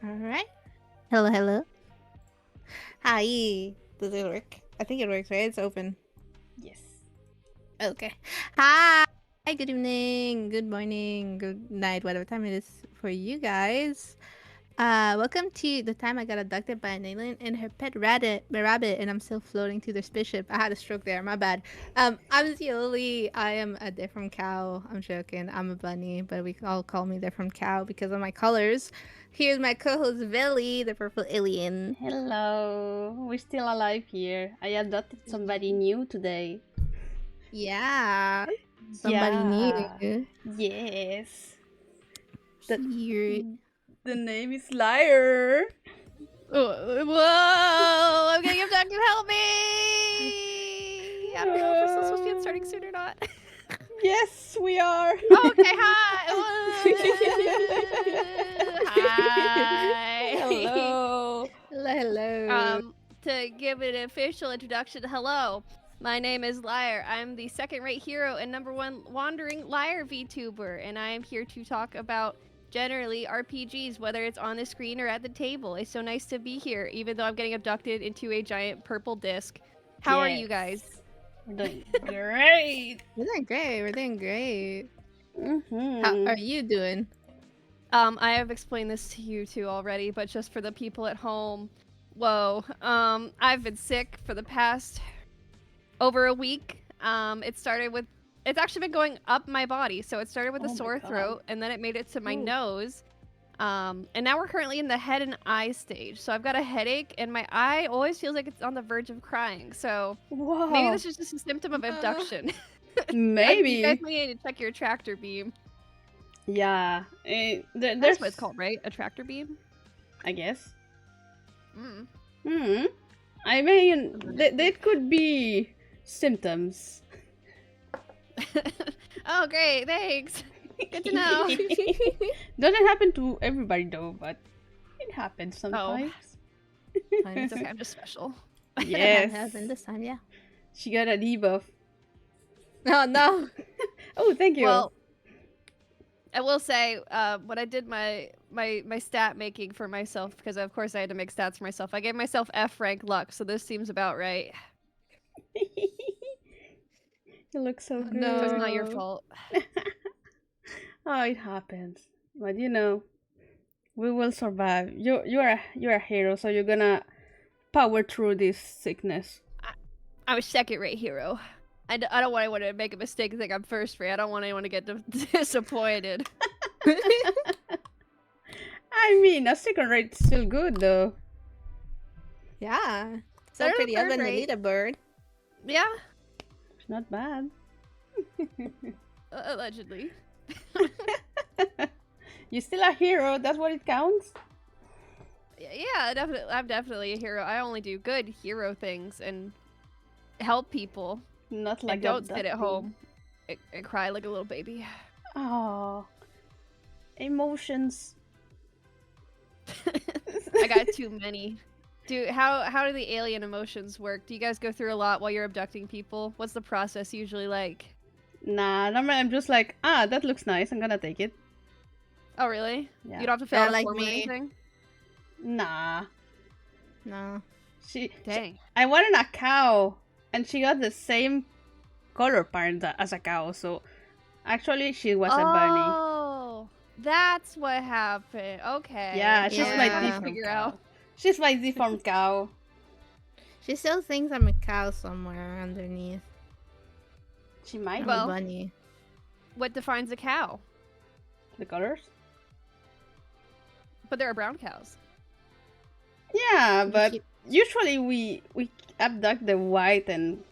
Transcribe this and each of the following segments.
Alright. Hello, hello. Hi. Does it work? I think it works, right? It's open. Yes. Okay. Hi. Good evening. Good morning. Good night. Whatever time it is for you guys. Welcome to the time I got abducted by an alien and her pet rabbit, and I'm still floating to their spaceship. I had a stroke there. My bad. I'm Zioli. I am a different cow. I'm joking. I'm a bunny, but we all call me different cow because of my colors. Here's my co-host Velly, the purple alien. Hello. We're still alive here. I adopted somebody new today. Yeah, somebody Yeah. new Yes. The, here. the name is Liar. Whoa! I'm getting abducted. Help me! I don't know if we're still supposed to be starting soon or not. Yes, we are. Okay, hi. Hi. Hello. Hello. To give an official introduction, hello. My name is Liar. I'm the second-rate hero and #1 wandering liar VTuber, and I am here to talk about generally RPGs, whether it's on the screen or at the table. It's so nice to be here, even though I'm getting abducted into a giant purple disc. How are you guys? We're doing great. We're doing great. We're doing great. How Mm-hmm. are you doing? I have explained this to you two already, but just for the people at home, whoa. I've been sick for the past over a week. It's actually been going up my body. So it started with Oh a my sore God. throat, and then it made it to my Ooh. nose. And now we're currently in the head and eye stage. So I've got a headache, and my eye always feels like it's on the verge of crying. So Wow. maybe this is just a symptom of abduction. You Maybe. guys may need to check your tractor beam. Yeah. That's There's what it's called, right? A tractor beam? I guess. Mm. Hmm. I mean, that could be symptoms. Oh, great. Thanks. Good to know. Doesn't happen to everybody though, but it happens sometimes. It's okay. I'm just special. Yes. Happened this time, yeah. She got a debuff. Oh no. Oh, thank you. Well, I will say, when I did my stat making for myself, because of course I had to make stats for myself, I gave myself F rank luck, so this seems about right. You look so good. No. So it's not your fault. Oh, it happens. But you know, we will survive. You're a hero, so you're gonna power through this sickness. I'm a second-rate hero. I don't want anyone to make a mistake and think I'm first-rate. I don't want anyone to get disappointed. I mean, a second rate's still good though. Yeah. So Better than pretty up in the third-rate. leaderboard. Yeah, It's not bad. allegedly. You're still a hero. That's what it counts. Yeah, definitely. I'm definitely a hero. I only do good hero things and help people. Not like And don't sit abducting. at home and cry like a little baby. Oh, emotions. I got too many. Dude, how do the alien emotions work? Do you guys go through a lot while you're abducting people? What's the process usually like? Nah, normally I'm just like, that looks nice. I'm gonna take it. Oh, really? Yeah. You don't have to fill Yeah, out a like form or me. anything? Nah. No. Dang. I wanted a cow, and she got the same color pattern as a cow. So actually, she was a bunny. Oh, that's what happened. Okay. Yeah, she's Yeah. my Trying to default figure cow. out. She's my default cow. She still thinks I'm a cow somewhere underneath. She might I'm Well- a bunny. What defines a cow? the colors. But there are brown cows. Yeah, You but keep- usually we abduct the white and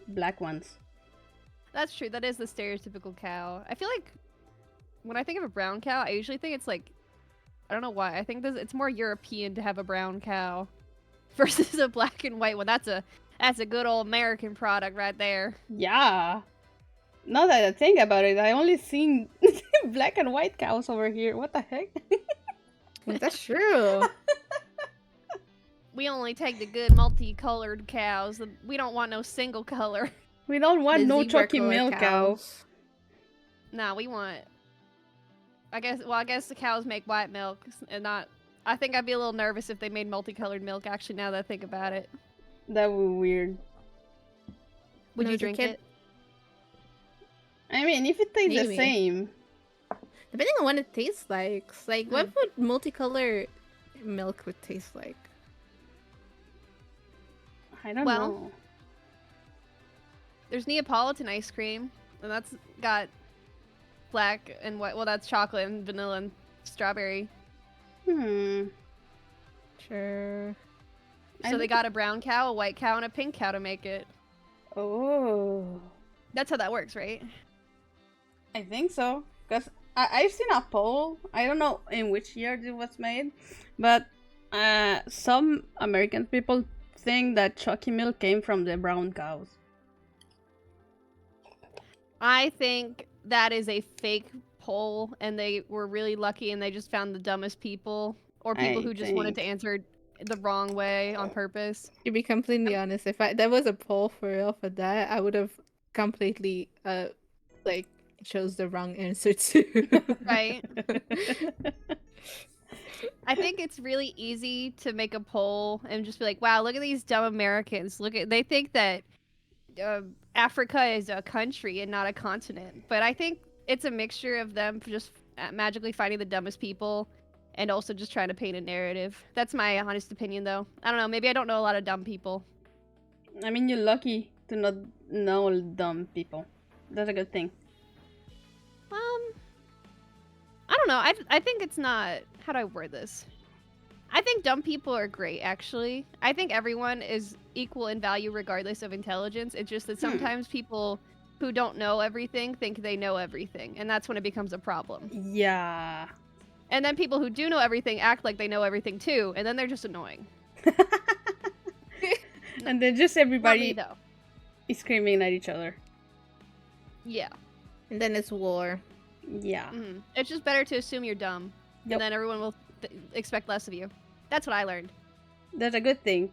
black ones. That's true. That is the stereotypical cow. I feel like when I think of a brown cow, I usually think it's like, I don't know why. I think it's more European to have a brown cow versus a black and white one. That's a good old American product right there. Yeah. Now that I think about it, I only seen black and white cows over here. What the heck? That's true. We only take the good multicolored cows. We don't want no single color. We don't want The no zebra chalky color milk cow. cows. Nah, we want. I guess the cows make white milk and not. I think I'd be a little nervous if they made multicolored milk, actually, now that I think about it. That would be weird. Would No, you as a drink kid- it? I mean, if it tastes the Maybe. same. Depending on what it tastes like. Like, what would multicolor milk would taste like? I don't Well, know. There's Neapolitan ice cream, and that's got black and white. Well, that's chocolate and vanilla and strawberry. Sure. So they got a brown cow, a white cow, and a pink cow to make it. Oh, That's how that works, right? I think so. Because I've seen a poll. I don't know in which year it was made, but some American people think that Chucky milk came from the brown cows. I think that is a fake poll, and they were really lucky, and they just found the dumbest people, or people I who just wanted to think. answer the wrong way on purpose. To be completely honest, if there was a poll for real for that, I would have completely like chose the wrong answer too. Right. I think it's really easy to make a poll and just be like, "Wow, look at these dumb Americans! They think that Africa is a country and not a continent." But I think it's a mixture of them just magically finding the dumbest people, and also just trying to paint a narrative. That's my honest opinion, though. I don't know. Maybe I don't know a lot of dumb people. I mean, you're lucky to not know dumb people. That's a good thing. I don't know. I think it's not. How do I word this? I think dumb people are great, actually. I think everyone is equal in value regardless of intelligence. It's just that sometimes people who don't know everything think they know everything, and that's when it becomes a problem. Yeah. And then people who do know everything act like they know everything too, and then they're just annoying. And then just Not me, everybody though. is screaming at each other. Yeah. And then it's war. Yeah. It's just better to assume you're dumb, Yep. and then everyone will expect less of you. That's what I learned. That's a good thing.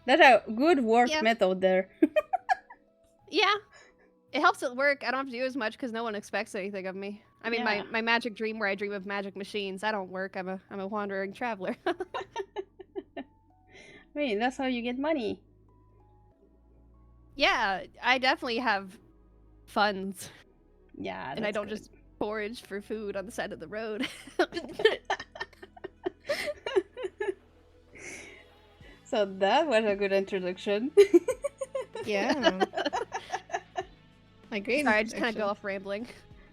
That's a good work Yeah. method there. Yeah. It helps at work. I don't have to do as much because no one expects anything of me. I mean, Yeah. my magic dream where I dream of magic machines, I don't work. I'm a wandering traveler. I mean, that's how you get money. Yeah, I definitely have funds, Yeah. and I that's don't good. just forage for food on the side of the road. So that was a good introduction. Yeah. I agree. Sorry, I just kind of actually. go off rambling.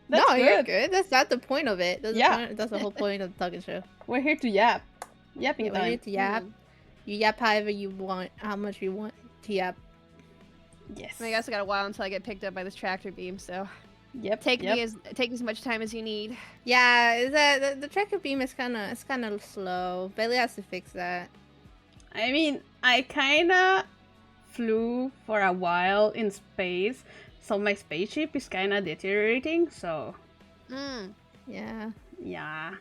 No, That's you're good. good. That's not the point of it. That's Yeah. that's the whole point of the talking show. We're here to yap. Yapping Yeah, we're here time. to yap. You yap however you want, how much you want to yap. Yes. I guess I got a while until I get picked up by this tractor beam, so Yep. take yep. as much time as you need. Yeah, is that the tracker beam is kind of slow. Bailey has to fix that. I mean, I kinda flew for a while in space, so my spaceship is kinda deteriorating, so Yeah, yeah.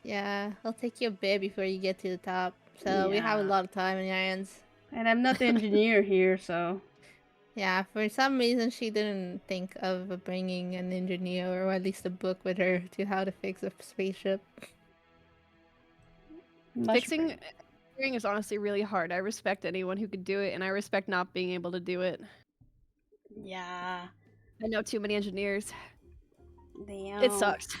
yeah. It'll take you a bit before you get to the top. So we have a Yeah. lot of time in your hands. And I'm not the engineer here, so Yeah, for some reason she didn't think of bringing an engineer or at least a book with her to how to fix a spaceship. much Fixing better. engineering is honestly really hard. I respect anyone who could do it, and I respect not being able to do it. Yeah. I know too many engineers. Damn. It sucks.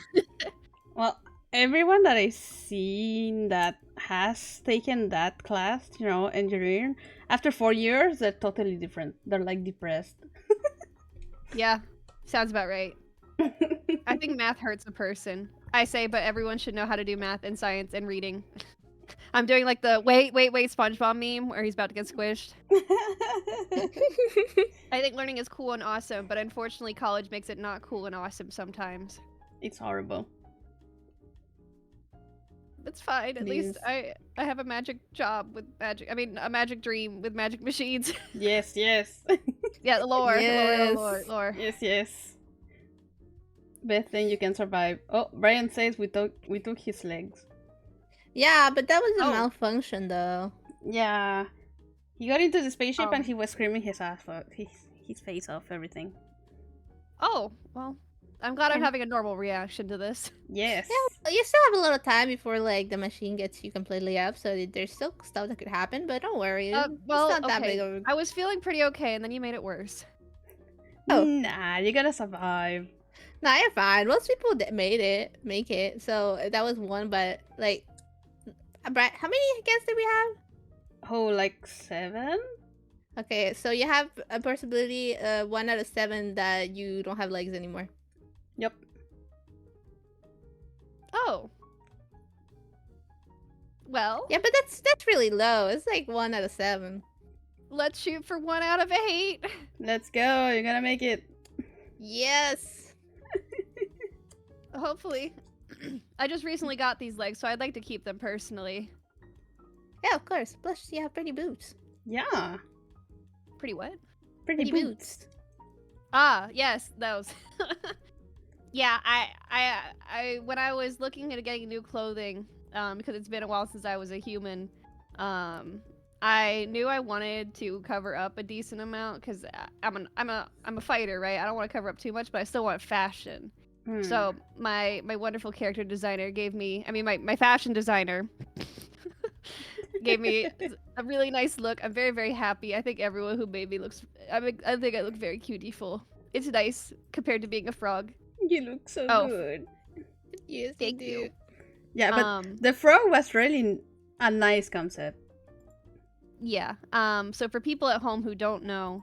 Well, everyone that I've seen that has taken that class, engineering, after 4 years, they're totally different. They're like depressed. Yeah, sounds about right. I think math hurts a person. I say, but everyone should know how to do math and science and reading. I'm doing like the wait SpongeBob meme where he's about to get squished. I think learning is cool and awesome, but unfortunately college makes it not cool and awesome sometimes. It's horrible. It's fine. At least Yes. I have a magic job with magic. I mean, a magic dream with magic machines. Yes, yes. Yeah, lore, Yes. lore. Yes, yes. Best thing you can survive. Oh, Brian says we took his legs. Yeah, but that was a Oh. malfunction though. Yeah. He got into the spaceship Oh. and he was screaming his ass off, his face off, everything. Oh, well, I'm glad I'm And- having a normal reaction to this. Yes. You still have a little time before like the machine gets you completely up, so there's still stuff that could happen. But don't worry, it's Well, not that okay. big of a. I was feeling pretty okay, and then you made it worse. Oh. Nah, you gotta survive. Nah, you're fine. Most people make it. So that was one, but like, Brad, how many guests did we have? Oh, like 7? Okay, so you have a possibility, 1 out of 7 that you don't have legs anymore. Yep. Oh. Well, Yeah, but that's really low. It's like 1 out of 7. let's shoot for 1 out of 8. Let's go. You're gonna make it. Yes. Hopefully. I just recently got these legs, so I'd like to keep them personally. Yeah, of course. Plus, you have pretty boots. Yeah. Pretty what? Pretty boots. Ah, yes, those. Yeah, I when I was looking at getting new clothing, because it's been a while since I was a human, I knew I wanted to cover up a decent amount because I'm a fighter, right? I don't want to cover up too much, but I still want fashion. So my wonderful character designer gave me, my fashion designer gave me a really nice look. I'm very, very happy. I think everyone who made me looks, I think I look very cutie-ful. It's nice compared to being a frog. You look so Oh. good. Yes, Thank you you. do. Yeah, but the frog was really a nice concept. Yeah. So for people at home who don't know,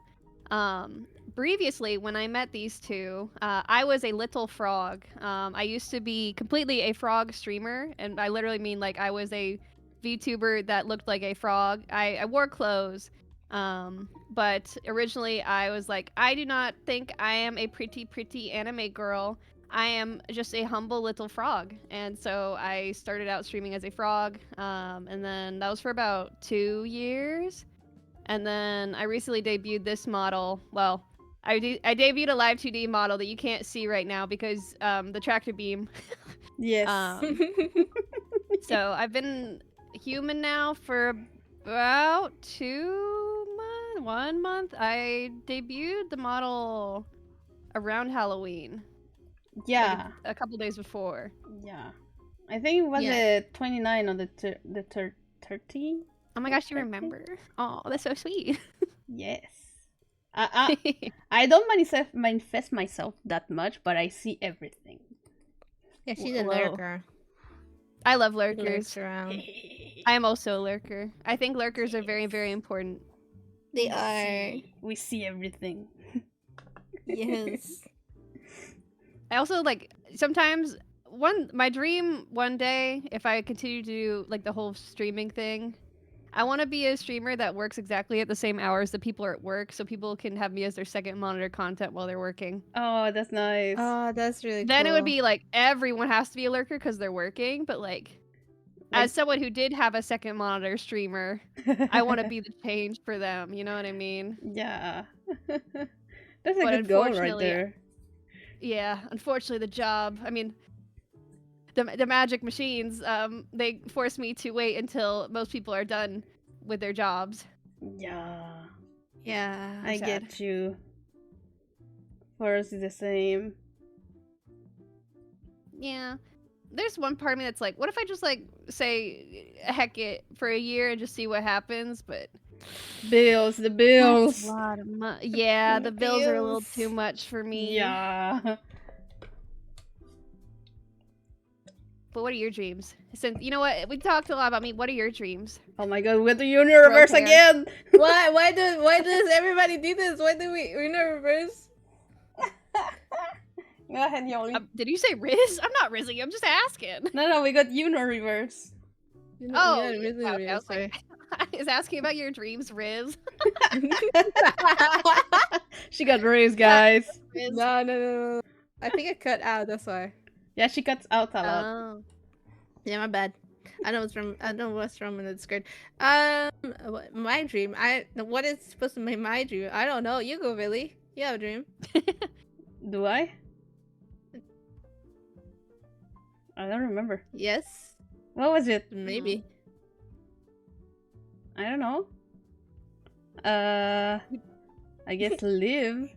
previously when I met these two, I was a little frog. I used to be completely a frog streamer, and I literally mean like I was a VTuber that looked like a frog. I wore clothes. But originally I was like, I do not think I am a pretty anime girl. I am just a humble little frog. And so I started out streaming as a frog. And then that was for about 2 years. And then I recently debuted this model. Well, I debuted a live 2D model that you can't see right now because the tractor beam. Yes. So I've been human now for about 1 month. I debuted the model around Halloween. Yeah. Like a couple days before. Yeah. I think it was Yeah. the 29 or the 30. Oh my gosh, you remember? Oh, that's so sweet. Yes. I don't manifest myself that much, but I see everything. Yeah, she's a Whoa. lurker. I love She lurkers. lurks around. I am also a lurker. I think lurkers are very, very important. They are. We see everything. Yes. I also like sometimes my dream one day, if I continue to do like the whole streaming thing, I want to be a streamer that works exactly at the same hours that people are at work, so people can have me as their second monitor content while they're working. Oh, that's nice. Oh, that's really Then cool. it would be like everyone has to be a lurker because they're working, but like as someone who did have a second monitor streamer, I want to be the change for them. You know what I mean? Yeah. That's a But good goal right unfortunately, there. Yeah, unfortunately, the job. I mean, the magic machines. They force me to wait until most people are done with their jobs. Yeah. Yeah. I sad. get you. For us, it's the same. Yeah. There's one part of me that's like, what if I just like say heck it for a year and just see what happens? But Bills, the that's bills. a lot of money. Yeah, the bills are a little Bills. too much for me. Yeah. But what are your dreams? Since you know what, we talked a lot about me. What are your dreams? Oh my god, we're the universe Broke again! Why? Why does everybody do this? Why do we're in a reverse? Go ahead, Yoli. Did you say Riz? I'm not rizzing. I'm just asking. No, we got Reverse. Oh, yeah, really, okay, really, I was sorry. like, is asking about your dreams, Riz? She got raised, guys. Riz? No. I think it cut out. That's why. Yeah, she cuts out a lot. Oh. Yeah, my bad. I know what's wrong in the Discord. My dream. What is supposed to be my dream? I don't know. You go, Billy. You have a dream. Do I? I don't remember. Yes, What was it? maybe. I don't know. I guess live.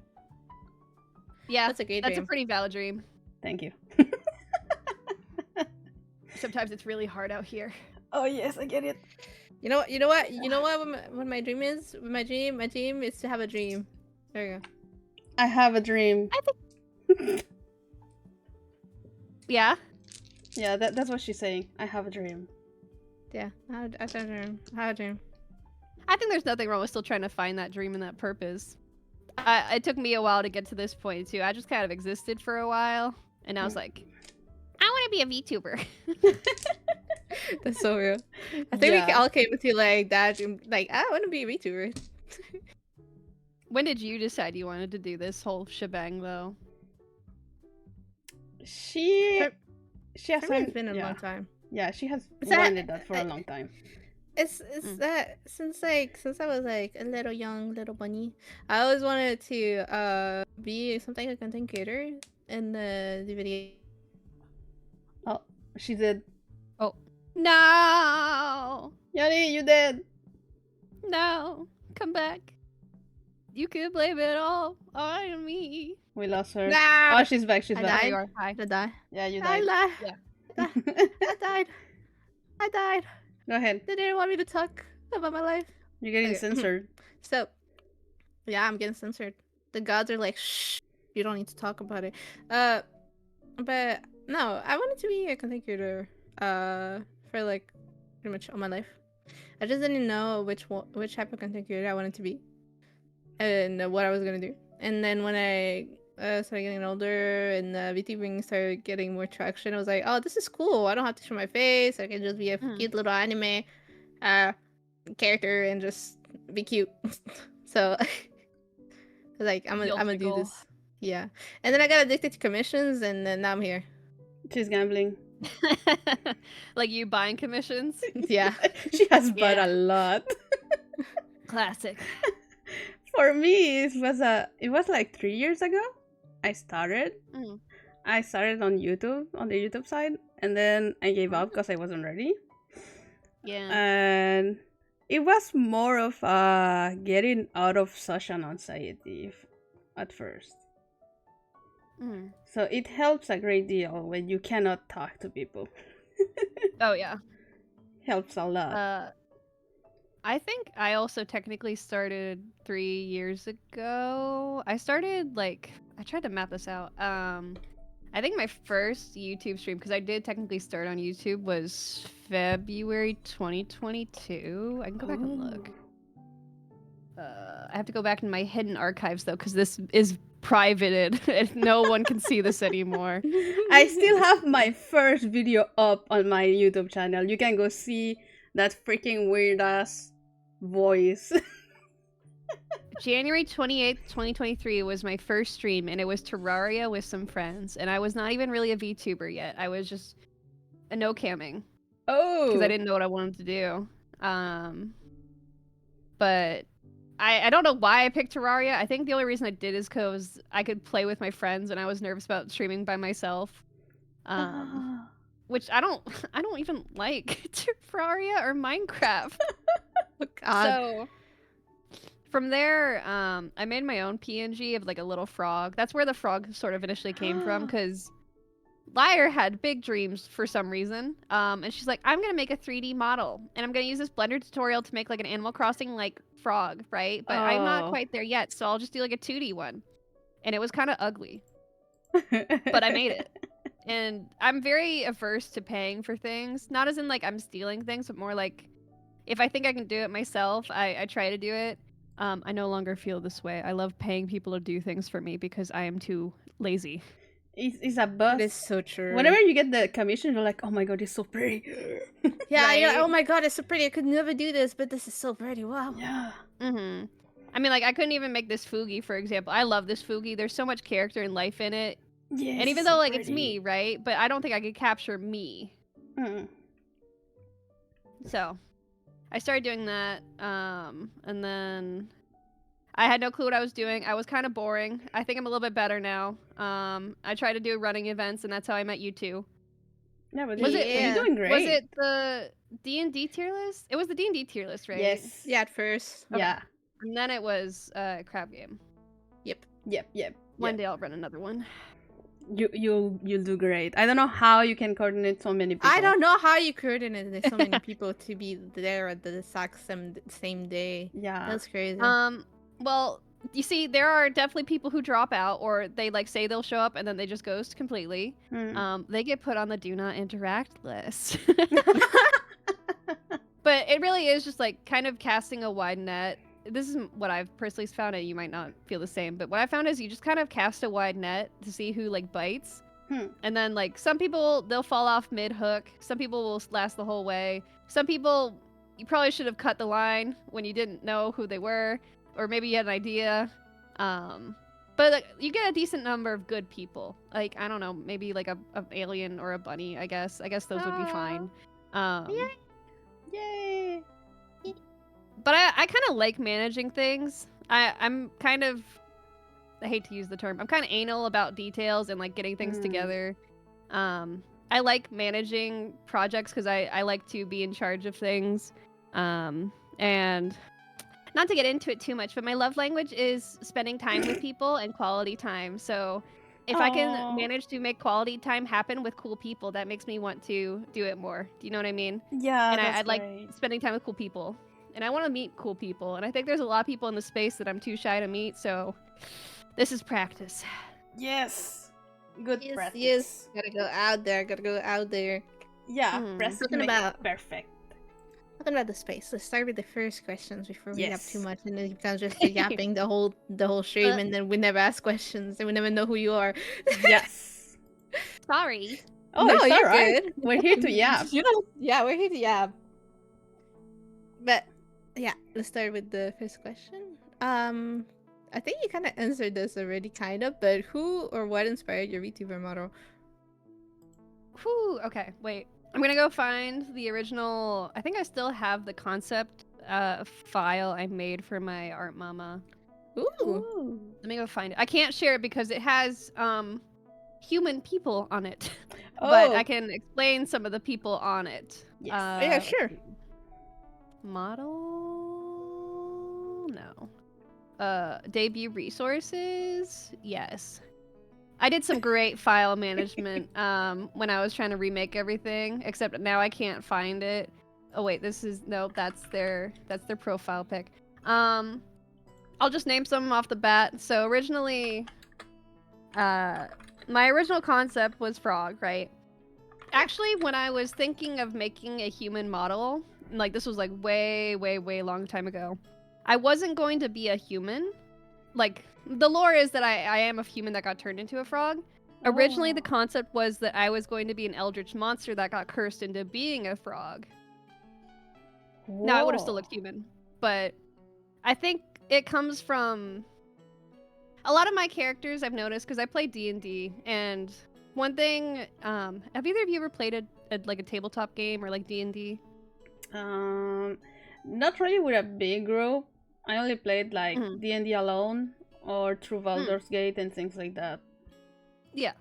Yeah, That's a great that's dream. a pretty valid dream. Thank you. Sometimes it's really hard out here. Oh yes, I get it. You know what? You know what? You know what my dream is? My dream is to have a dream. There you go. I have a dream. Yeah. Yeah, that's what she's saying. I have a dream. Yeah, I have a dream. I have a dream. I think there's nothing wrong with still trying to find that dream and that purpose. It took me a while to get to this point too. I just kind of existed for a while, and I was like, I want to be a VTuber. That's so real. I think Yeah. we all came to like that dream. Like, I want to be a VTuber. When did you decide you wanted to do this whole shebang, though? She has For me, it's been a long time. Yeah, she has Is that- wanted that for a long time. It's that since I was like a little young little bunny, I always wanted to be something like a content creator in the video. Oh, she did. No! Yari, you did. No! Come back. You could blame it all on me. We lost her. Nah! Oh, she's back. She's I back. There died. you are. Hi. I died. Yeah, you I died. died. Yeah. I died. I died. Go ahead. They didn't want me to talk about my life. You're getting Okay. censored. So, yeah, I'm getting censored. The gods are like, shh, you don't need to talk about it. But no, I wanted to be a content creator. For like pretty much all my life. I just didn't know which type of content creator I wanted to be, and what I was gonna do. And then when I started getting older and VTubing started getting more traction, I was like, oh, this is cool. I don't have to show my face. I can just be a cute little anime character and just be cute. So, like, I'm gonna do this. Yeah. And then I got addicted to commissions, and then now I'm here. She's gambling. Like you buying commissions? Yeah. She has bought Yeah. a lot. Classic. For me, it was like 3 years ago. I started. Mm. I started on YouTube, on the YouTube side, and then I gave up because I wasn't ready. Yeah. And it was more of getting out of such an anxiety at first. Mm. So it helps a great deal when you cannot talk to people. Oh yeah. Helps a lot. I think I also technically started 3 years ago. I started I tried to map this out. I think my first YouTube stream, because I did technically start on YouTube, was February 2022. I can go back and look. I have to go back in my hidden archives though, because this is privated and no one can see this anymore. I still have my first video up on my YouTube channel. You can go see that freaking weird ass voice. January 28th, 2023 was my first stream, and it was Terraria with some friends. And I was not even really a VTuber yet. I was just a no-camming. Oh. Because I didn't know what I wanted to do. But I don't know why I picked Terraria. I think the only reason I did is because I could play with my friends, and I was nervous about streaming by myself. Which I don't even like Terraria or Minecraft. Oh, God. So from there, I made my own PNG of like a little frog. That's where the frog sort of initially came from, because Lyre had big dreams for some reason. And she's like, I'm gonna make a 3D model, and I'm gonna use this Blender tutorial to make like an Animal Crossing like frog, right? But I'm not quite there yet, so I'll just do like a 2D one. And it was kind of ugly, but I made it. And I'm very averse to paying for things. Not as in like I'm stealing things, but more like if I think I can do it myself, I try to do it. I no longer feel this way. I love paying people to do things for me because I am too lazy. It's a buzz. That is so true. Whenever you get the commission, you're like, oh my god, it's so pretty. Yeah, Right? you're like, oh my god, it's so pretty. I could never do this, but this is so pretty. Wow. Yeah. Mm-hmm. I mean, like, I couldn't even make this Fugi, for example. I love this Fugi. There's so much character and life in it. Yes, And even so though, like, pretty. it's me, right? But I don't think I could capture me. Mm. So, I started doing that. And then I had no clue what I was doing. I was kind of boring. I think I'm a little bit better now. I tried to do running events, and that's how I met you two. Yeah, but Was you're it- doing great. Was it the D&D tier list? It was the D&D tier list, right? Yes. Yeah, at first. Okay. Yeah. And then it was Crab Game. Yep. Yep. One day I'll run another one. You'll do great. I don't know how you can coordinate so many people. I don't know how you coordinated so many people to be there at the exact same day. Yeah. That's crazy. Well, you see, there are definitely people who drop out, or they like say they'll show up and then they just ghost completely. They get put on the do not interact list. But it really is just like kind of casting a wide net. This is what I've personally found, and you might not feel the same, but what I found is you just kind of cast a wide net to see who like bites. And then like some people, they'll fall off mid-hook. Some people will last the whole way. Some people, you probably should have cut the line when you didn't know who they were, or maybe you had an idea. But like, you get a decent number of good people. Like, I don't know, maybe like a alien or a bunny, I guess. I guess those would be fine. Yay! But I kind of like managing things. I'm kind of, I hate to use the term, I'm kind of anal about details and like getting things together. I like managing projects because I like to be in charge of things. And not to get into it too much, but my love language is spending time with people and quality time. So if I can manage to make quality time happen with cool people, that makes me want to do it more. Do you know what I mean? Yeah, And that's I like great. spending time with cool people. And I want to meet cool people. And I think there's a lot of people in the space that I'm too shy to meet. So this is practice. Yes. Good practice. Yes. Gotta go out there. Yeah, practice Talking makes about- it perfect. Talking about the space. Let's start with the first questions before we yap Yes. too much, and then it becomes just the yapping the whole stream, and then we never ask questions, and we never know who you are. Yes. Sorry. Oh, No, it's you're alright. good. We're here to yap. You know, yeah, we're here to yap. But yeah, let's start with the first question. I think you kind of answered this already, kind of. But who or what inspired your VTuber model? Whew, okay, wait. I'm gonna go find the original. I think I still have the concept file I made for my art mama. Ooh. Let me go find it. I can't share it because it has human people on it. But I can explain some of the people on it. Yes. Yeah, sure. Model? No. Debut resources? Yes. I did some great file management when I was trying to remake everything, except now I can't find it. Oh wait, this is nope, that's their profile pic. I'll just name some off the bat. So originally my original concept was Frog, right? Actually, when I was thinking of making a human model, like this was like way long time ago, I wasn't going to be a human. Like, the lore is that I am a human that got turned into a frog. Originally, the concept was that I was going to be an eldritch monster that got cursed into being a frog. Now, I would have still looked human, but I think it comes from a lot of my characters I've noticed, because I play D&D, and one thing, have either of you ever played a tabletop game or like D&D? Not really with a big group. I only played like D&D alone or through Baldur's Gate and things like that. Yeah.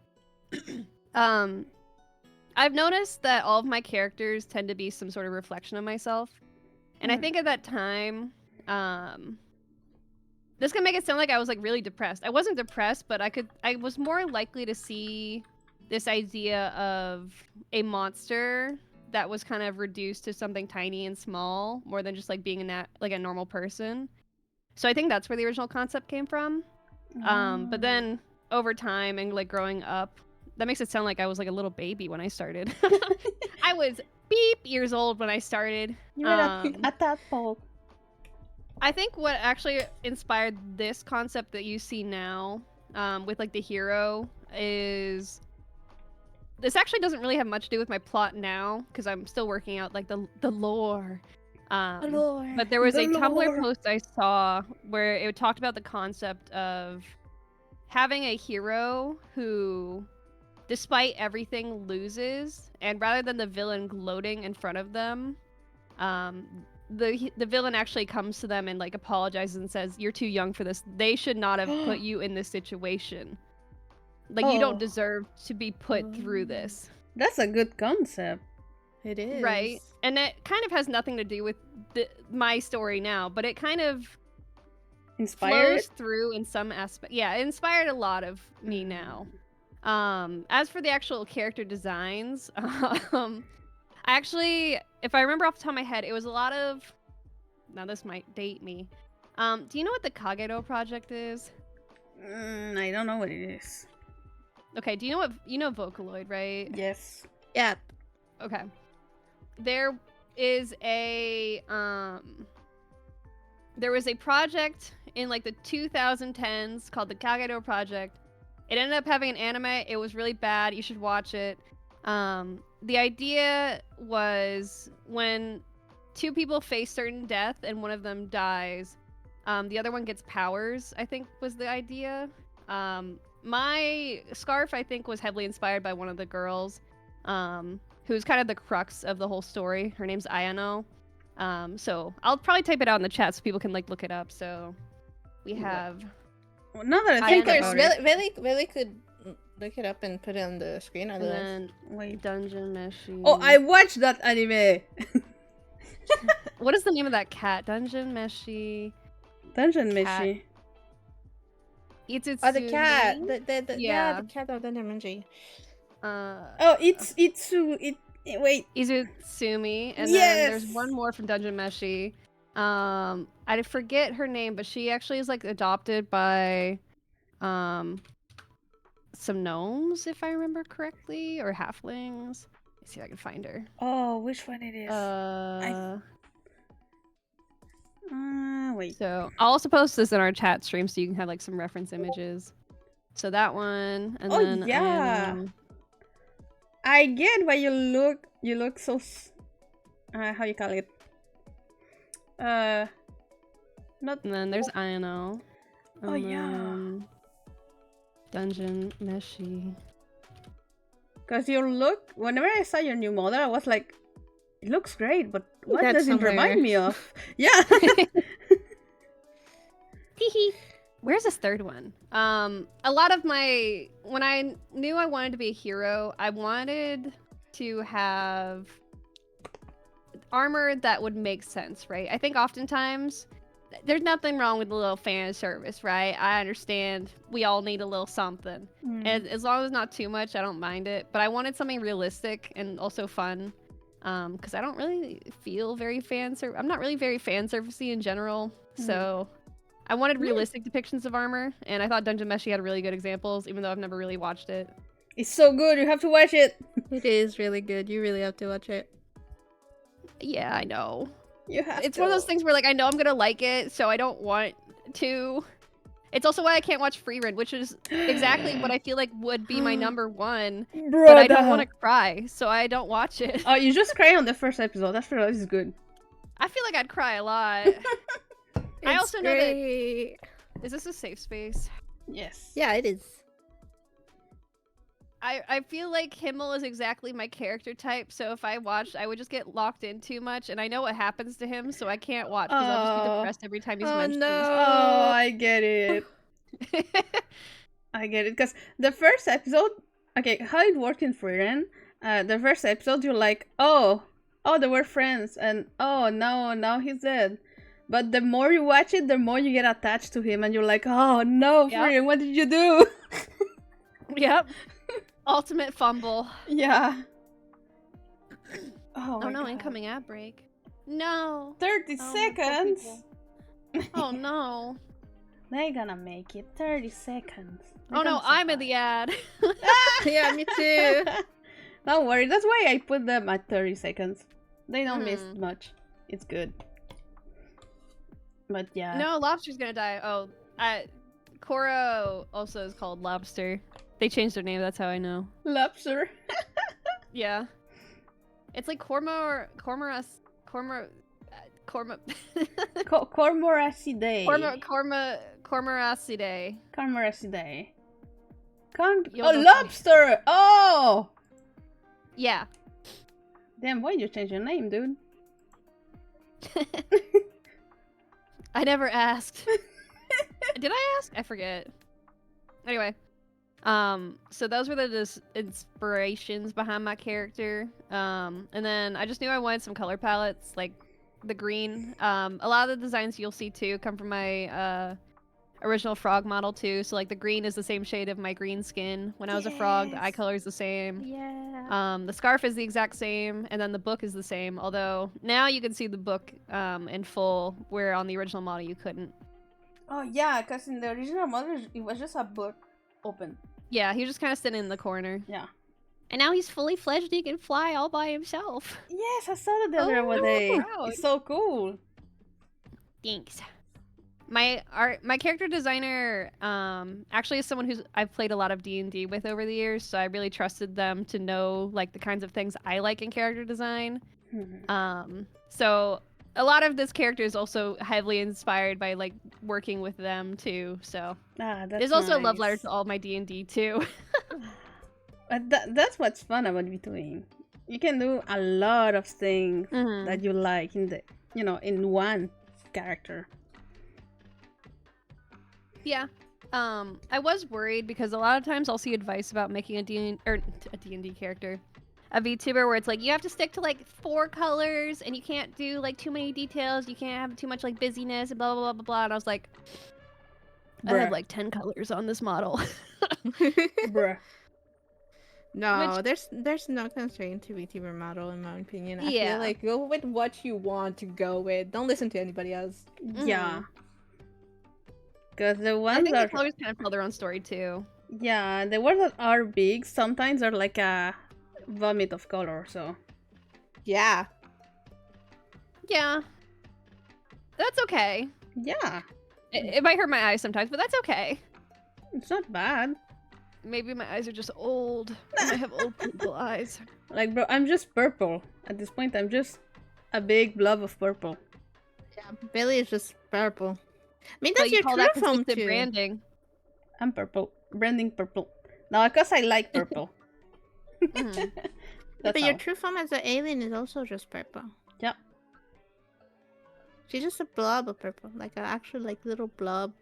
I've noticed that all of my characters tend to be some sort of reflection of myself. And I think at that time, this can make it sound like I was like really depressed. I wasn't depressed, but I was more likely to see this idea of a monster that was kind of reduced to something tiny and small, more than just like being like a normal person. So I think that's where the original concept came from. But then over time and like growing up, that makes it sound like I was like a little baby when I started. I was beep years old when I started. You were at that point. I think what actually inspired this concept that you see now, with like the hero, is this actually doesn't really have much to do with my plot now, because I'm still working out like the lore. But there was a Tumblr post I saw where it talked about the concept of having a hero who, despite everything, loses, and rather than the villain gloating in front of them, the villain actually comes to them and like apologizes and says, "You're too young for this. They should not have put you in this situation. Like, you don't deserve to be put through this." That's a good concept. It is. Right. And it kind of has nothing to do with my story now, but it kind of Inspired? flows through in some aspect. Yeah, it inspired a lot of me now. As for the actual character designs, actually, if I remember off the top of my head, it was a lot of. Now this might date me. Do you know what the Kagedo project is? I don't know what it is. Okay, do you know what you know Vocaloid, right? Yes. Yeah. Okay. There is a there was a project in like the 2010s called the Kagedo project. It ended up having an anime. It was really bad. You should watch it. The idea was when two people face certain death and one of them dies, the other one gets powers, I think was the idea. My scarf, I think, was heavily inspired by one of the girls, who's kind of the crux of the whole story. Her name's Ayano. So I'll probably type it out in the chat so people can like look it up. So we have. Well, now that I I think know. about it. Really could look it up and put it on the screen. And Otherwise, then Wait. Dungeon Meshi. Oh, I watched that anime. What is the name of that cat? Dungeon Meshi. Dungeon Cat. Meshi. It's oh, the cat. Yeah, Yeah. the cat of Dungeon Meshi. Oh, it's wait. Izutsumi, and then there's Yes! one more from Dungeon Meshi. I forget her name, but she actually is like adopted by some gnomes, if I remember correctly, or halflings. Let's see if I can find her. Oh, which one it is? Wait. So I'll also post this in our chat stream so you can have like some reference images. So that one, and Oh, then yeah. I get why you look so how you call it? Not. And then there's Ayano. Oh, yeah. Dungeon Meshi. Cause you look. Whenever I saw your new model, I was like, it looks great, but what That's does it somewhere. remind me of? Yeah. Where's this third one? A lot of when I knew I wanted to be a hero, I wanted to have armor that would make sense, right? I think oftentimes there's nothing wrong with a little fan service, right? I understand we all need a little something. And as long as it's not too much, I don't mind it. But I wanted something realistic and also fun. Because I don't really feel very I'm not really very fan servicey in general. So I wanted realistic depictions of armor, and I thought Dungeon Meshi had really good examples, even though I've never really watched it. It's so good. You have to watch it. It is really good. You really have to watch it. Yeah, I know. You have. It's to. one of those things where like I know I'm gonna like it, so I don't want to. It's also why I can't watch Free Run, which is exactly what I feel like would be my number one. But I don't want to cry, so I don't watch it. Oh, you just cry on the first episode. That's really good. I feel like I'd cry a lot. I also know that. Is this a safe space? Yes. Yeah, it is. I feel like Himmel is exactly my character type, so if I watched, I would just get locked in too much, and I know what happens to him, so I can't watch because I'll just be depressed every time he's mentioned. No. Oh, I get it. I get it. Because the first episode, okay, how it worked in Freedom, the first episode, you're like, oh, they were friends, and oh, no, now he's dead. But the more you watch it, the more you get attached to him, and you're like, oh, no, Freedom, what did you do? Yep. Ultimate fumble. Yeah. Oh no, God. incoming ad break. No. 30 seconds. Oh no. They're gonna make it 30 seconds. Oh no, I'm in the ad. Yeah, me too. Don't worry, that's why I put them at 30 seconds. They don't miss much. It's good. But yeah. No, Lobster's gonna die. Oh, Koro also is called Lobster. They changed their name, that's how I know. Lobster. Yeah. It's like Cormoracidae. Cormoracidae. Cormoracidae. Cormoracidae. You'll go lobster! Oh! Yeah. Damn, why'd you change your name, dude? I never asked. Did I ask? I forget. Anyway. So those were the inspirations behind my character. And then I just knew I wanted some color palettes, like the green. A lot of the designs you'll see too come from my original frog model too. So like the green is the same shade of my green skin. When I was a frog, the eye Yes. color is the same. Yeah. The scarf is the exact same, and then the book is the same. Although now you can see the book in full, where on the original model you couldn't. Oh yeah, because in the original model it was just a book open. Yeah, he was just kind of sitting in the corner. Yeah. And now he's fully fledged. He can fly all by himself. Yes, I saw that the other day. proud. It's so cool. Thanks. My character designer actually is someone who's I've played a lot of D&D with over the years, so I really trusted them to know like the kinds of things I like in character design. So a lot of this character is also heavily inspired by like working with them too. So That's there's also a love nice. letter to all my D&D too. But that's what's fun about doing. You can do a lot of things that you like in the in one character. Yeah. I was worried because a lot of times I'll see advice about making a D&D character, a VTuber, where it's like you have to stick to like 4 colors and you can't do like too many details. You can't have too much like busyness and blah blah blah blah blah. And I was like, I have like 10 colors on this model. Bruh. No, there's no constraint to VTuber model in my opinion. I Yeah. feel like go with what you want to go with. Don't listen to anybody else. Yeah. Because the I ones think the that colors kind of tell their own story too. yeah, the ones that are big sometimes are like a vomit of color. So Yeah. Yeah. That's okay. yeah, It might hurt my eyes sometimes, but that's okay. it's not bad. Maybe my eyes are just old. I have old people eyes. Like bro, I'm just purple at this point. I'm just a big blob of purple. Yeah. Billy is just purple. I mean So that's you your call true that form consistent too. branding. I'm purple, branding purple. No, because I like purple. Mhm. Yeah, That's but your all. true form as an alien is also just purple. Yep. She's just a blob of purple, like an actual like little glob,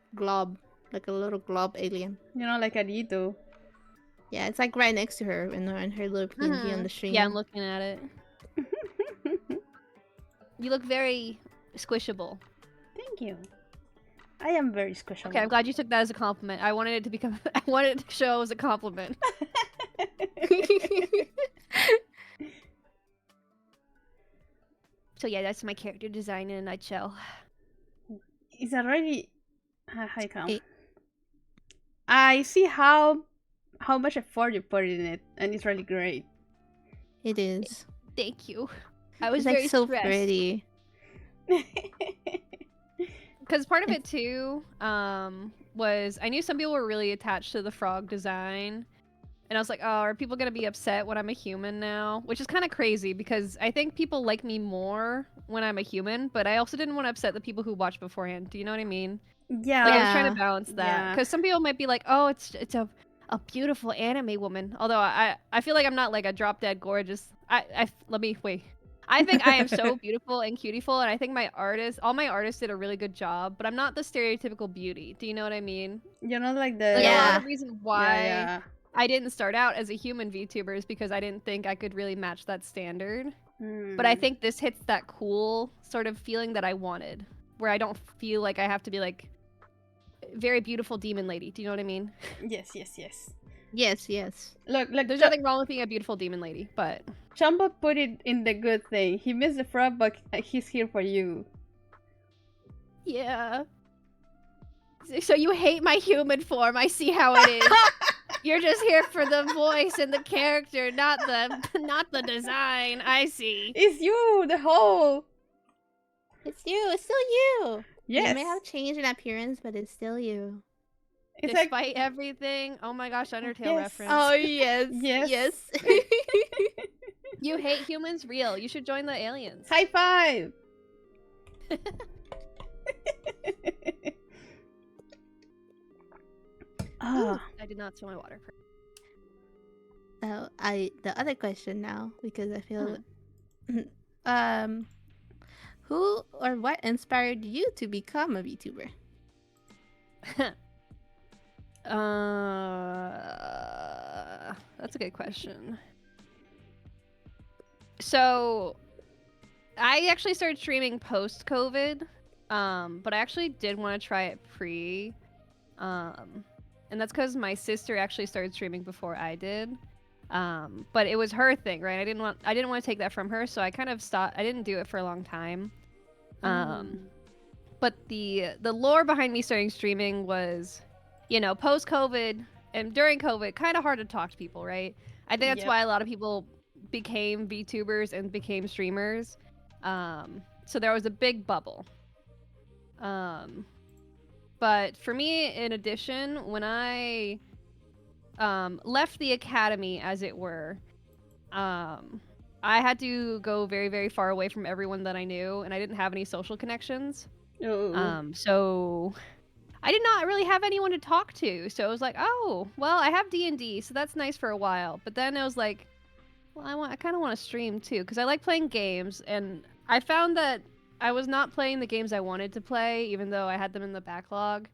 like a little glob alien. Like a Dito. Yeah, it's like right next to her in her little PNG on the stream. Yeah, I'm looking at it. You look very squishable. Thank you. I am very squishable. Okay, I'm glad you took that as a compliment. I wanted it to become. I wanted it to show as a compliment. So yeah, that's my character design in a nutshell. It's already. Hi, Cam. Hey. I see how much effort you put in it, and it's really great. It is. Thank you. I was It's like very so stressed. pretty. Because part of it too was I knew some people were really attached to the frog design, and I was like, oh, are people gonna be upset when I'm a human now? Which is kind of crazy because I think people like me more when I'm a human, but I also didn't want to upset the people who watched beforehand. Do you know what I mean? Yeah. Like I was trying Yeah. to balance that Yeah. because some people might be like, oh, it's a beautiful anime woman. Although I feel like I'm not like a drop dead gorgeous. Let me wait. I think I am so beautiful and cutiful, and I think all my artists did a really good job, but I'm not the stereotypical beauty. Do you know what I mean? You're not like the. Like a lot Yeah. of the reason why Yeah. I didn't start out as a human VTuber is because I didn't think I could really match that standard. Hmm. But I think this hits that cool sort of feeling that I wanted, where I don't feel like I have to be like very beautiful demon lady. Do you know what I mean? Yes. Yes. Look, There's nothing wrong with being a beautiful demon lady, but Chumbo put it in the good thing. He missed the frog, but he's here for you. yeah. So you hate my human form. I see how it is. You're just here for the voice and the character, not the design. I see. It's you, the whole. It's you. It's still you. Yes. You may have changed in appearance, but it's still you. It's like Despite everything. Oh my gosh, Undertale Yes. reference. Oh yes. Yes. You hate humans? Real. You should join the aliens. high five. Ah, I did not spill my water. So the other question now, because I feel who or what inspired you to become a VTuber? That's a good question. So, I actually started streaming post-COVID, but I actually did want to try it pre. And that's because my sister actually started streaming before I did. But it was her thing, right? I didn't want to take that from her, so I kind of stopped. I didn't do it for a long time. But the lore behind me starting streaming was, post COVID and during COVID, kind of hard to talk to people, right? I think that's why a lot of people became VTubers and became streamers. So there was a big bubble. But for me, in addition, when I left the academy, as it were, I had to go very, very far away from everyone that I knew, and I didn't have any social connections. So I did not really have anyone to talk to. So I was like, oh, well, I have D&D, so that's nice for a while. But then I was like, well, I kind of want to stream too, because I like playing games, and I found that I was not playing the games I wanted to play, even though I had them in the backlog.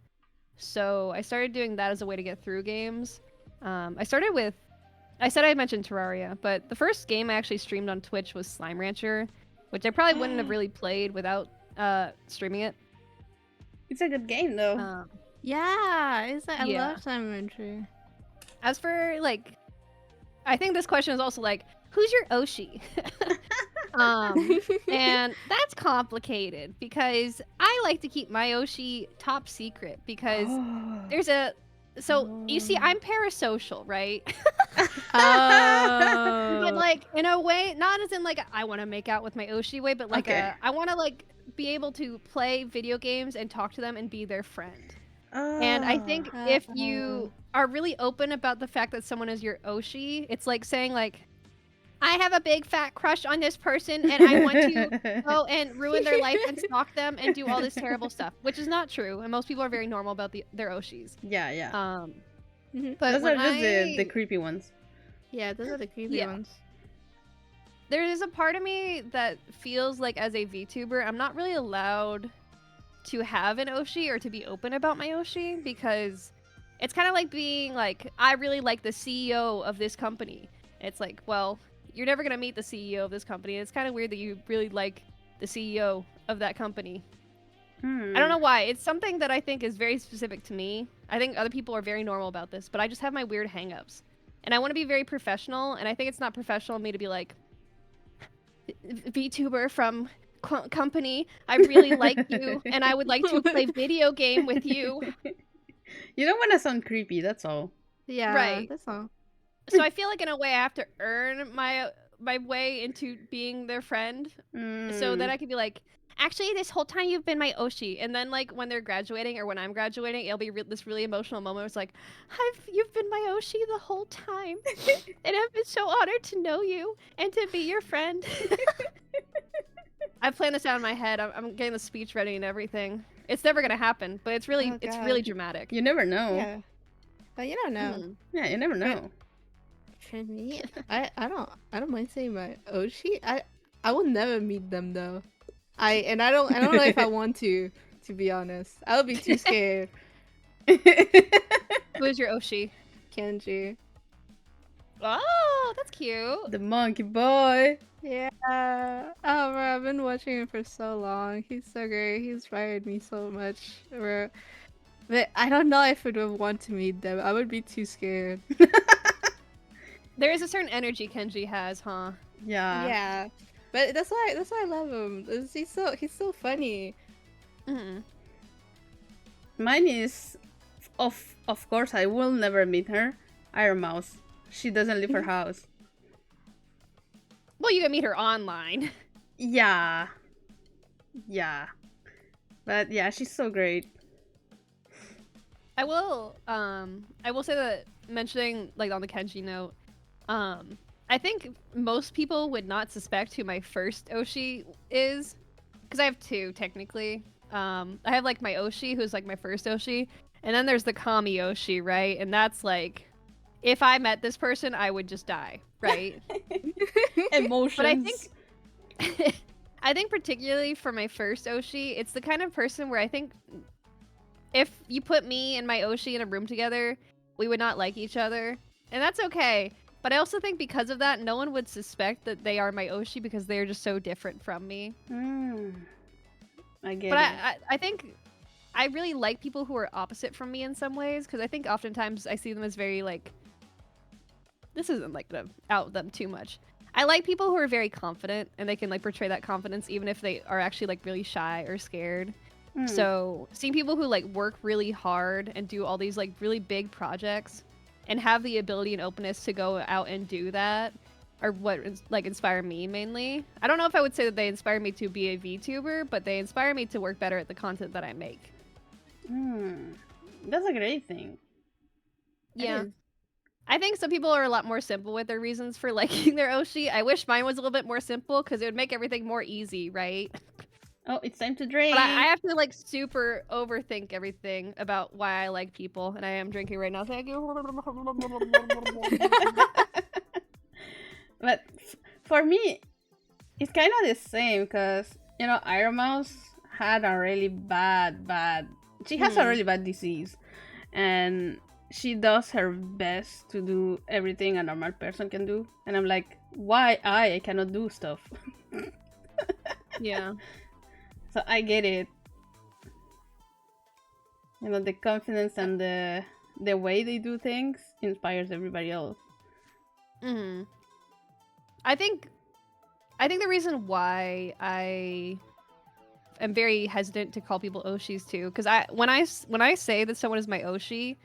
So I started doing that as a way to get through games. I started with, I said I mentioned Terraria, but the first game I actually streamed on Twitch was Slime Rancher, which I probably wouldn't have really played without streaming it. It's a good game, though. Yeah, it's like, I Yeah. love Slime Rancher. As for, like, I think this question is also like, who's your Oshi? And that's complicated because I like to keep my Oshi top secret because there's a. So you see, I'm parasocial, right? Oh. But like in a way, not as in like I want to make out with my Oshi way, but like I want to like be able to play video games and talk to them and be their friend. And I think if you are really open about the fact that someone is your Oshi, it's like saying like, I have a big fat crush on this person and I want to go and ruin their life and stalk them and do all this terrible stuff, which is not true. And most people are very normal about their Oshis. Yeah. But Those are just the creepy ones. Yeah, those are the creepy ones. There is a part of me that feels like as a VTuber, I'm not really allowed to have an Oshi or to be open about my Oshi because it's kind of like being like, I really like the CEO of this company. It's like, well, you're never going to meet the CEO of this company. It's kind of weird that you really like the CEO of that company. I don't know why. It's something that I think is very specific to me. I think other people are very normal about this, but I just have my weird hangups. And I want to be very professional, and I think it's not professional of me to be like, VTuber from company, I really like you, and I would like to play video game with you. You don't want to sound creepy, that's all. Yeah, right. That's all. So I feel like in a way I have to earn my way into being their friend, so that I can be like, actually, this whole time you've been my Oshi, and then like when they're graduating or when I'm graduating, it'll be this really emotional moment. Where it's like, you've been my Oshi the whole time, and I've been so honored to know you and to be your friend. I planned this out in my head. I'm getting the speech ready and everything. It's never gonna happen, but it's really dramatic. You never know. Yeah, but you don't know. Yeah, you never know. For me, I don't mind saying my Oshi. I will never meet them though. I don't know if I want to be honest. I would be too scared. Who's your Oshi? Kenji. Oh, that's cute. The monkey boy. Yeah. Oh, bro, I've been watching him for so long. He's so great. He inspired me so much. Bro. But I don't know if I would want to meet them. I would be too scared. There is a certain energy Kenji has, huh? Yeah. Yeah. But that's why I love him. He's so funny. Mine is, of course, I will never meet her. Iron Mouse. She doesn't leave her house. Well, you can meet her online. Yeah. But yeah, she's so great. I will say that mentioning like on the Kenji note, I think most people would not suspect who my first Oshi is, because I have two technically. I have like my Oshi, who's like my first Oshi, and then there's the Kami Oshi, right? And that's like, if I met this person, I would just die, right? Emotions. But I think particularly for my first Oshi, it's the kind of person where I think if you put me and my Oshi in a room together, we would not like each other, and that's okay. But I also think because of that, no one would suspect that they are my Oshi because they are just so different from me. I get But it. I think I really like people who are opposite from me in some ways, because I think oftentimes I see them as very like, this isn't like to out them too much. I like people who are very confident and they can like portray that confidence even if they are actually like really shy or scared. So seeing people who like work really hard and do all these like really big projects and have the ability and openness to go out and do that are what like inspire me mainly. I don't know if I would say that they inspire me to be a VTuber, but they inspire me to work better at the content that I make. That's a great thing. Yeah. I think some people are a lot more simple with their reasons for liking their Oshi. I wish mine was a little bit more simple because it would make everything more easy, right? Oh, it's time to drink. But I have to like super overthink everything about why I like people, and I am drinking right now. Thank you. But for me, it's kind of the same because you know Iron Mouse had a really bad. She has a really bad disease, and she does her best to do everything a normal person can do. And I'm like, why I cannot do stuff? Yeah. So I get it. You know, the confidence and the way they do things inspires everybody else. I think the reason why I am very hesitant to call people Oshis too, because when I say that someone is my Oshi,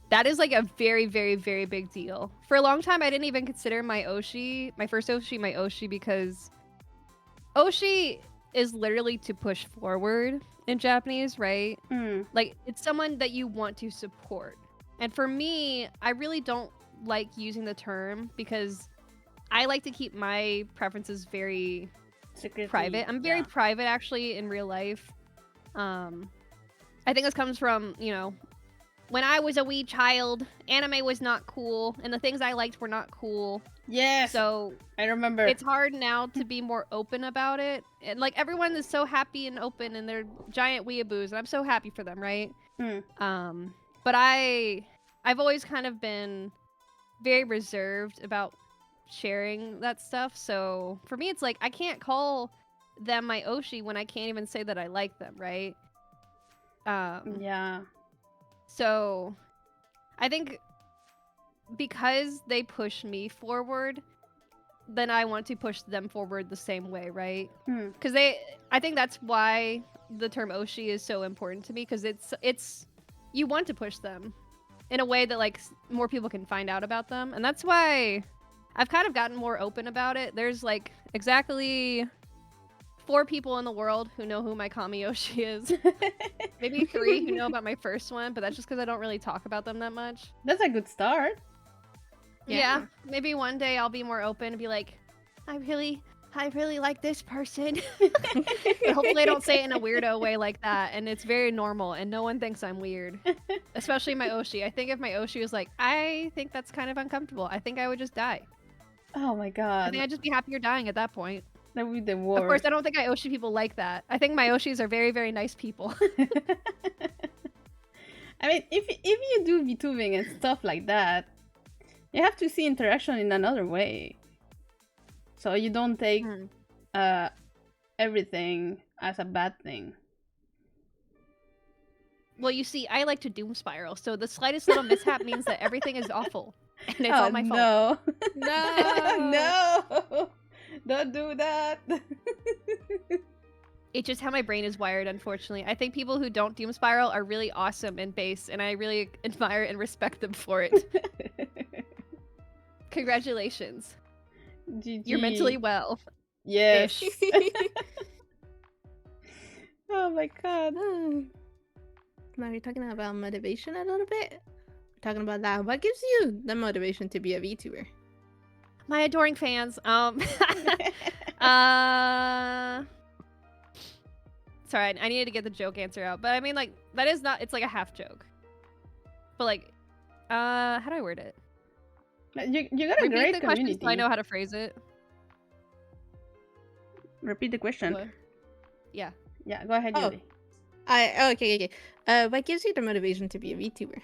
that is like a very, very, very big deal. For a long time, I didn't even consider my Oshi, my first Oshi, my Oshi, because Oshi is literally to push forward in Japanese, right? Like, it's someone that you want to support. And for me, I really don't like using the term because I like to keep my preferences very private. I'm very private, actually, in real life. I think this comes from, you know, when I was a wee child, anime was not cool, and the things I liked were not cool. Yes. So I remember. It's hard now to be more open about it. And like everyone is so happy and open and they're giant weeaboos, and I'm so happy for them, right? But I've always kind of been very reserved about sharing that stuff. So for me it's like I can't call them my Oshi when I can't even say that I like them, right? Yeah. So I think because they push me forward, then I want to push them forward the same way, right? Because I think that's why the term Oshi is so important to me, because it's you want to push them in a way that like more people can find out about them, and that's why I've kind of gotten more open about it. There's like exactly 4 people in the world who know who my Kami Oshi is. Maybe 3 who know about my first one, but that's just because I don't really talk about them that much. That's a good start. Yeah. Maybe one day I'll be more open and be like, I really like this person. But hopefully I don't say it in a weirdo way like that, and it's very normal and no one thinks I'm weird. Especially my Oshi. I think if my Oshi was like, I think that's kind of uncomfortable, I think I would just die. Oh my god. I think I'd just be happier dying at that point. That would be the worst. Of course, I don't think I Oshi people like that. I think my Oshis are very, very nice people. I mean, if you do VTubing and stuff like that, you have to see interaction in another way. So you don't take everything as a bad thing. Well, you see, I like to doom spiral, so the slightest little mishap means that everything is awful. And it's all my fault. No! No! Don't do that! It's just how my brain is wired, unfortunately. I think people who don't doom spiral are really awesome in base, and I really admire and respect them for it. Congratulations. GG. You're mentally well. Yes. Oh my god. Now we're talking about motivation a little bit. We're talking about that. What gives you the motivation to be a VTuber? My adoring fans. Sorry, I needed to get the joke answer out. But I mean, like, that is not, it's like a half joke. But like, how do I word it? You got a Repeat great the question community. so I know how to phrase it. Repeat the question. What? Yeah. Yeah, go ahead, Yuri. Okay. What gives you the motivation to be a VTuber?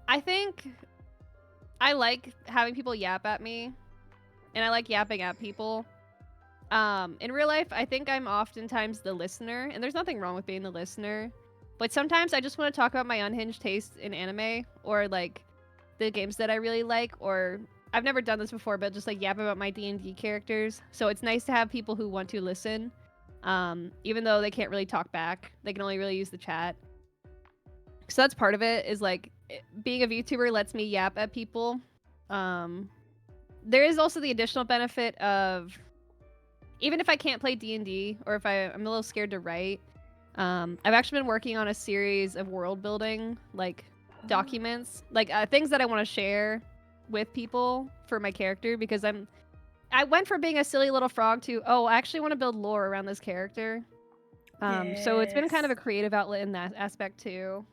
I think I like having people yap at me, and I like yapping at people. In real life, I think I'm oftentimes the listener, and there's nothing wrong with being the listener. But sometimes I just want to talk about my unhinged taste in anime or like the games that I really like, or I've never done this before, but just like yap about my D&D characters. So it's nice to have people who want to listen, even though they can't really talk back. They can only really use the chat. So that's part of it. Is like being a VTuber lets me yap at people. There is also the additional benefit of even if I can't play D&D or if I'm a little scared to write, I've actually been working on a series of world building like documents, like things that I want to share with people for my character because I went from being a silly little frog to I actually want to build lore around this character. So it's been kind of a creative outlet in that aspect too.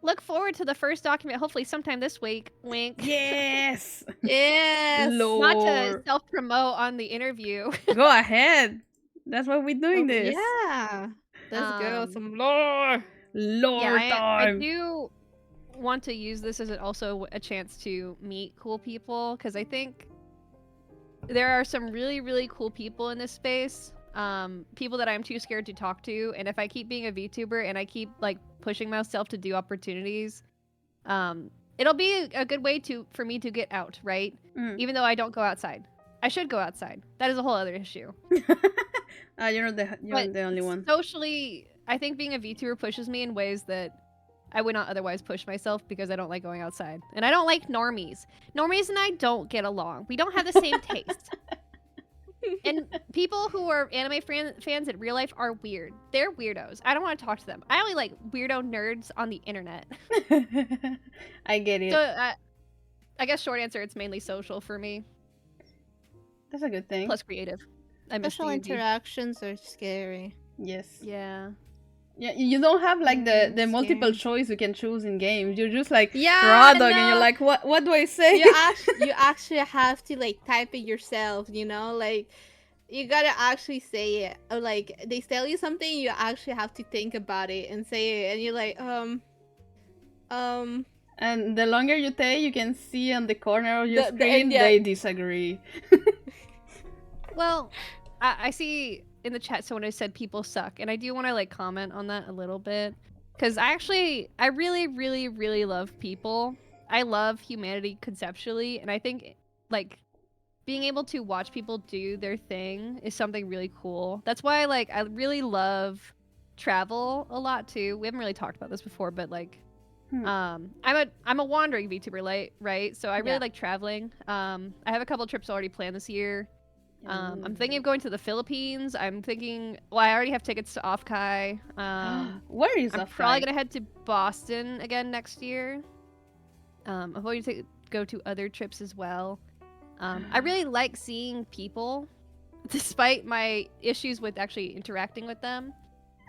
Look forward to the first document, hopefully sometime this week. Wink. Yes. Yes. Lore. Not to self-promote on the interview. Go ahead. That's why we're doing this. Yeah. Let's go. Some lore. Lore I time. do want to use this as also a chance to meet cool people because I think there are some really, really cool people in this space. People that I'm too scared to talk to, and if I keep being a VTuber and I keep like pushing myself to do opportunities, it'll be a good way for me to get out, right? Even though I don't go outside. I should go outside. That is a whole other issue. You're not the only one. Socially, I think being a VTuber pushes me in ways that I would not otherwise push myself because I don't like going outside. And I don't like normies. Normies and I don't get along. We don't have the same taste. And people who are anime fans in real life are weird. They're weirdos. I don't want to talk to them. I only like weirdo nerds on the internet. I get it. So I guess short answer, it's mainly social for me. That's a good thing. Plus creative. I miss Social D&D. interactions are scary. Yes. Yeah. Yeah, you don't have like the Scary. multiple choice you can choose in games. You're just like Yeah, raw dog, and you're no. like, what do I say? You actually have to like type it yourself, you know, like you gotta actually say it. Or like they tell you something, you actually have to think about it and say it, and you're like, And the longer you take, you can see on the corner of your The screen yeah. they disagree. Well, I see in the chat someone has said people suck, and I do want to like comment on that a little bit because I really, really, really love people. I love humanity conceptually, and I think like being able to watch people do their thing is something really cool. That's why I really love travel a lot too. We haven't really talked about this before, but like I'm a wandering VTuber, right? So I really like traveling. I have a couple trips already planned this year. I'm thinking of going to the Philippines. I'm thinking, I already have tickets to Offkai. Where is I'm Offkai? probably gonna head to Boston again next year. I'm going to go to other trips as well. I really like seeing people, despite my issues with actually interacting with them.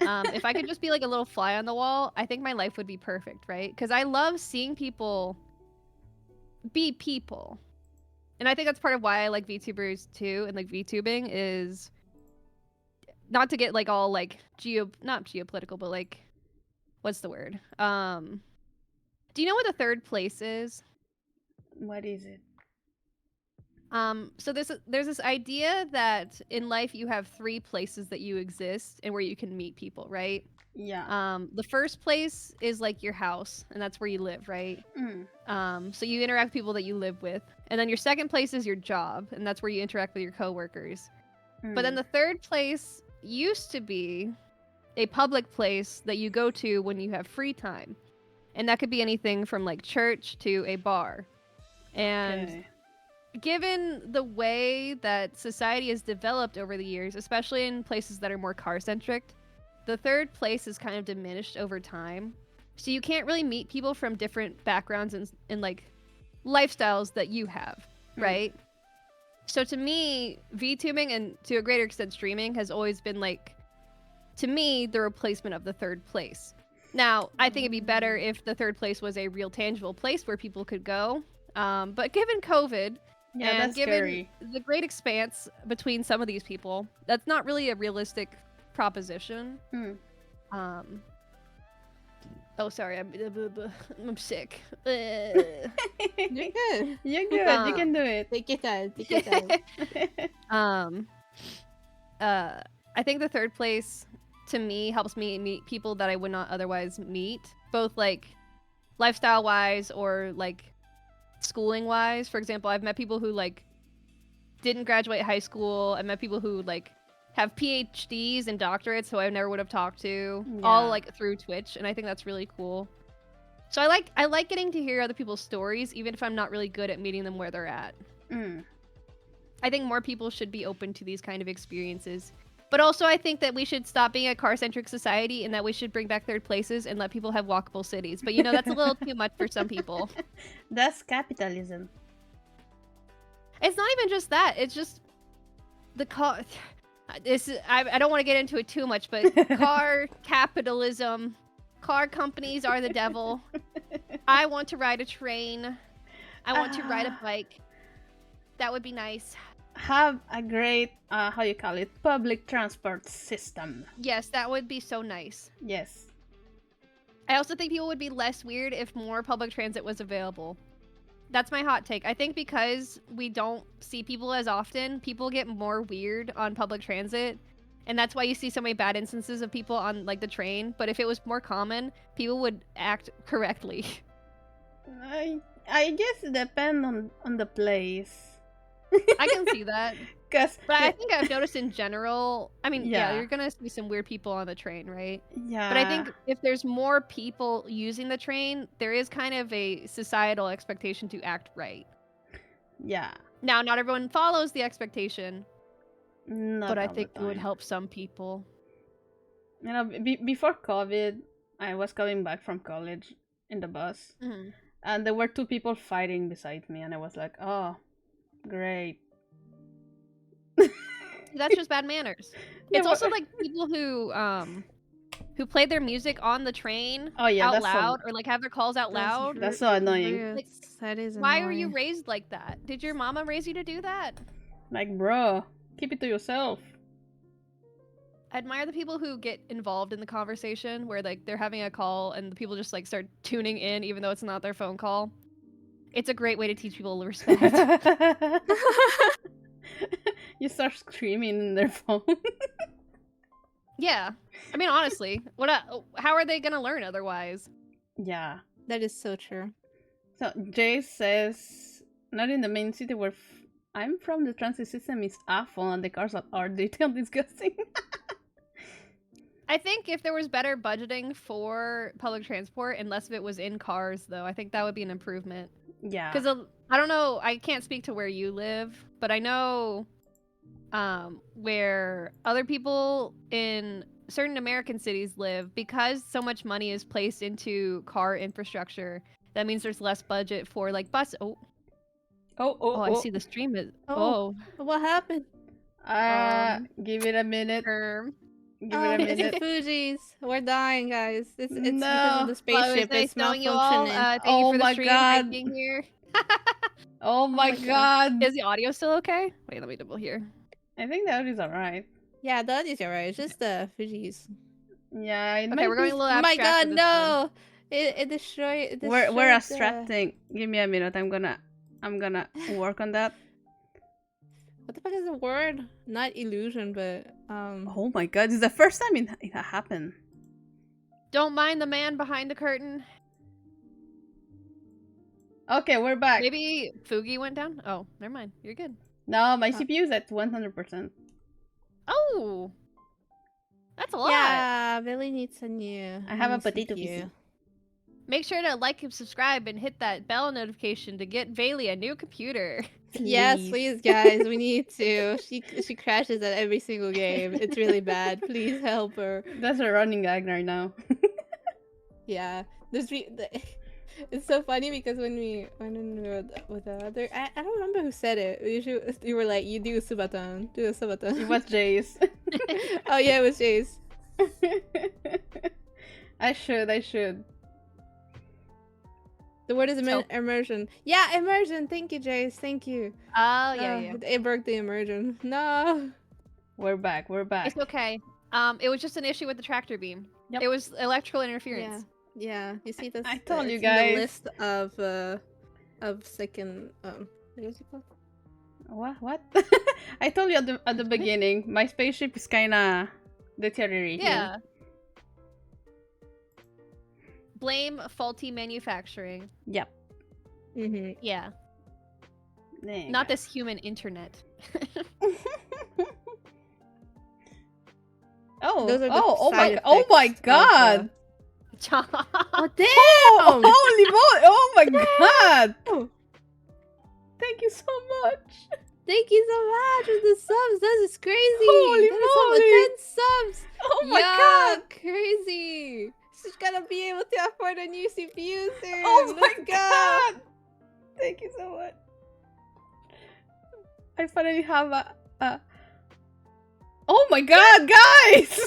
If I could just be like a little fly on the wall, I think my life would be perfect, right? Because I love seeing people be people. And I think that's part of why I like VTubers too, and like VTubing is not to get like all like not geopolitical, but like what's the word? Do you know what the third place is? What is it? So there's this idea that in life you have 3 places that you exist and where you can meet people, right? Yeah. The first place is like your house, and that's where you live, right? So you interact with people that you live with. And then your second place is your job, and that's where you interact with your coworkers. But then the third place used to be a public place that you go to when you have free time. And that could be anything from like church to a bar. And given the way that society has developed over the years, especially in places that are more car-centric, the third place is kind of diminished over time. So you can't really meet people from different backgrounds and like lifestyles that you have, right? So to me, VTubing and to a greater extent streaming has always been like, to me, the replacement of the third place. Now, I think it'd be better if the third place was a real tangible place where people could go. But given COVID and given the great expanse between some of these people, that's not really a realistic proposition. Oh, sorry, I'm sick. You're good. You're good. You can do it. Take your time. Take your time. I think the third place to me helps me meet people that I would not otherwise meet, both like lifestyle wise or like schooling wise. For example, I've met people who like didn't graduate high school. I met people who like have PhDs and doctorates who I never would have talked to, all Yeah. like through Twitch, and I think that's really cool. So I like getting to hear other people's stories, even if I'm not really good at meeting them where they're at. Mm. I think more people should be open to these kind of experiences. But also, I think that we should stop being a car-centric society and that we should bring back third places and let people have walkable cities. But, you know, that's a little too much for some people. That's capitalism. It's not even just that. It's just the car... I don't want to get into it too much, but car capitalism, car companies are the devil. I want to ride a train. I want to ride a bike. That would be nice. Have a great, how you call it, public transport system. Yes, that would be so nice. Yes. I also think people would be less weird if more public transit was available. That's my hot take. I think because we don't see people as often, people get more weird on public transit. And that's why you see so many bad instances of people on like the train. But if it was more common, people would act correctly. I guess it depends on the place. I can see that. Cause But I think I've noticed in general, I mean, yeah, Yeah. you're gonna see some weird people on the train, right? yeah. But I think if there's more people using the train, there is kind of a societal expectation to act right. Yeah. Now, not everyone follows the expectation, Not but I all the think it would time. help some people. You know, before COVID, I was coming back from college in the bus, Mhm. and there were two people fighting beside me, and I was like, "Oh, great." That's just bad manners. Yeah, It's also but- like people who play their music on the train Oh, yeah, out that's so- loud or like have their calls out loud. That's so annoying. Yes, that is Why annoying. are you raised like that? Did your mama raise you to do that? Like, bro, keep it to yourself. I admire the people who get involved in the conversation where like they're having a call and the people just like start tuning in even though it's not their phone call. It's a great way to teach people respect. You start screaming in their phone. Yeah. I mean honestly, how are they going to learn otherwise? Yeah. That is so true. So Jay says, not in the main city where I'm from, the transit system is awful and the cars are detailed disgusting. I think if there was better budgeting for public transport and less of it was in cars though, I think that would be an improvement. Yeah. Because I don't know, I can't speak to where you live, but I know where other people in certain American cities live, because so much money is placed into car infrastructure, that means there's less budget for like bus. Oh, I see the stream is. Oh. What happened? Give it a minute. Give it a It's the minute. Fuji's. We're dying, guys. It's because No. of the spaceship. Nice It's knowing you all. malfunctioning. Thank Oh you for the my stream, God. for being here. Oh my god. Is the audio still okay? Wait, let me double here. I think that is alright. Yeah, that is alright. It's just the Fuji's. Yeah, it Okay, might we're going a be... little Oh my abstract god, with this one. no! It destroyed. We're abstracting. Give me a minute. I'm gonna work on that. What the fuck is the word? Not illusion, but Oh my god, this is the first time it happened. Don't mind the man behind the curtain. Okay, we're back. Maybe Fugi went down? Oh, never mind. You're good. No, my CPU is at 100%. Oh! That's a lot. yeah, Billy needs a new. I have a new potato CPU. PC. Make sure to like and subscribe and hit that bell notification to get Bailey a new computer. Yes, Please. please, guys. We need to. She crashes at every single game. It's really bad. Please help her. That's a running gag right now. Yeah, it's so funny because when we were with the other, I don't remember who said it. You were like, you do a subaton, do a subaton. It was Jay's. Oh yeah, it was Jay's. I should. The word is So- immersion. Yeah, immersion. Thank you, Jace. Thank you. Oh, yeah. It broke the immersion. No. We're back. It's okay. It was just an issue with the tractor beam. Yep. It was electrical interference. Yeah. You see this? I told you it's in the guys. list of second. What is it called? What? I told you at the beginning, my spaceship is kinda deteriorating. Yeah. Blame faulty manufacturing. Yep. Mm-hmm. Yeah. There you Not go. this human internet. Those are the oh side my effects of, god! Oh damn! Oh, holy moly! Oh my god! Oh, Thank you so much! thank you so much for the subs. That is crazy. Holy that is moly. over 10 subs. Oh my Yeah, god! crazy. She's gonna be able to afford a new CPU soon. Oh my Let's go. god! Thank you so much. I finally have a... Oh my god, guys!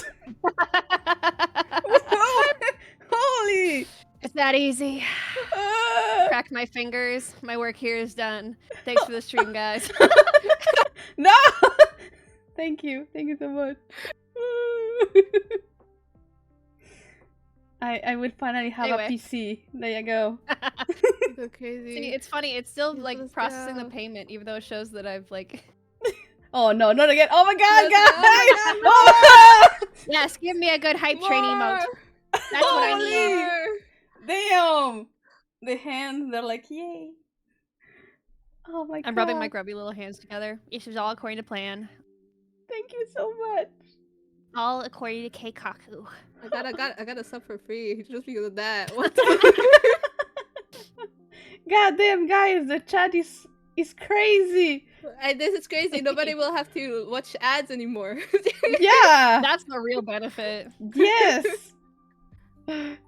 Holy! It's that easy. Uh, Cracked my fingers. My work here is done. Thanks for the stream, guys. no! Thank you so much. I will finally have Anyway. a PC. There you go. You go crazy. See, it's funny. It's still Yes, like let's processing the go. payment, even though it shows that I've like. Oh no, not again! Oh my god, Let's go. guys! Oh Oh! Yes, give me a good hype train emote. More. That's what I need. More. Damn! The hands, they're like, yay! Oh my god! I'm rubbing my grubby little hands together. This is all according to plan. Thank you so much. All according to Keikaku. I got a sub for free just because of that. What the God damn, guys, the chat is crazy. This is crazy. Nobody will have to watch ads anymore. Yeah. That's the real benefit. Yes.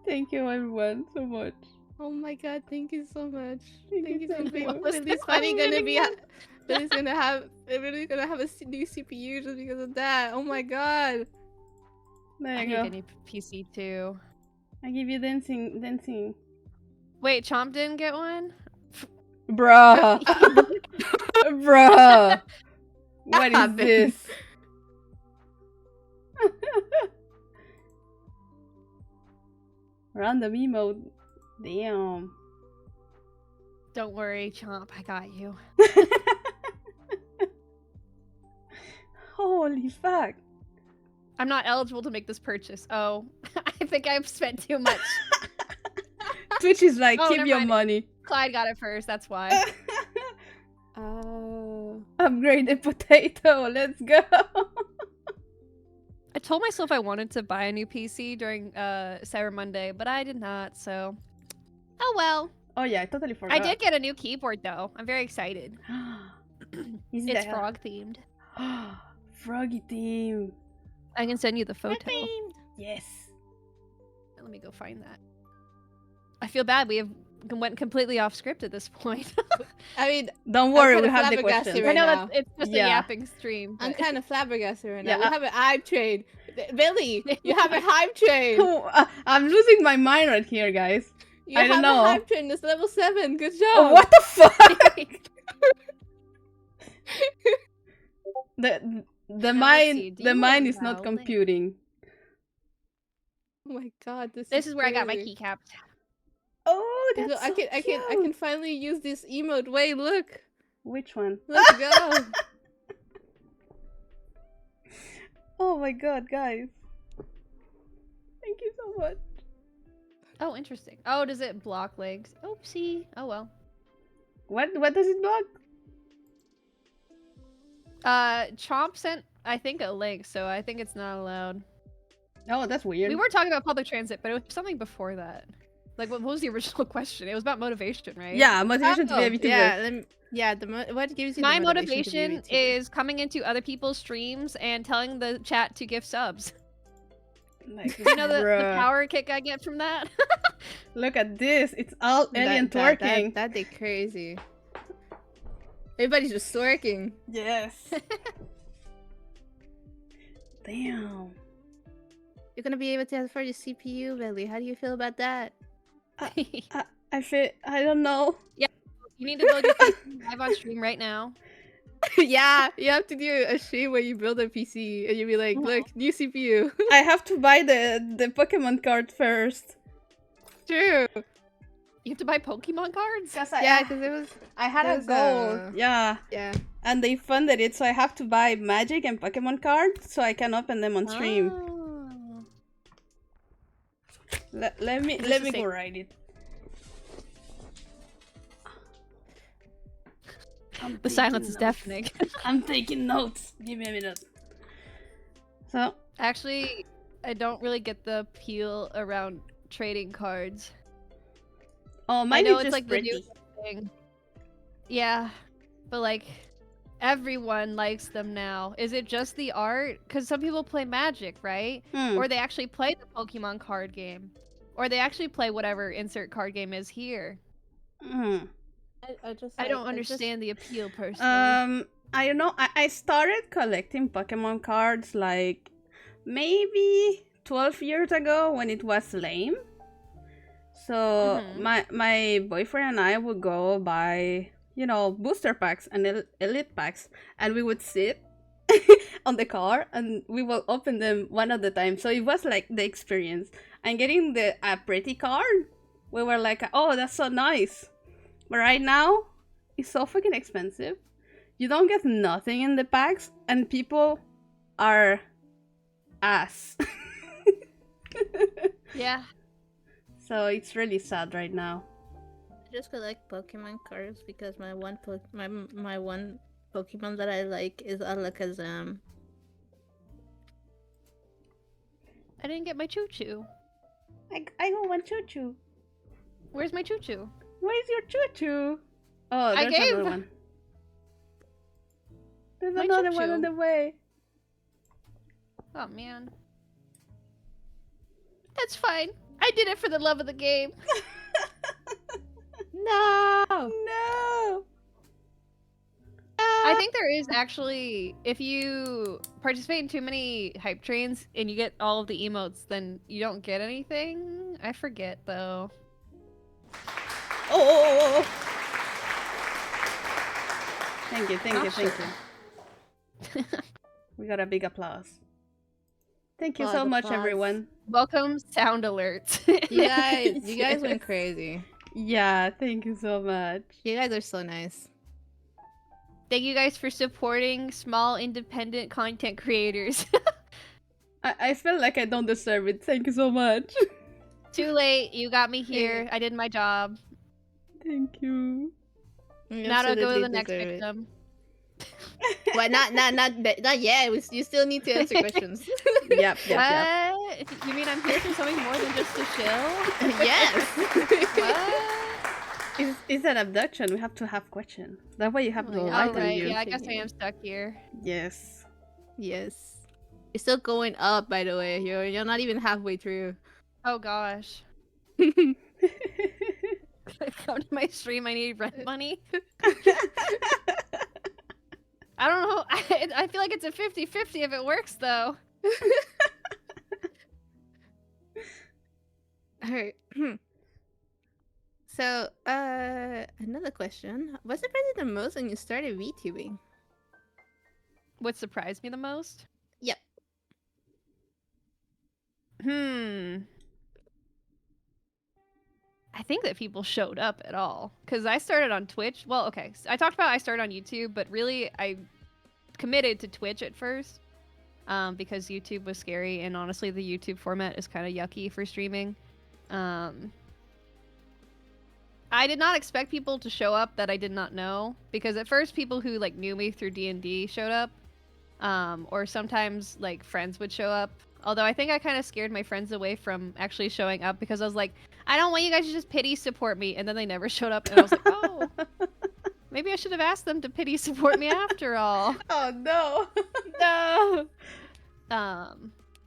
Thank you, everyone, so much. Oh my god, thank you so much. Thank Thank you you so so much. much. What was Billy's that? finally gonna be Really? Billy's gonna have a new CPU just because of that. Oh my god. There I you need go. a new PC too. I give you dancing. Wait, Chomp didn't get one? Bruh. Bruh. What is happened? this? Random emote. Damn. Don't worry, Chomp. I got you. Holy fuck. I'm not eligible to make this purchase. Oh, I think I've spent too much. Twitch is like, Oh, keep never your mind. money. Clyde got it first. That's why. Upgrade the potato. Let's go. I told myself I wanted to buy a new PC during Cyber Monday, but I did not. So, oh well. Oh yeah, I totally forgot. I did get a new keyboard though. I'm very excited. Is It's that- frog themed. Froggy team. I can send you the photo. Yes. Let me go find that. I feel bad. We went completely off script at this point. I mean, Don't worry, we kinda have the flabbergasted questions. I right know now. that it's just Yeah. a yapping stream. I'm but- kind of flabbergasted right now. Yeah, We have an hype train. Billy, you have a hype train. I'm losing my mind right here, guys. You I have don't know. a hype train. It's level 7. Good job. Oh, what the fuck? The Now, let's mind see, do the you mind is not allow computing. Oh my god, This is where I got my crazy. keycap. Oh, I that's can- so I can cute. finally use this emote. Wait, look. Which one? Let's go. Oh my god, guys. Thank you so much. Oh, interesting. Oh, does it block legs? Oopsie. Oh well. What does it block? Chomp sent, I think, a link, so I think it's not allowed. Oh, that's weird. We were talking about public transit, but it was something before that. Like, what was the original question? It was about motivation, right? Yeah, motivation to be a VTuber. What gives you My the motivation to be a motivation VTuber? is coming into other people's streams and telling the chat to gift subs. Like, You know the bruh. power kick I get from that? Look at this. It's all alien twerking. That they crazy. Everybody's just twerking. Yes. Damn. You're gonna be able to afford your CPU, Billy. How do you feel about that? I feel I don't know. You need to build your PC live on stream right now. Yeah, you have to do a stream where you build a PC and you be like, look, new CPU. I have to buy the Pokemon card first. True. You have to buy Pokemon cards? Because Yeah, because it was. I had there a was goal. a- Yeah. Yeah. And they funded it, so I have to buy Magic and Pokemon cards so I can open them on stream. Oh. Let me Is this the go same- write it. The silence is notes. deafening. I'm taking notes. Give me a minute. So Actually, I don't really get the appeal around trading cards. oh, I mine know is it's just like pretty. the new thing. Yeah, but like everyone likes them now. Is it just the art? Because some people play Magic, right? Hmm. Or they actually play the Pokemon card game, or they actually play whatever insert card game is here. Hmm. I don't understand the appeal personally. I don't know. I started collecting Pokemon cards like maybe 12 years ago when it was lame. So my boyfriend and I would go buy, you know, booster packs and elite packs, and we would sit on the car and we will open them one at a time. So it was like the experience. And getting a pretty card, we were like, oh, that's so nice. But right now, it's so fucking expensive. You don't get nothing in the packs, and people are ass. Yeah. So it's really sad right now. I just collect Pokemon cards because my one my one Pokemon that I like is Alakazam. I didn't get my choo-choo. I go one choo choo. Where's my choo-choo? Where's your choo choo? Oh, I there's gave- another one. There's My another one choo-choo. on the way. Oh man. That's fine. I did it for the love of the game. No. No. I think there is actually, if you participate in too many hype trains and you get all of the emotes, then you don't get anything. I forget though. Oh. Thank you, thank Not you, thank sure. you. We got a big applause. Thank you so Applause, much, applause. everyone. Welcome, sound alert. You guys Yes. went crazy. Yeah, thank you so much. You guys are so nice. Thank you guys for supporting small independent content creators. I feel like I don't deserve it. Thank you so much. Too late. You got me here. I did my job. Thank you. You Now to go to absolutely the next deserve it. victim. What? Not yet. You still need to answer questions. Yep. You mean I'm here for something more than just to chill? Yes. What? It's an abduction. We have to have questions. That way you have the Oh, light on right. you. Yeah, I guess I am stuck here. Yes. Yes. It's still going up, by the way. You're not even halfway through. Oh gosh. Come to my stream. I need rent money. I don't know. I feel like it's a 50-50 if it works though. Alright. So, another question. What surprised you the most when you started VTubing? What surprised me the most? Yep. I think that people showed up at all. Because I started on Twitch. Well, okay. I talked about I started on YouTube, but really I committed to Twitch at first. Because YouTube was scary, and honestly, the YouTube format is kind of yucky for streaming. I did not expect people to show up that I did not know. Because at first, people who like knew me through D&D showed up. Or sometimes like friends would show up. Although I think I kind of scared my friends away from actually showing up because I was like, I don't want you guys to just pity support me. And then they never showed up. And I was like, oh, maybe I should have asked them to pity support me after all. Oh no. No.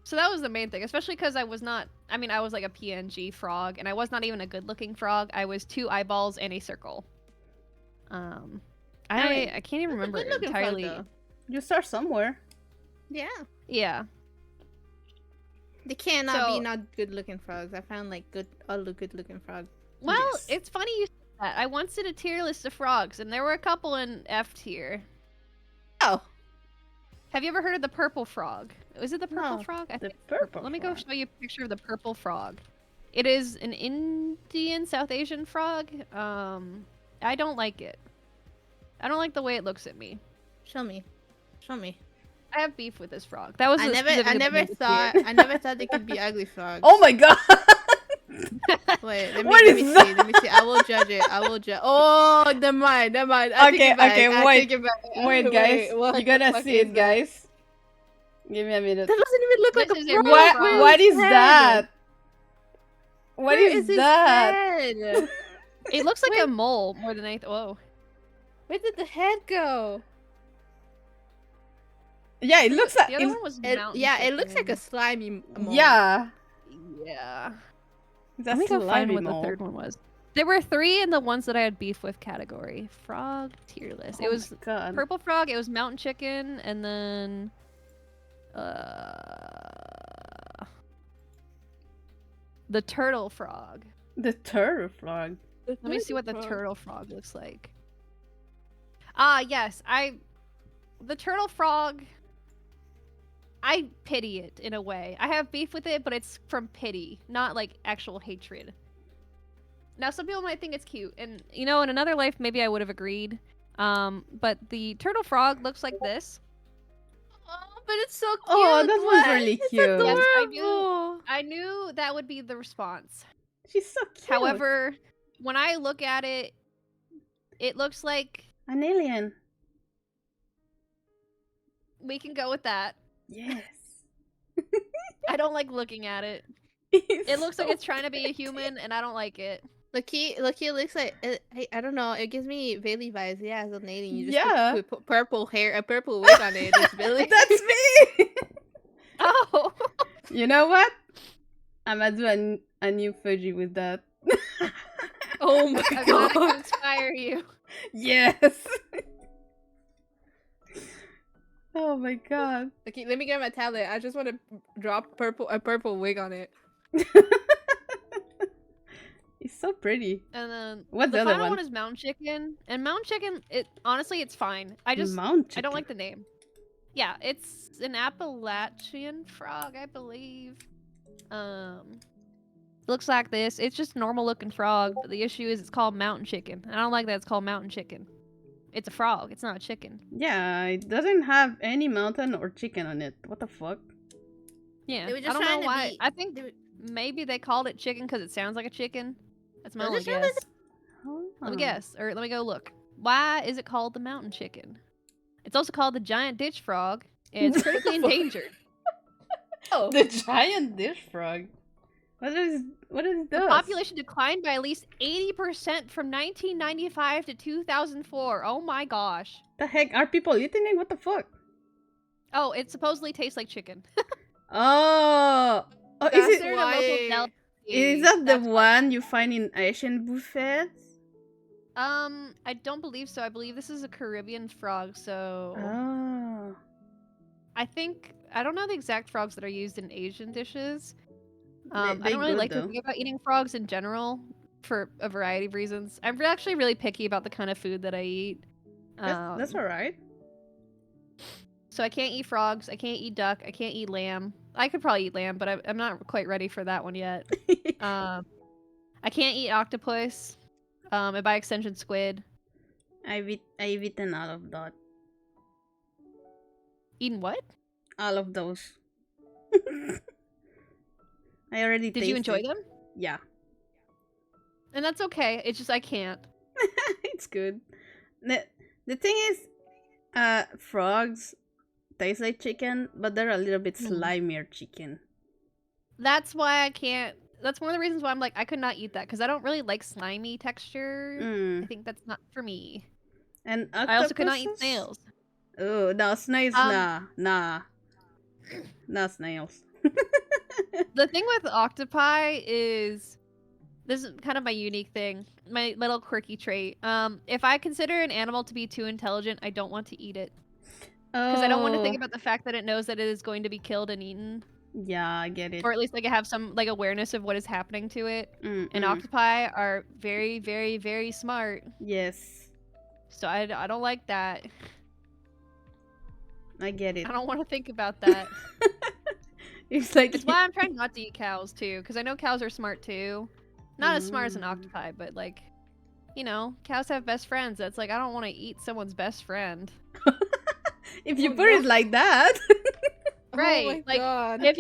So that was the main thing, especially because I was not, I mean, I was like a PNG frog and I was not even a good looking frog. I was 2 eyeballs and a circle. I can't even remember Good-looking frog, entirely. though. You start somewhere. Yeah. Yeah. They cannot be So- not good looking frogs. I found like all the good looking frogs. Well, Yes. it's funny you said that. I once did a tier list of frogs, and there were a couple in F tier. Oh. Have you ever heard of the purple frog? Was it the purple No. frog? I The think. purple Let me go frog. show you a picture of the purple frog. It is an Indian South Asian frog. I don't like it. I don't like the way it looks at me. Show me. Show me. I have beef with this frog. That was I a never specific opinion this year. I never thought they could be ugly frogs. Oh my god! Wait, let What me is see. that? Let me see. I will judge it. I will judge. Oh, never mind. Never mind. I take Okay, it back. okay, I wait. take it back. Wait, guys. what You the gotta fuck see is it, that? guys. Give me a minute. That doesn't even look like This a is a frog. real What? frog. What is Head. that? What Where is his that? head? It looks like Wait. a mole more than anything. Whoa. Where did the head go? Yeah, it looks like. The other one was mountain Yeah, it looks like a chicken. slimy mole. Yeah. Yeah. It's Let a me go find slimy what the mole. third one was. There were 3 in the ones that I had beef with category. Frog tier list. Oh It was my god. purple frog, it was mountain chicken, and then the turtle frog. The turtle frog. Let me see what the turtle frog looks like. Ah, yes. The turtle frog, I pity it in a way. I have beef with it, but it's from pity, not like actual hatred. Now, some people might think it's cute, and you know, in another life, maybe I would have agreed. But the turtle frog looks like this. Oh, but it's so cute. Oh, that was What? really It's cute. adorable. Yes, I knew that would be the response. She's so cute. However, when I look at it, it looks like An alien. we can go with that. Yes. I don't like looking at it. It looks like it's trying to be a human, and I don't like it. Look, it looks like I don't know. It gives me Bailey vibes. Yeah, as an alien, you just Yeah. put purple hair, a purple wig on it. It's Billy. That's me! Oh, You know what? I'm gonna do a new Fuji with that. Oh my I'm glad I god. could inspire you. Yes! Oh my god. Okay, let me get my tablet. I just want to drop a purple wig on it. It's so pretty. And then What's the the other final one? one is mountain chicken. And mountain chicken, it honestly, it's fine. I Mount don't like the name. Yeah, it's an Appalachian frog, I believe. Looks like this. It's just a normal looking frog, but the issue is it's called mountain chicken. I don't like that it's called mountain chicken. It's a frog. It's not a chicken. Yeah, it doesn't have any mountain or chicken on it. What the fuck? Yeah, They were I just don't know trying to why. be- I think they were- maybe they called it chicken because it sounds like a chicken. That's my They're only just trying to- guess. Let me guess, or let me go look. Why is it called the mountain chicken? It's also called the giant ditch frog, and it's critically endangered. Oh, The giant dish frog. What is it The does? population declined by at least 80% from 1995 to 2004. Oh my gosh. The heck are people eating it? What the fuck? Oh, it supposedly tastes like chicken. Oh, That's is it? Considered a local why- delicacy. Is that the That's why. one you find in Asian buffets? I don't believe so. I believe this is a Caribbean frog, so Oh, I don't know the exact frogs that are used in Asian dishes. I they don't really good, like to though. think about eating frogs in general for a variety of reasons. I'm actually really picky about the kind of food that I eat. That's all right. So I can't eat frogs. I can't eat duck. I can't eat lamb. I could probably eat lamb, but I'm not quite ready for that one yet. I can't eat octopus. And by extension, squid. I've eaten all of that. Eaten what? All of those. I already Did you enjoy tasted. them? Yeah, And that's okay. It's just I can't. it's good. The thing is, frogs taste like chicken, but they're a little bit slimier chicken. That's why I can't. That's one of the reasons why I'm like I could not eat that because I don't really like slimy texture. I Mm. think that's not for me. And I also could not eat octopuses? snails. Oh, no, snails, nah, snails. The thing with octopi is this is kind of my unique thing, my little quirky trait. If I consider an animal to be too intelligent, I don't want to eat it because I don't want to think Oh, about the fact that it knows that it is going to be killed and eaten, yeah, I get it. or at least like have some like awareness of what is happening to it. And octopi are very, very, very smart, Yes, so I don't like that. I get it. I don't want to think about that. It's like It's why I'm trying not to eat cows too, because I know cows are smart too. Not as smart as an Mm. octopi, but like, you know, cows have best friends. That's like I don't want to eat someone's best friend. if you Oh, put no. it like that. Right. Oh my Like god. if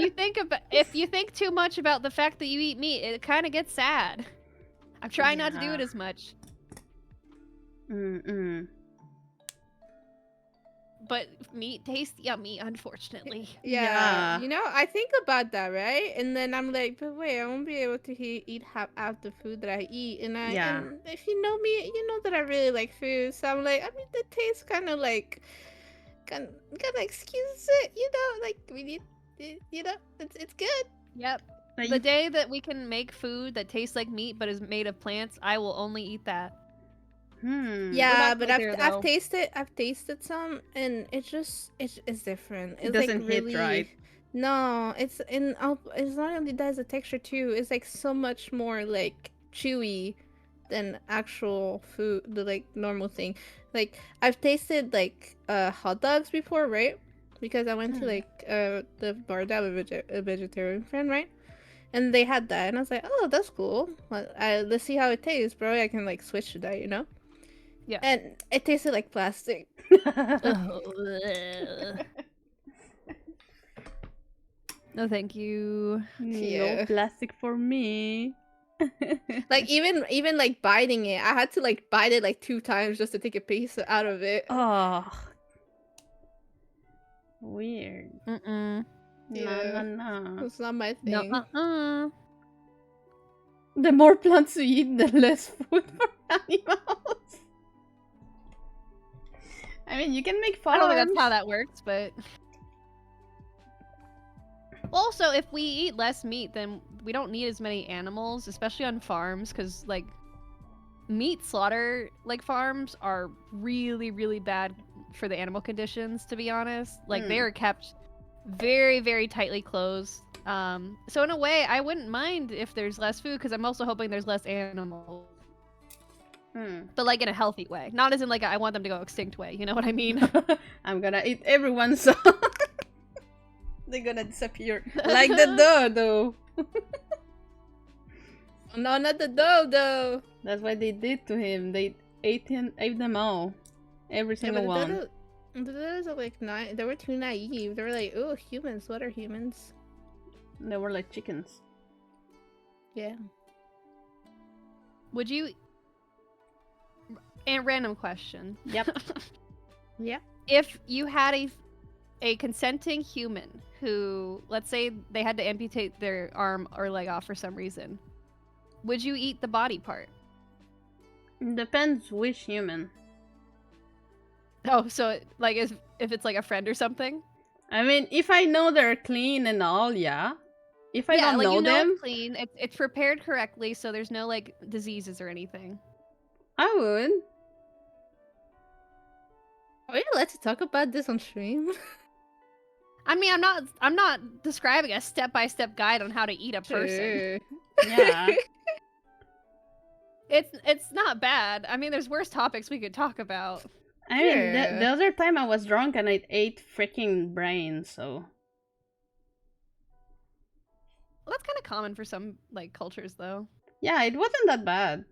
you think too much about the fact that you eat meat, it kind of gets sad. I'm trying not to do it Yeah. as much. Mm-mm. But meat tastes yummy, unfortunately. Yeah, Yeah. you know, I think about that, right? And then I'm like, but wait, I won't be able to eat half out the food that I eat. Yeah. And if you know me, you know that I really like food. So I'm like, I mean, the taste kind of like, kind of excuses it, you know? Like we need, you know, it's good. Yep. Like The you- day that we can make food that tastes like meat but is made of plants, I will only eat that. Hmm. We're Yeah, not but quite there, though. I've tasted some, and it's different. It It's like doesn't hit right. really. No, it's not only that, it's the texture too. It's like so much more like chewy than actual food, the like normal thing. Like I've tasted like hot dogs before, right? Because I went to Hmm. like the bar that with a vegetarian friend, right? And they had that, and I was like, oh, that's cool. Let's see how it tastes, bro. I can like switch to that, you know? Yeah. And it tasted like plastic. No, thank you. No Yeah. plastic for me. Like even like biting it, I had to like bite it like 2 times just to take a piece out of it. Oh. Weird. Mm-mm. Yeah. No. It's not my No, thing. The more plants we eat, the less food for animals. I mean, you can make I farms. don't think that's how that works, but... Also, if we eat less meat, then we don't need as many animals, especially on farms, because, like, meat slaughter, like, farms are really, really bad for the animal conditions, to be honest. Like, they Mm. are kept very, very tightly closed. So in a way, I wouldn't mind if there's less food, because I'm also hoping there's less animals. Hmm. But, like, in a healthy way. Not as in, like, I want them to go extinct way, you know what I mean? I'm gonna eat everyone, so they're gonna disappear like the dodo. No, not the dodo. That's what they did to him. They ate them all, every Yeah, single but one. the dodos are like not. They were too naive. They were like, oh, humans. What are humans? They were like chickens. Yeah. Would you... And random question. Yep. Yeah. If you had a consenting human who, let's say they had to amputate their arm or leg off for some reason, would you eat the body part? Depends which human. Oh, so like if it's like a friend or something? I mean, if I know they're clean and all, yeah. If I Yeah, don't like know you know them, it's clean, it's prepared correctly, so there's no like diseases or anything. I would. Are we allowed to talk about this on stream? I mean, I'm not describing a step-by-step guide on how to eat a person. Sure. Yeah. It's not bad. I mean, there's worse topics we could talk about. I mean, Yeah. the other time I was drunk and I ate freaking brains, so. Well, that's kind of common for some like cultures, though. Yeah, it wasn't that bad.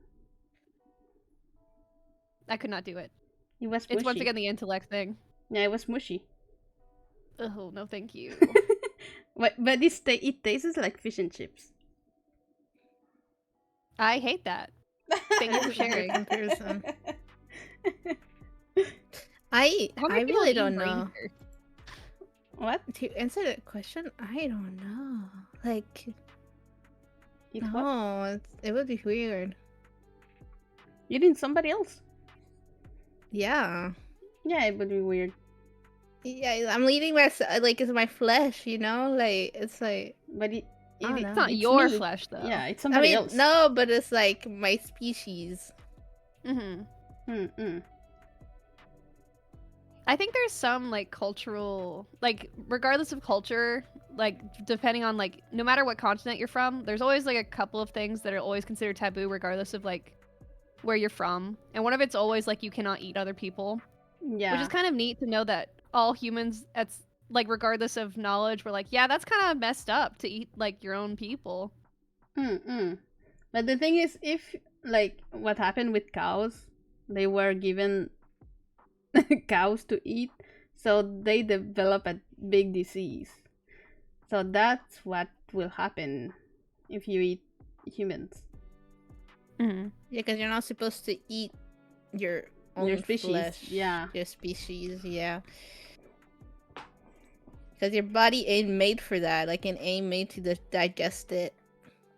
I could not do it. It was mushy. It's once again the intellect thing. Yeah, it was mushy. Oh no, thank you. But it tastes like fish and chips. I hate that. Thank you for That's a good sharing. comparison. How I many people really eat don't brain know. here? What? To answer that question, I don't know. Like, Eat what? no, it would be weird. Eating somebody else? Yeah. Yeah, it would be weird. Yeah, I'm eating my like it's my flesh, you know. Like it's like But I don't know. It's not it's your me. flesh, though. Yeah, it's I somebody mean, else. no, but it's like my species. Mm-hmm. Mm-mm. I think there's some like cultural, like regardless of culture, like depending on like no matter what continent you're from, there's always like a couple of things that are always considered taboo, regardless of like where you're from. And one of it's always like you cannot eat other people, Yeah. which is kind of neat to know that all humans like regardless of knowledge, we're like, yeah, that's kind of messed up to eat like your own people. Mm-mm. But the thing is, if like what happened with cows, they were given cows to eat, so they develop a big disease. So that's what will happen if you eat humans. Mm-hmm. Yeah, because you're not supposed to eat your own Your species, flesh. yeah. Your species, yeah. Because your body ain't made for that. Like, it ain't made to digest it.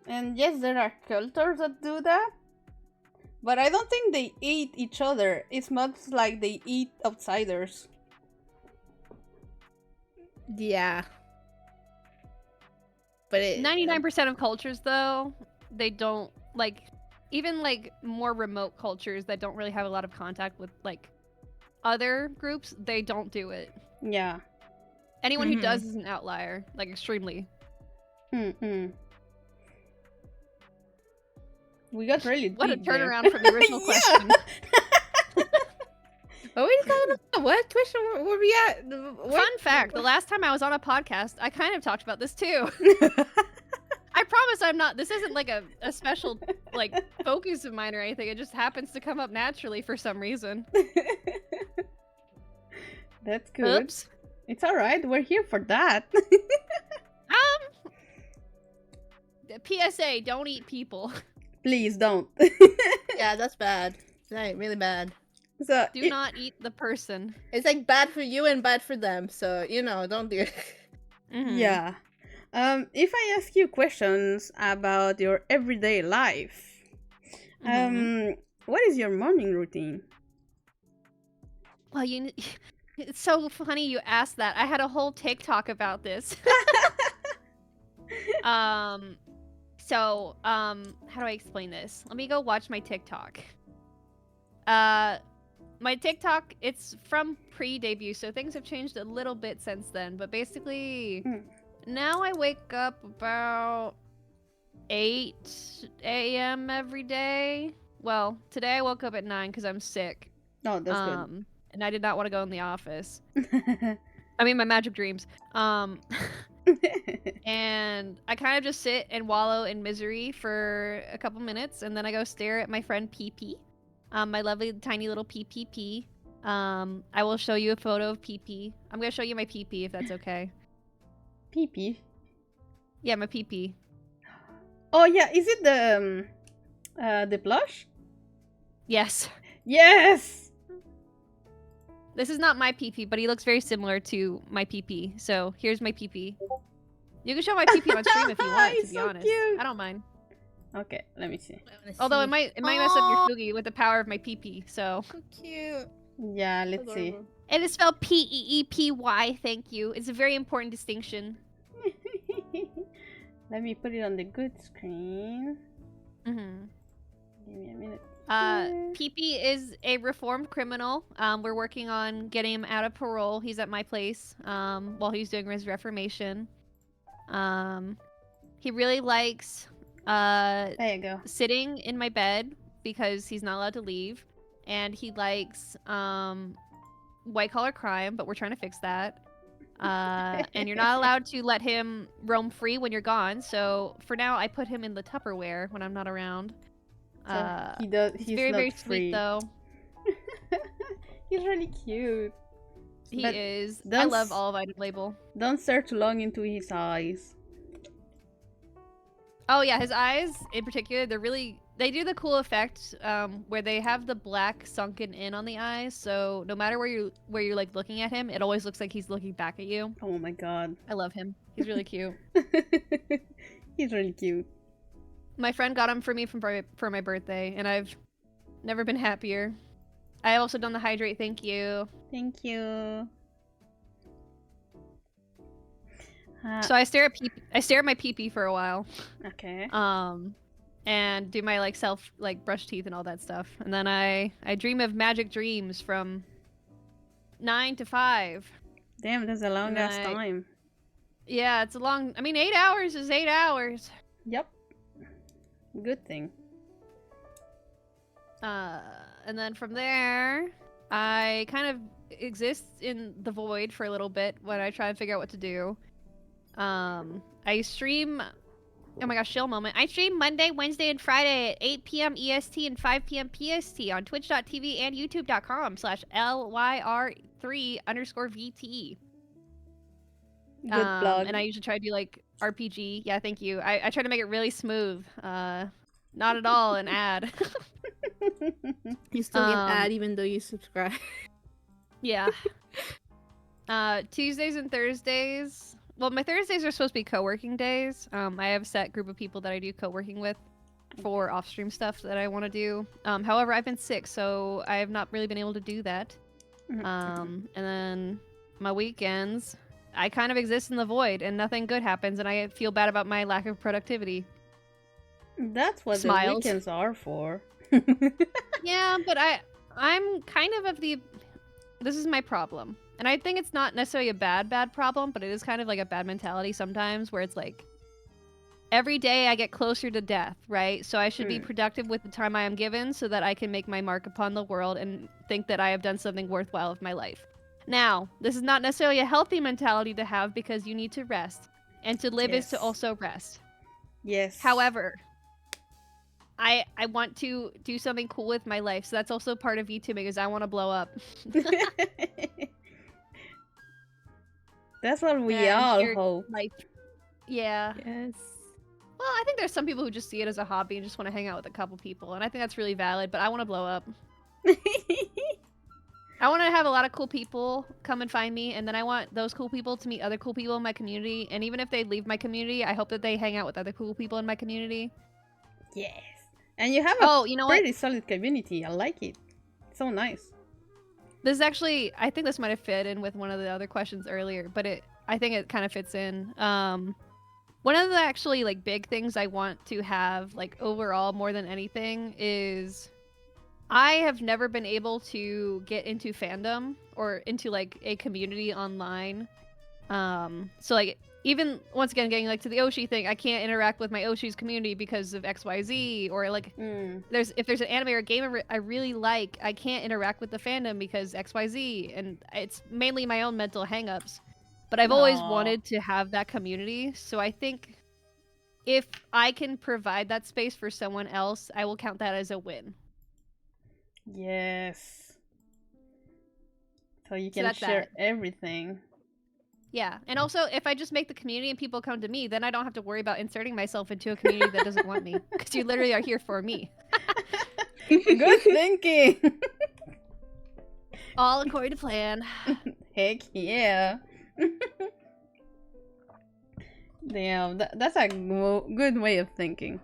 And yes, there are cultures that do that, but I don't think they eat each other. It's much like they eat outsiders. Yeah. But it 99% of cultures, though, they don't like, even like more remote cultures that don't really have a lot of contact with like other groups, they don't do it. Yeah. Anyone who Mhm. does is an outlier, like extremely. Mm-mm. We got really What a deep there. turnaround from the original question. What were you talking about? What question were we at? Fun fact, the last time I was on a podcast, I kind of talked about this too. I promise I'm not, this isn't like a special like focus of mine or anything. It just happens to come up naturally for some reason. That's good. Oops. It's alright, we're here for that. PSA, don't eat people. Please don't. Yeah, that's bad. Right, really bad. So Do not eat the person. It's like bad for you and bad for them. So, don't do it. Mhm. yeah. If I ask you questions about your everyday life, what is your morning routine? Well, it's so funny you asked that. I had a whole TikTok about this. How do I explain this? Let me go watch my TikTok. My TikTok, it's from pre-debut, so things have changed a little bit since then, but basically now I wake up about 8 a.m. every day. Well, today I woke up at 9 because I'm sick. Oh, that's good. And I did not want to go in the office. I mean, my magic dreams. And I kind of just sit and wallow in misery for a couple minutes, and then I go stare at my friend PP, my lovely tiny little PPP. I will show you a photo of PP. I'm gonna show you my PP if that's okay. PP. Yeah, my PP. Oh yeah, is it the plush? Yes. Yes. This is not my PP, but he looks very similar to my PP. So here's my PP. You can show my PP on stream if you want, to He's be so honest. cute. I don't mind. Okay, let me see. Although it might mess up your Fugi with the power of my PP, so. So cute. Yeah, let's see. It is spelled Peepy, thank you. It's a very important distinction. Let me put it on the good screen. Mm-hmm. Give me a minute. PP is a reformed criminal. We're working on getting him out of parole. He's at my place while he's doing his reformation. He really likes There you go. sitting in my bed because he's not allowed to leave, and he likes white collar crime, but we're trying to fix that. And you're not allowed to let him roam free when you're gone. So for now, I put him in the Tupperware when I'm not around. So he's very, not very free. sweet though. He's really cute. He But is. I don't love all of Item Label. Don't stare too long into his eyes. Oh yeah, his eyes in particular, they do the cool effect where they have the black sunken in on the eyes, so no matter where you're like looking at him, it always looks like he's looking back at you. Oh my god. I love him. He's really cute. He's really cute. My friend got him for me for my birthday, and I've never been happier. I also done the hydrate, thank you. Thank you. So I stare at my pee-pee for a while. Okay. And do my brush teeth and all that stuff. And then I dream of magic dreams from 9 to 5. Damn, that's a long ass time. Yeah, it's 8 hours is 8 hours. Yep. Good thing. And then from there, I I kind of exist in the void for a little bit when I try and figure out what to do. I stream. Oh my gosh, chill moment. I stream Monday, Wednesday, and Friday at 8 p.m. EST and 5 p.m. PST on twitch.tv and youtube.com/LYR3_VTE. Good plug. And I usually try to do like RPG. Yeah, thank you. I try to make it really smooth. Not at all an ad. You still get Um, ad even though you subscribe. Yeah. Tuesdays and Thursdays. Well, my Thursdays are supposed to be co-working days. I have a set group of people that I do co-working with for off-stream stuff that I want to do. However, I've been sick, so I have not really been able to do that. And then my weekends, I kind of exist in the void, and nothing good happens, and I feel bad about my lack of productivity. That's what Smiles. the weekends are for. Yeah, but I'm kind of the... This is my problem. And I think it's not necessarily a bad problem, but it is kind of like a bad mentality sometimes where it's like, every day I get closer to death, right? So I should be productive with the time I am given so that I can make my mark upon the world and think that I have done something worthwhile with my life. Now, this is not necessarily a healthy mentality to have because you need to rest. And to live is to Yes. also rest. Yes. However, I want to do something cool with my life, so that's also part of VTubing because I want to blow up. That's what we And all you're, hope. like, yeah. Yes. Well, I think there's some people who just see it as a hobby and just want to hang out with a couple people, and I think that's really valid, but I want to blow up. I want to have a lot of cool people come and find me, and then I want those cool people to meet other cool people in my community, and even if they leave my community, I hope that they hang out with other cool people in my community. Yes. And you have a You know what? pretty solid community. I like it. So nice. This is actually, I think this might have fit in with one of the other questions earlier, but I think it kind of fits in. One of the actually like big things I want to have like overall more than anything is I have never been able to get into fandom or into like a community online. So like even once again getting like to the Oshi thing, I can't interact with my Oshi's community because of XYZ, or like if there's an anime or game I really like, I can't interact with the fandom because XYZ, and it's mainly my own mental hangups. But I've always wanted to have that community, so I think if I can provide that space for someone else, I will count that as a win. Yes. So you So can that's share that. everything. Yeah, and also if I just make the community and people come to me, then I don't have to worry about inserting myself into a community that doesn't want me, because you literally are here for me. Good thinking. All according to plan. Heck yeah. Damn, that's a good way of thinking.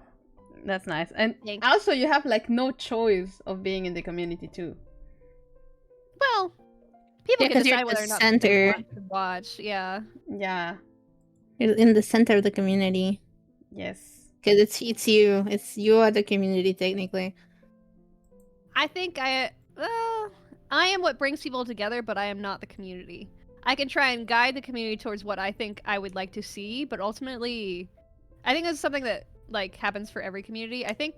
That's nice. And Thanks. also you have like no choice of being in the community too. Well, people Yeah, can 'cause you're decide the whether or not center. they want to watch. Yeah. Yeah. You're in the center of the community. Yes. Because it's you. It's you are the community technically. I think I am what brings people together, but I am not the community. I can try and guide the community towards what I think I would like to see, but ultimately, I think it's something that like happens for every community. I think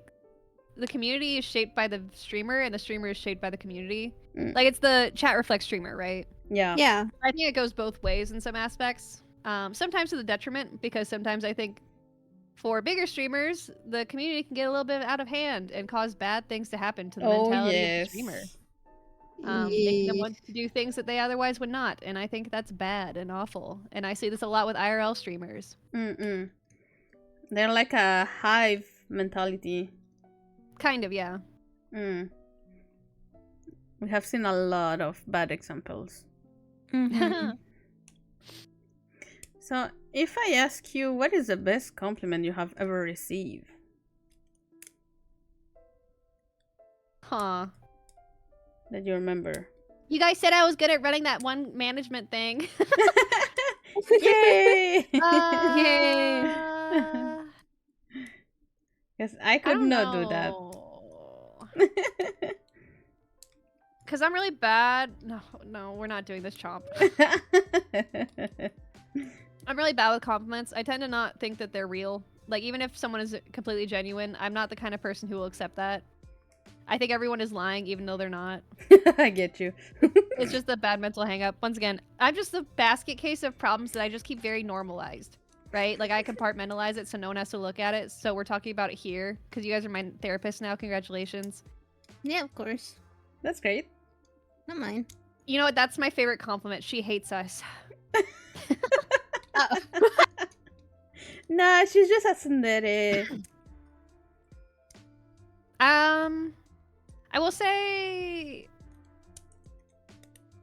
the community is shaped by the streamer, and the streamer is shaped by the community. Like it's the chat reflex streamer, right? Yeah. Yeah. I think it goes both ways in some aspects. Sometimes to the detriment, because sometimes I think for bigger streamers, the community can get a little bit out of hand and cause bad things to happen to the mentality of the streamer. Making them want to do things that they otherwise would not, and I think that's bad and awful. And I see this a lot with IRL streamers. They're like a hive mentality. Kind of, yeah. We have seen a lot of bad examples. So, if I ask you, what is the best compliment you have ever received? Huh. That you remember? You guys said I was good at running that one management thing. Yay! Yay! Because I could not do that. Because I'm really bad. No, we're not doing this, Chomp. I'm really bad with compliments. I tend to not think that they're real. Like, even if someone is completely genuine, I'm not the kind of person who will accept that. I think everyone is lying even though they're not. I get you. It's just a bad mental hang-up. Once again, I'm just a basket case of problems that I just keep very normalized, right? Like I compartmentalize it so no one has to look at it. So we're talking about it here because you guys are my therapist now. Congratulations. Yeah, of course. That's great. Not mine. You know what? That's my favorite compliment. She hates us. Uh-oh. Nah, she's just a tsundere. I will say,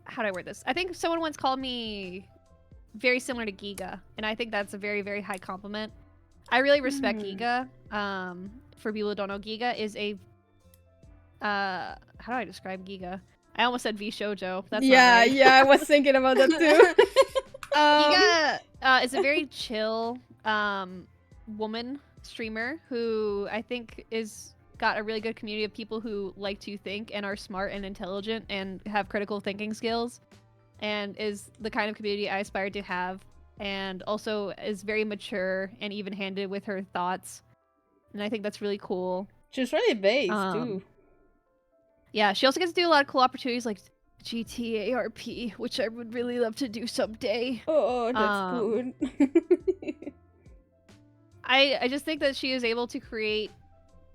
how do I word this? I think someone once called me very similar to Giga, and I think that's a very, very high compliment. I really respect Giga. For people who don't know, Giga is a how do I describe Giga? I almost said V Shoujo. That's not right. Yeah, I was thinking about that too. Giga is a very chill woman streamer who I think is got a really good community of people who like to think and are smart and intelligent and have critical thinking skills, and is the kind of community I aspire to have, and also is very mature and even-handed with her thoughts, and I think that's really cool. She's really based too. Yeah, she also gets to do a lot of cool opportunities like GTA RP, which I would really love to do someday. Oh, that's good. I just think that she is able to create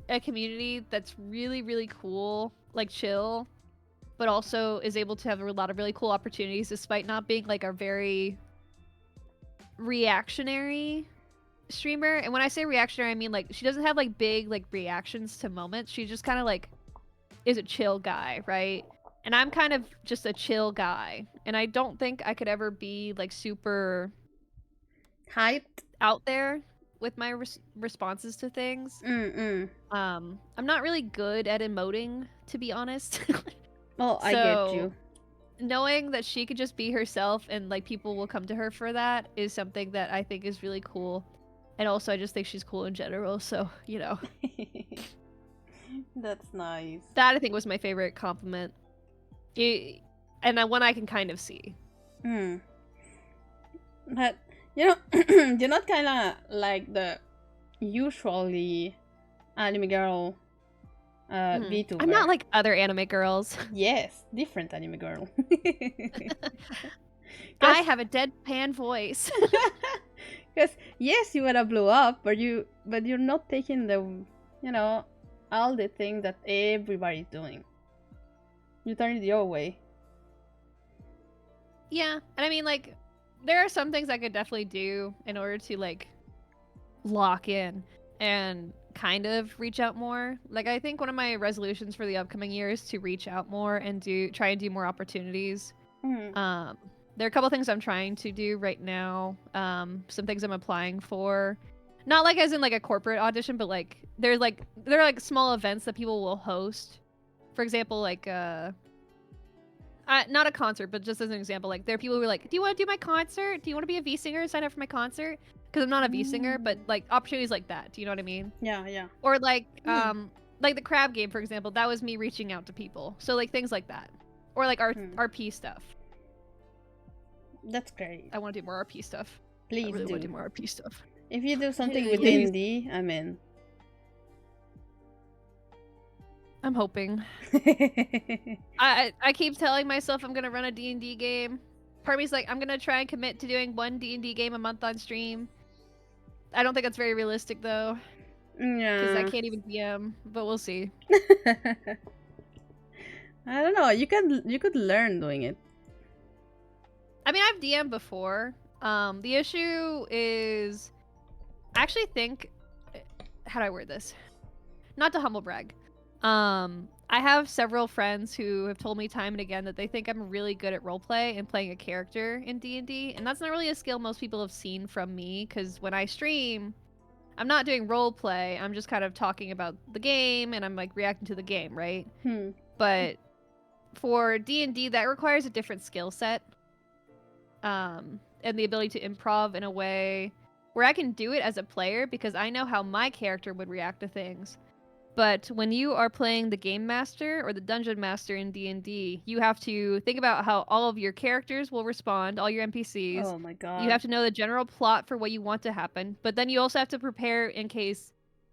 a community that's really, really cool, like chill, but also is able to have a lot of really cool opportunities despite not being like a very reactionary streamer. And when I say reactionary, I mean like she doesn't have like big like reactions to moments. She just kind of like is a chill guy, right? And I'm kind of just a chill guy, and I don't think I could ever be like super Hyped. out there with my responses to things. I'm not really good at emoting, to be honest. Oh, I get you. Knowing that she could just be herself and like people will come to her for that is something that I think is really cool. And also I just think she's cool in general, so you know. That's nice. That I think was my favorite compliment. And one I can kind of see. But you know, you're not kind of like the usually anime girl VTuber. I'm not like other anime girls. Yes, different anime girl. I have a deadpan voice. Because yes, you wanna blow up, but you're not taking the, all the things that everybody's doing. You turn it your way. Yeah, and I mean like there are some things I could definitely do in order to like lock in and kind of reach out more. Like I think one of my resolutions for the upcoming year is to reach out more and try and do more opportunities. There are a couple things I'm trying to do right now. Some things I'm applying for. Not like as in like a corporate audition, but like there are like small events that people will host. For example, like not a concert, but just as an example, like there are people who are like, do you want to do my concert? Do you want to be a V singer? Sign up for my concert? Because I'm not a V singer, but like opportunities like that. Do you know what I mean? Yeah. Or like like the crab game, for example, that was me reaching out to people. So like things like that. Or like RP stuff. That's great. I want to do more RP stuff. Please I really do. want to do more RP stuff. If you do something with D&D, I'm in. I'm hoping. I keep telling myself I'm gonna run a D&D game. Part of me's like, I'm gonna try and commit to doing one D&D game a month on stream. I don't think that's very realistic though. Yeah. Because I can't even DM, but we'll see. I don't know. You could learn doing it. I mean, I've DM'd before. The issue is, I actually think, how do I word this? Not to humble brag. I have several friends who have told me time and again that they think I'm really good at roleplay and playing a character in D&D, and that's not really a skill most people have seen from me, because when I stream, I'm not doing roleplay, I'm just kind of talking about the game, and I'm like reacting to the game, right? But for D&D, that requires a different skill set, and the ability to improv in a way where I can do it as a player because I know how my character would react to things. But when you are playing the game master or the dungeon master in D&D, you have to think about how all of your characters will respond, all your NPCs. Oh my god. You have to know the general plot for what you want to happen, but then you also have to prepare in case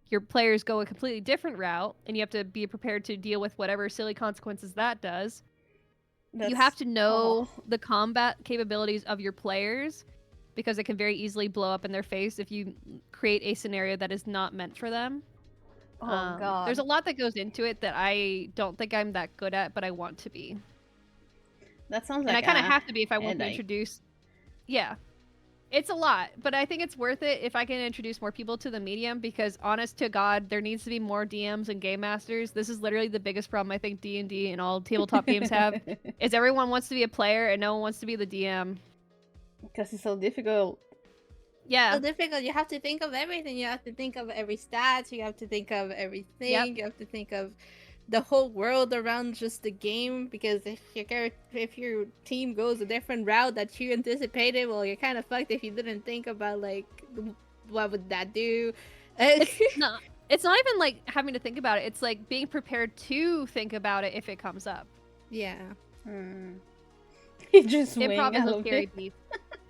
your players go a completely different route, and you have to be prepared to deal with whatever silly consequences that does. You have to know the combat capabilities of your players, because it can very easily blow up in their face if you create a scenario that is not meant for them. God. There's a lot that goes into it that I don't think I'm that good at, but I want to be. That sounds And like I kind of have to be if I want to headache. introduce. Yeah. It's a lot, but I think it's worth it if I can introduce more people to the medium, because honest to God, there needs to be more DMs and game masters. This is literally the biggest problem I think D&D and all tabletop games have, is everyone wants to be a player and no one wants to be the DM. Because it's so difficult. Yeah. So difficult. You have to think of everything. You have to think of every stat. You have to think of everything. Yep. You have to think of the whole world around just the game. Because if your team goes a different route that you anticipated, well, you're kind of fucked if you didn't think about like what would that do. It's not even like having to think about it. It's like being prepared to think about it if it comes up. Yeah. You just Improv wing is all a of scary it. beast.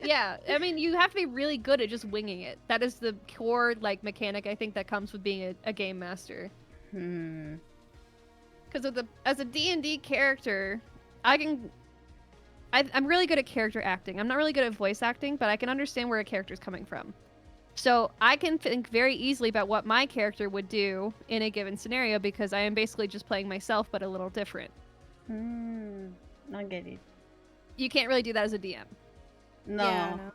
Yeah, I mean, you have to be really good at just winging it. That is the core like mechanic I think that comes with being a game master. Because as a D&D character, I'm really good at character acting. I'm not really good at voice acting, but I can understand where a character's coming from. So I can think very easily about what my character would do in a given scenario, because I am basically just playing myself, but a little different. I get it. You can't really do that as a DM. No. Yeah, no.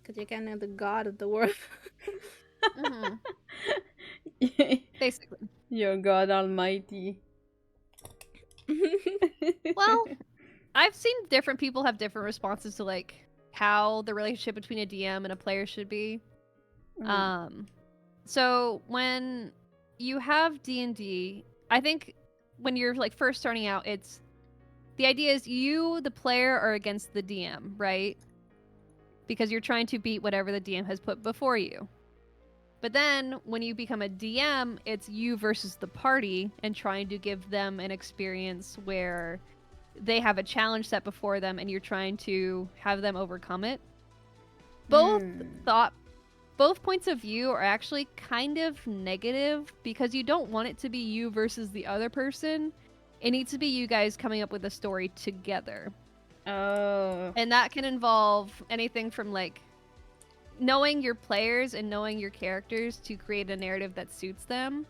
Because you're kind of the god of the world. Basically. You're God Almighty. Well, I've seen different people have different responses to like how the relationship between a DM and a player should be. So when you have D&D, I think when you're like first starting out, it's the idea is you, the player, are against the DM, right? Because you're trying to beat whatever the DM has put before you. But then when you become a DM, it's you versus the party and trying to give them an experience where they have a challenge set before them and you're trying to have them overcome it. Both points of view are actually kind of negative, because you don't want it to be you versus the other person. It needs to be you guys coming up with a story together. Oh. And that can involve anything from like knowing your players and knowing your characters to create a narrative that suits them,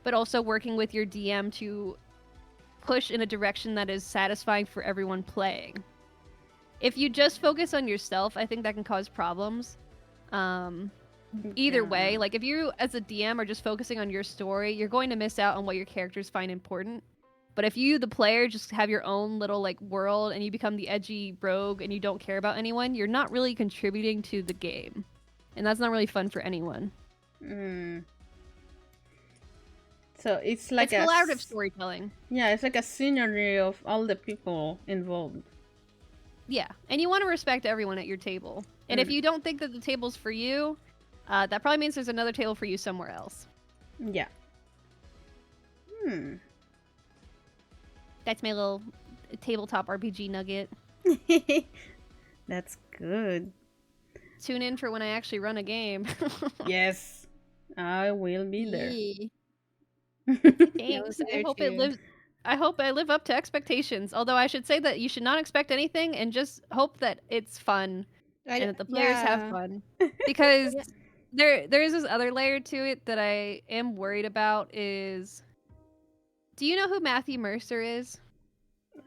but also working with your DM to push in a direction that is satisfying for everyone playing. If you just focus on yourself, I think that can cause problems. Either way, like if you as a DM are just focusing on your story, you're going to miss out on what your characters find important. But if you, the player, just have your own little like world and you become the edgy rogue and you don't care about anyone, you're not really contributing to the game. And that's not really fun for anyone. So it's like it's collaborative storytelling. Yeah, it's like a synergy of all the people involved. Yeah, and you want to respect everyone at your table. And if you don't think that the table's for you, that probably means there's another table for you somewhere else. Yeah. That's my little tabletop RPG nugget. That's good. Tune in for when I actually run a game. Yes, I will be there. Thanks. I hope I live up to expectations. Although I should say that you should not expect anything and just hope that it's fun and that the players have fun. Because there's this other layer to it that I am worried about is, do you know who Matthew Mercer is?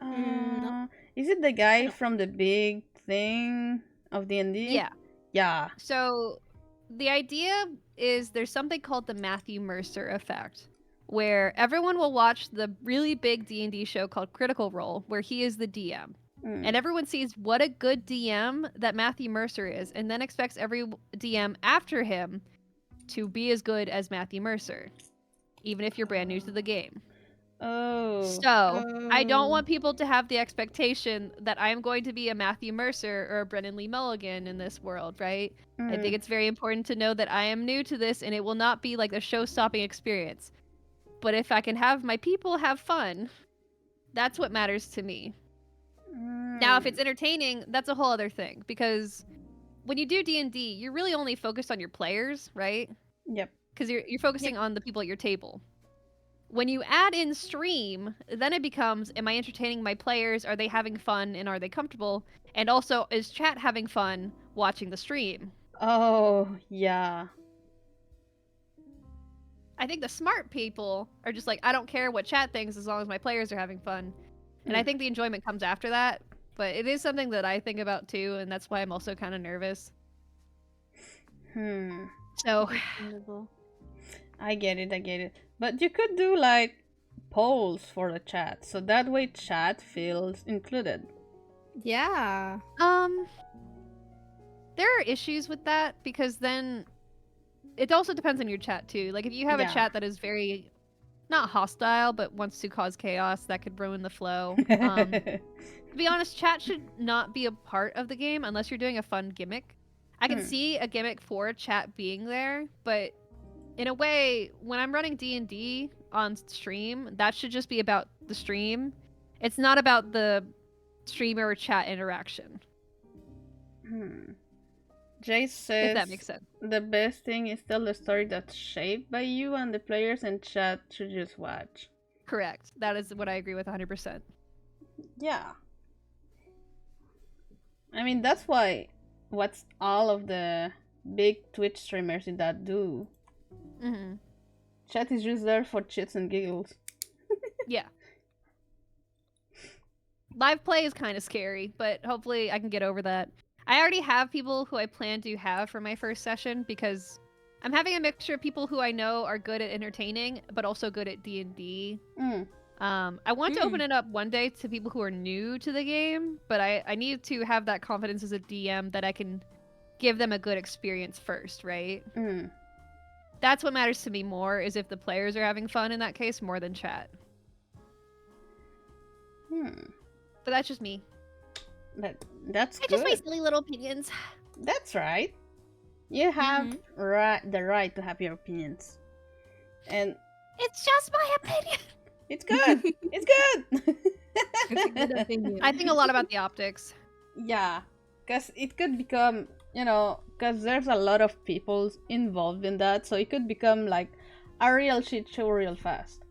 No. Is it the guy from the big thing of D&D? Yeah. Yeah. So the idea is there's something called the Matthew Mercer effect, where everyone will watch the really big D&D show called Critical Role, where he is the DM. And everyone sees what a good DM that Matthew Mercer is, and then expects every DM after him to be as good as Matthew Mercer, even if you're brand new to the game. So I don't want people to have the expectation that I am going to be a Matthew Mercer or a Brennan Lee Mulligan in this world, right? I think it's very important to know that I am new to this and it will not be like a show-stopping experience. But if I can have my people have fun, that's what matters to me. Now, if it's entertaining, that's a whole other thing, because when you do D&D, you're really only focused on your players, right? Yep. because you're focusing on the people at your table. When you add in stream, then it becomes, am I entertaining my players? Are they having fun and are they comfortable? And also, is chat having fun watching the stream? Oh, yeah. I think the smart people are just like, I don't care what chat thinks as long as my players are having fun. And I think the enjoyment comes after that. But it is something that I think about too, and that's why I'm also kind of nervous. So, I get it. But you could do like polls for the chat, so that way chat feels included. Yeah. there are issues with that because then it also depends on your chat too. Like if you have Yeah. a chat that is very not hostile but wants to cause chaos, that could ruin the flow. To be honest, chat should not be a part of the game unless you're doing a fun gimmick. I can see a gimmick for chat being there, but in a way, when I'm running D&D on stream, that should just be about the stream. It's not about the streamer or chat interaction. Jay says If that makes sense. the best thing is tell the story that's shaped by you and the players, and chat should just watch. Correct. That is what I agree with 100%. Yeah. I mean, that's why what's all of the big Twitch streamers in that do. Mm-hmm. Chat is just there for chits and giggles. Yeah. Live play is kind of scary, but hopefully I can get over that. I already have people who I plan to have for my first session because I'm having a mixture of people who I know are good at entertaining, but also good at D&D. I want to open it up one day to people who are new to the game, but I need to have that confidence as a DM that I can give them a good experience first, right? That's what matters to me more, is if the players are having fun in that case more than chat. But that's just me. That's good. Just my silly little opinions. That's right. You have the right to have your opinions. And it's just my opinion. It's good. It's good. It's a good opinion. I think a lot about the optics. Yeah, because it could become, because there's a lot of people involved in that, so it could become like a real shit show real fast.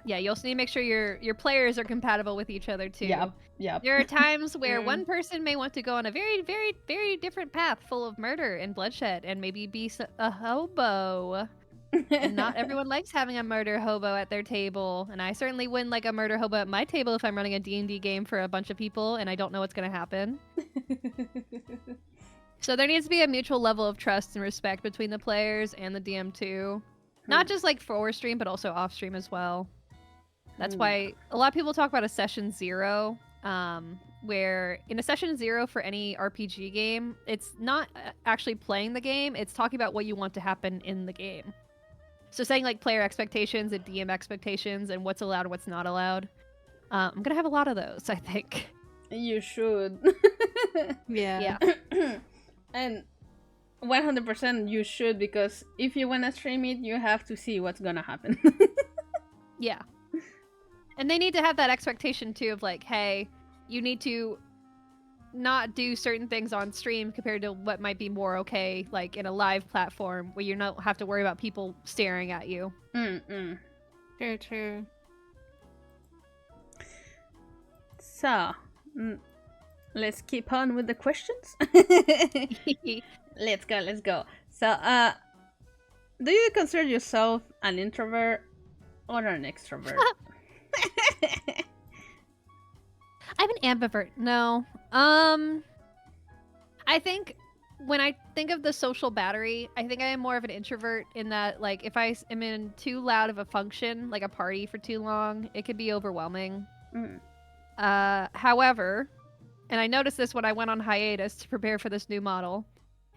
Yeah, you also need to make sure your players are compatible with each other too. Yep. There are times where one person may want to go on a very, very, very different path full of murder and bloodshed and maybe be a hobo. And not everyone likes having a murder hobo at their table. And I certainly wouldn't like a murder hobo at my table if I'm running a D&D game for a bunch of people and I don't know what's going to happen. So there needs to be a mutual level of trust and respect between the players and the DM too. Not just like for stream, but also off stream as well. That's why a lot of people talk about a session 0, where in a session 0 for any RPG game, it's not actually playing the game, it's talking about what you want to happen in the game. So saying like player expectations and DM expectations and what's allowed and what's not allowed. I'm gonna have a lot of those, I think. You should. Yeah. And 100% you should, because if you want to stream it, you have to see what's gonna happen. Yeah. And they need to have that expectation too of like, hey, you need to not do certain things on stream compared to what might be more okay, like in a live platform where you don't have to worry about people staring at you. True. So, let's keep on with the questions. Let's go. So, do you consider yourself an introvert or an extrovert? I'm an ambivert. No. I think when I think of the social battery, I think I am more of an introvert in that, like, if I am in too loud of a function, like a party for too long, it could be overwhelming. However, and I noticed this when I went on hiatus to prepare for this new model,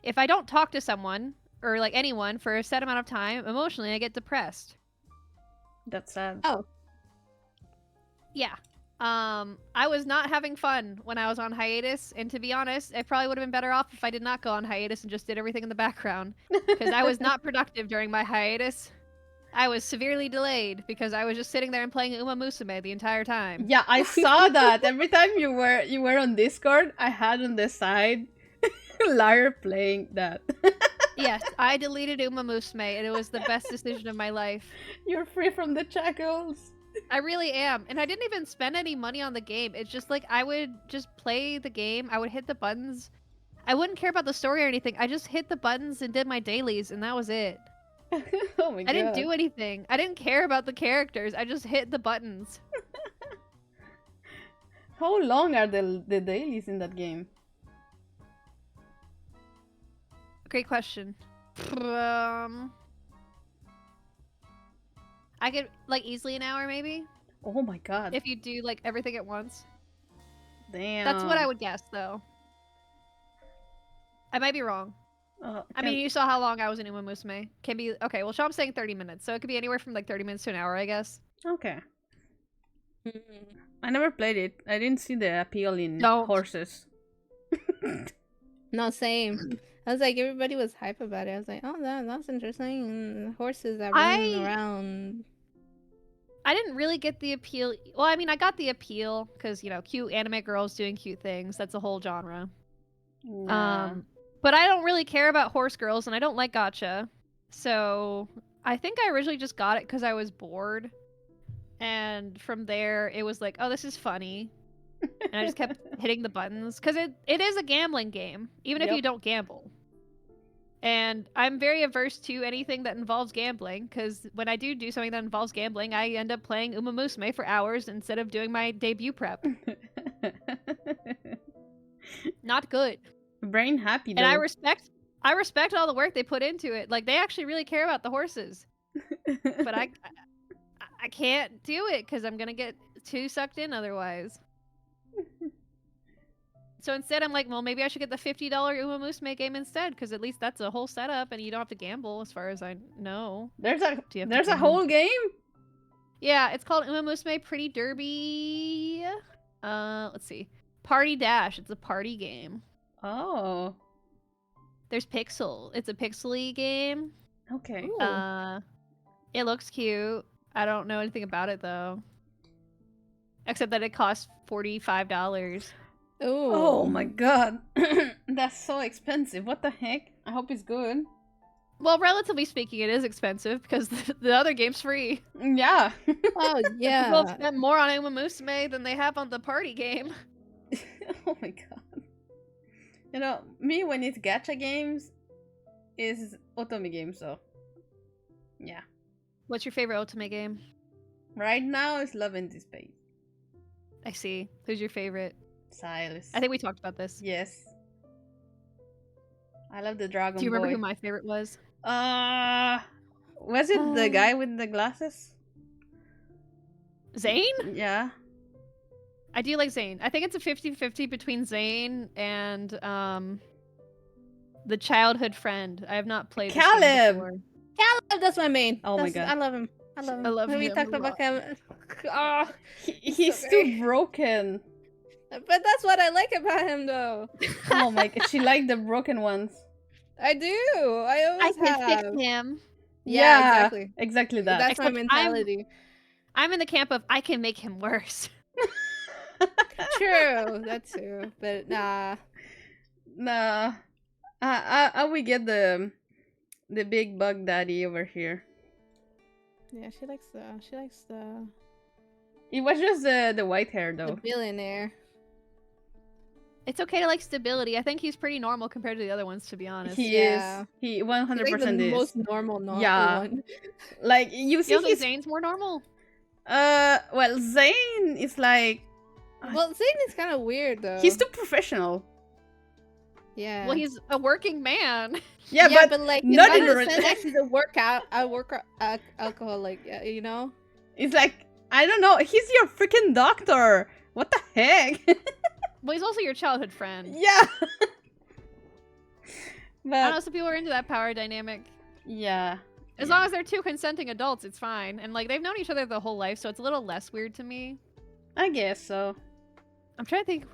if I don't talk to someone, or like anyone, for a set amount of time, emotionally I get depressed. That's sad. Oh. Yeah. I was not having fun when I was on hiatus, and to be honest, I probably would have been better off if I did not go on hiatus and just did everything in the background, because I was not productive during my hiatus. I was severely delayed because I was just sitting there and playing Uma Musume the entire time. Yeah, I saw that. Every time you were on Discord, I had on the side Liar playing that. Yes, I deleted Uma Musume, and it was the best decision of my life. You're free from the shackles. I really am. And I didn't even spend any money on the game. It's just like I would just play the game, I would hit the buttons. I wouldn't care about the story or anything. I just hit the buttons and did my dailies, and that was it. Oh my god. I didn't do anything. I didn't care about the characters. I just hit the buttons. How long are the dailies in that game? Great question. I could like easily an hour maybe Oh my god. if you do like everything at once. Damn. That's what I would guess though. I might be wrong. I mean, you saw how long I was in Uma Musume. Can be okay. Well, Sean's saying 30 minutes, so it could be anywhere from like 30 minutes to an hour, I guess. Okay. I never played it. I didn't see the appeal in Don't. horses. No, same. I was like, everybody was hype about it. I was like, oh, that's interesting. And horses that running around. I didn't really get the appeal. Well, I mean, I got the appeal because, you know, cute anime girls doing cute things. That's a whole genre. Nah. But I don't really care about horse girls, and I don't like gacha. So I think I originally just got it because I was bored. And from there, it was like, oh, this is funny. And I just kept hitting the buttons. Because it is a gambling game, even if Yep. you don't gamble. And I'm very averse to anything that involves gambling, because when I do something that involves gambling, I end up playing Uma Musume for hours instead of doing my debut prep. Not good. Brain happy though. And I respect all the work they put into it. Like, they actually really care about the horses. But I can't do it because I'm gonna get too sucked in otherwise. So instead, I'm like, well, maybe I should get the $50 Uma Musume game instead, because at least that's a whole setup, and you don't have to gamble, as far as I know. There's Do you have to a gamble? whole game? Yeah, it's called Uma Musume Pretty Derby. Let's see, Party Dash. It's a party game. Oh. There's Pixel. It's a pixely game. Okay. Ooh. It looks cute. I don't know anything about it though, except that it costs $45. Oh my god. That's so expensive. What the heck? I hope it's good. Well, relatively speaking, it is expensive because the other game's free. Yeah. Oh, yeah. People spend more on Uma Musume than they have on the party game. Oh my god. You know, me when it's gacha games is otome games, so yeah. What's your favorite Otome game? Right now it's Love and Space. I see. Who's your favorite? Silas. I think we talked about this. Yes. I love the Dragon Boy. Do you remember who my favorite was? Was it the guy with the glasses? Zane? Yeah. I do like Zane. I think it's a 50-50 between Zane and the childhood friend. I have not played this game Caleb! before. Caleb, that's my main. Oh my God. I love him. I love him. I love We him talked a about lot. Caleb. Oh, He's so too great. broken. But that's what I like about him, though. Oh my god, she liked the broken ones. I do. I I always can have. fix him. Yeah, exactly. Exactly that. That's my Except mentality. I'm in the camp of I can make him worse. True. That's true. But nah. Nah. I will get the big bug daddy over here. Yeah, she likes the It was just the white hair the though. billionaire. It's okay to like stability. I think he's pretty normal compared to the other ones, to be honest. He Yeah. is. He He's 100% like the is. most normal Yeah. one. Like you You see don't think his Zane's more normal? well Zane is like Well, Zane is kind of weird though. he's too professional. Yeah. Well, he's a working man. Yeah, but like not not in in the the re- sense that he's a worker alcoholic. You know. it's like I don't know. He's your freaking doctor. What the heck? Well, he's also your childhood friend. Yeah. I don't know, But some people are into that power dynamic. yeah. As long as they're two consenting adults, it's fine. And like they've known each other their whole life, so it's a little less weird to me. I guess so. I'm trying to think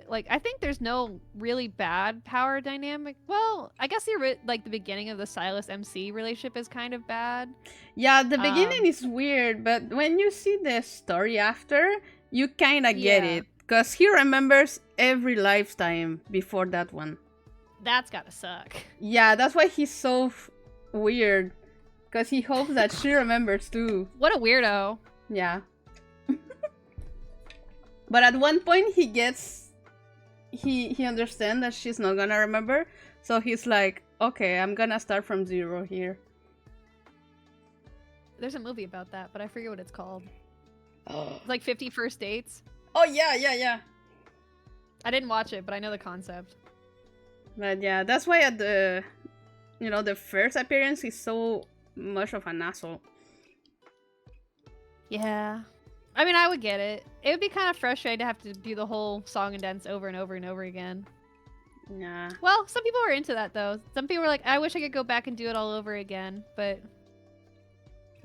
like I think there's no really bad power dynamic. Well, I guess the beginning of the Silas MC relationship is kind of bad. Yeah, the beginning is weird, but when you see the story after, you kind of get Yeah. it. Because he remembers every lifetime before that one. That's gotta suck. Yeah, that's why he's so weird. Because he hopes that she remembers too. What a weirdo. Yeah. But at one point he gets... He understands that she's not gonna remember. So he's like, okay, I'm gonna start from zero here. There's a movie about that, but I forget what it's called. It's like 50 First Dates. Oh, yeah. I didn't watch it, but I know the concept. But yeah, that's why at the... You know, the first appearance, he's so much of an asshole. Yeah. I mean, I would get it. It would be kind of frustrating to have to do the whole song and dance over and over and over again. Yeah. Well, some people were into that, though. Some people were like, I wish I could go back and do it all over again, but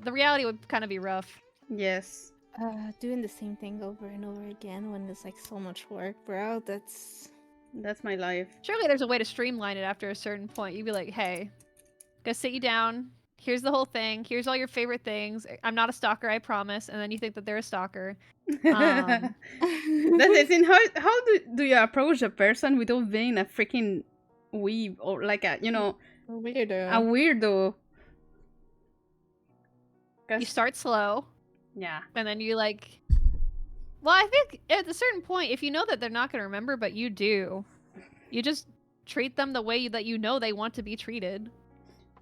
the reality would kind of be rough. Yes. Doing the same thing over and over again when it's like so much work, bro. That's my life. Surely there's a way to streamline it after a certain point. You'd be like, hey, go sit you down. Here's the whole thing. Here's all your favorite things. I'm not a stalker, I promise. And then you think that they're a stalker. That's the thing. How do you approach a person without being a freaking weeb or like a, you know, a weirdo. a weirdo? You start slow. Yeah. And then you like... Well, I think at a certain point, if you know that they're not going to remember, but you do, you just treat them the way that you know they want to be treated.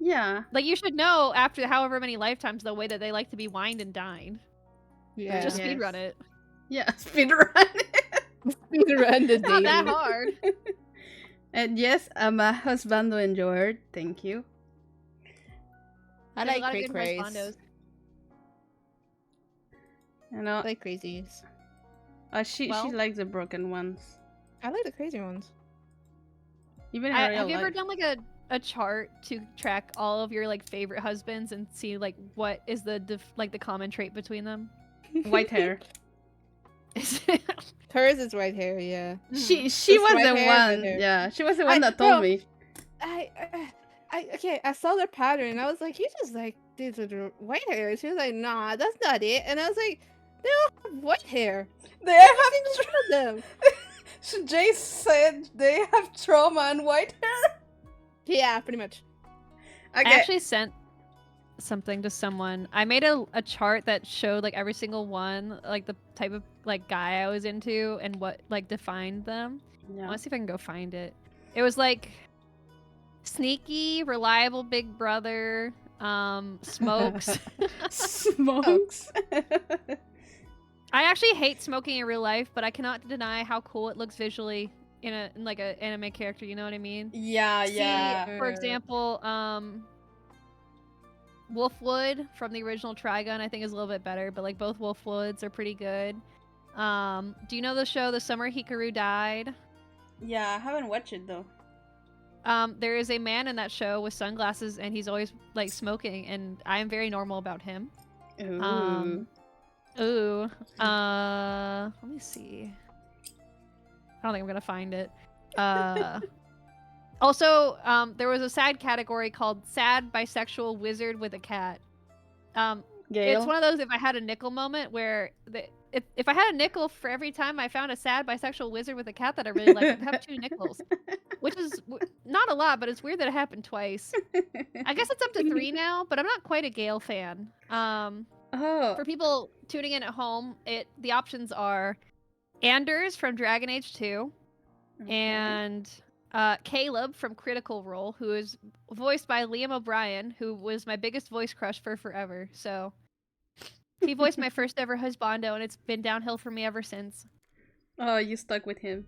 Yeah. Like, you should know after however many lifetimes the way that they like to be wined and dined. Yeah. Just speedrun it. Yeah, speedrun it. Speedrun the It's not that dating. hard. And yes, I'm a husbando enjoyer. Thank you. I There's a like lot of cray good crays. husbandos. You know, I like crazies. she Well- likes the broken ones. I like the crazy ones. Even in real Have you ever life. done like a chart to track all of your like favorite husbands and see like what is the the common trait between them? White hair. Hers is white hair, yeah. She Just was white the hair, one. red hair. Yeah, she was the one that bro, told me. I saw their pattern and I was like, you just like these with the white hair. She was like, nah, that's not it. And I was like, they all have white hair. They have One of them. So Jay said they have trauma and white hair. Yeah, pretty much. I Okay. actually sent something to someone. I made a chart that showed like every single one, like the type of like guy I was into and what like defined them. I Yeah. want to see if I can go find it. It was like sneaky, reliable big brother, smokes. Smokes. I actually hate smoking in real life, but I cannot deny how cool it looks visually in like an anime character, you know what I mean? Yeah, yeah. See, for example, Wolfwood from the original Trigun I think is a little bit better, but like both Wolfwoods are pretty good. Do you know the show The Summer Hikaru Died? Yeah, I haven't watched it though. There is a man in that show with sunglasses and he's always like smoking and I am very normal about him. Ooh. Let me see. I don't think I'm gonna find it. Also, there was a sad category called Sad Bisexual Wizard with a Cat. Gail. It's one of those if I had a nickel moment where if I had a nickel for every time I found a sad bisexual wizard with a cat that I really liked, I'd have 2 nickels. Which is not a lot, but it's weird that it happened twice. I guess it's up to 3 now, but I'm not quite a Gale fan. Oh. For people tuning in at home, the options are Anders from Dragon Age 2 and Caleb from Critical Role, who is voiced by Liam O'Brien, who was my biggest voice crush for forever. So he voiced my first ever husbando, and it's been downhill for me ever since. Oh, you stuck with him.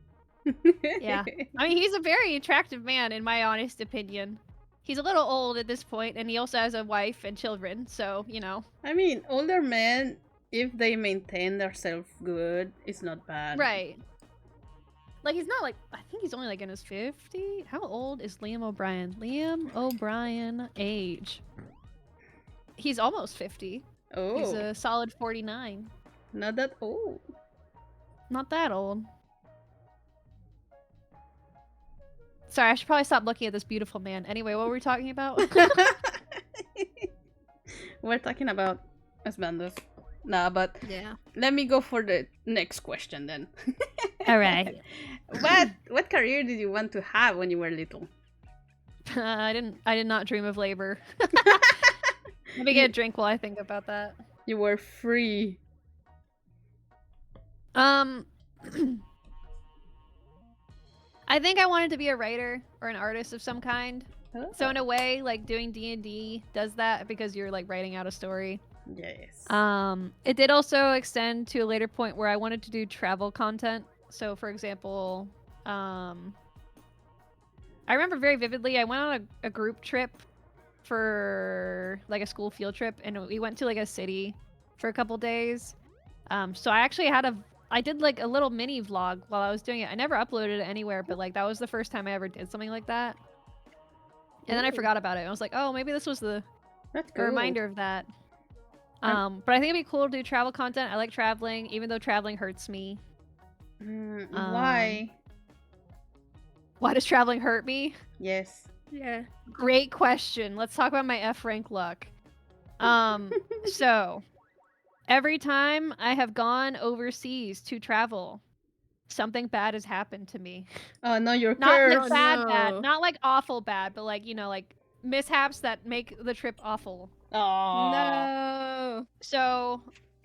Yeah. I mean, he's a very attractive man, in my honest opinion. He's a little old at this point, and he also has a wife and children, so, you know. I mean, older men, if they maintain themselves good, it's not bad. Right. Like, he's not like, I think he's only like in his 50s. How old is Liam O'Brien? Liam O'Brien age. He's almost 50. Oh. He's a solid 49. Not that old. Not that old. Sorry, I should probably stop looking at this beautiful man. Anyway, what were we talking about? We're talking about husbandos. Nah, but Yeah. let me go for the next question then. All right. What career did you want to have when you were little? I did not dream of labor. Let me get a drink while I think about that. You were free. I think I wanted to be a writer or an artist of some kind. Oh. So in a way, like doing D&D does that because you're like writing out a story. Yes. It did also extend to a later point where I wanted to do travel content. So for example, I remember very vividly I went on a group trip for like a school field trip, and we went to like a city for a couple days. So I actually I did like a little mini vlog while I was doing it. I never uploaded it anywhere, but like that was the first time I ever did something like that. And then I forgot about it. I was like, oh, maybe this was a reminder of that. But I think it'd be cool to do travel content. I like traveling, even though traveling hurts me. Why? Why does traveling hurt me? Yes. Yeah. Great question. Let's talk about my F rank luck. So every time I have gone overseas to travel, something bad has happened to me. Oh no, you're Not cursed. like bad, no. not like awful bad, but like, you know, like mishaps that make the trip awful. Oh No. So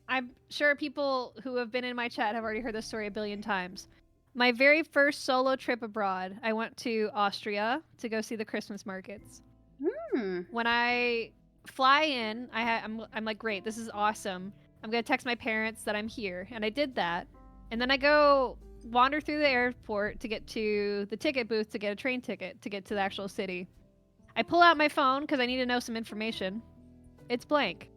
I'm sure people who have been in my chat have already heard this story a billion times. My very first solo trip abroad, I went to Austria to go see the Christmas markets. When I fly in, I'm like, great, this is awesome. I'm gonna text my parents that I'm here, and I did that. And then I go wander through the airport to get to the ticket booth to get a train ticket to get to the actual city. I pull out my phone because I need to know some information. It's blank.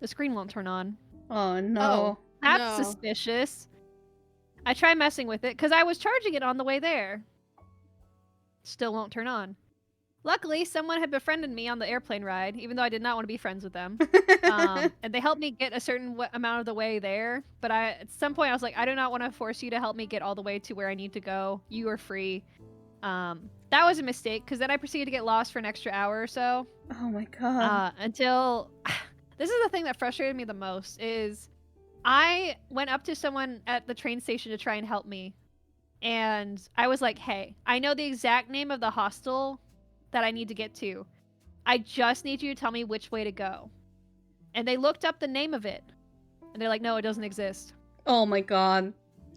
The screen won't turn on. Oh no. That's No. suspicious. I try messing with it because I was charging it on the way there. Still won't turn on. Luckily, someone had befriended me on the airplane ride, even though I did not want to be friends with them. And they helped me get a certain amount of the way there. But at some point, I was like, I do not want to force you to help me get all the way to where I need to go. You are free. That was a mistake because then I proceeded to get lost for an extra hour or so. Oh my god. Until this is the thing that frustrated me the most is I went up to someone at the train station to try and help me. And I was like, hey, I know the exact name of the hostel that I need to get to. I just need you to tell me which way to go. And they looked up the name of it. And they're like, no, it doesn't exist. Oh my god.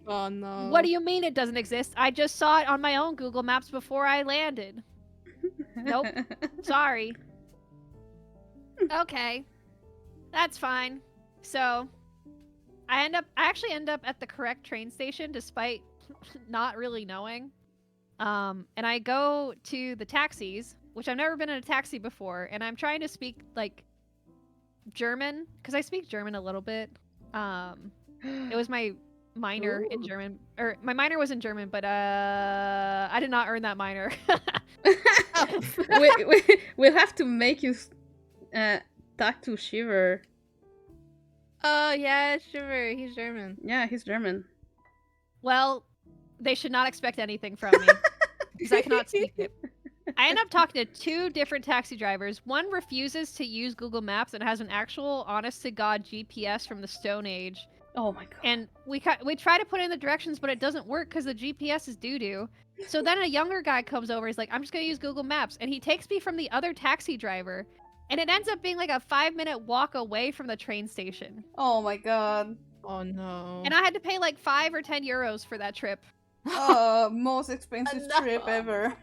Oh no. What do you mean it doesn't exist? I just saw it on my own Google Maps before I landed. Nope. Sorry. Okay. That's fine. So, I actually end up at the correct train station despite not really knowing. And I go to the taxis, which I've never been in a taxi before, and I'm trying to speak like German because I speak German a little bit. It was my minor in German, or my minor was in German, but I did not earn that minor. We'll have to make you talk to Shiver. Oh yeah, sure. He's German. Yeah, he's German. Well, they should not expect anything from me because I cannot speak it. I end up talking to 2 different taxi drivers. One refuses to use Google Maps and has an actual honest-to-God GPS from the Stone Age. Oh my god. And we try to put in the directions, but it doesn't work because the GPS is doo-doo. So then a younger guy comes over. He's like, I'm just going to use Google Maps. And he takes me from the other taxi driver. And it ends up being like a 5-minute walk away from the train station. Oh my god. Oh no. And I had to pay like 5 or 10 euros for that trip. Most expensive No. trip ever.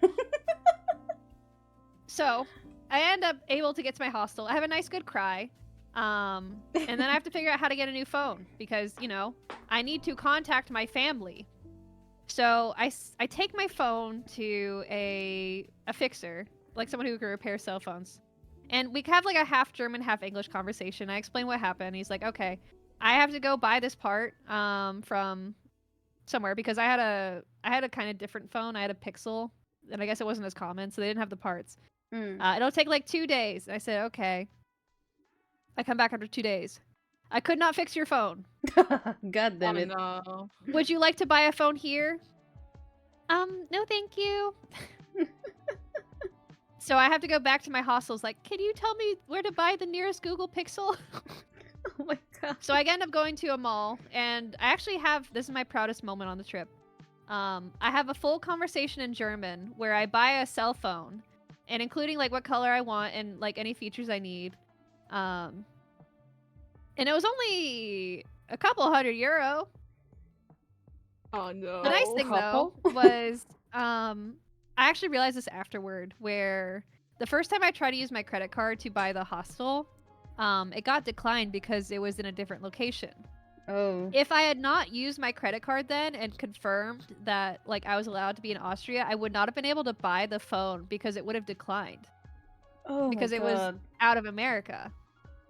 So I end up able to get to my hostel. I have a nice good cry. And then I have to figure out how to get a new phone because, you know, I need to contact my family. So I take my phone to a fixer, like someone who can repair cell phones. And we have like a half German, half English conversation. I explain what happened. He's like, okay, I have to go buy this part from somewhere because I had a kind of different phone. I had a Pixel, and I guess it wasn't as common, so they didn't have the parts. It'll take like 2 days. I said, okay. I come back after 2 days. I could not fix your phone. God damn it. no. Would you like to buy a phone here? No, thank you. So I have to go back to my hostels. Like, can you tell me where to buy the nearest Google Pixel? Oh my god. So I end up going to a mall, and I actually have, this is my proudest moment on the trip. I have a full conversation in German where I buy a cell phone, and including like what color I want and like any features I need. And it was only a couple €100. Oh no. The nice thing though Couple? was I actually realized this afterward, where the first time I tried to use my credit card to buy the hostel, it got declined because it was in a different location. Oh. If I had not used my credit card then and confirmed that like I was allowed to be in Austria, I would not have been able to buy the phone because it would have declined Oh because my it was god. out of America.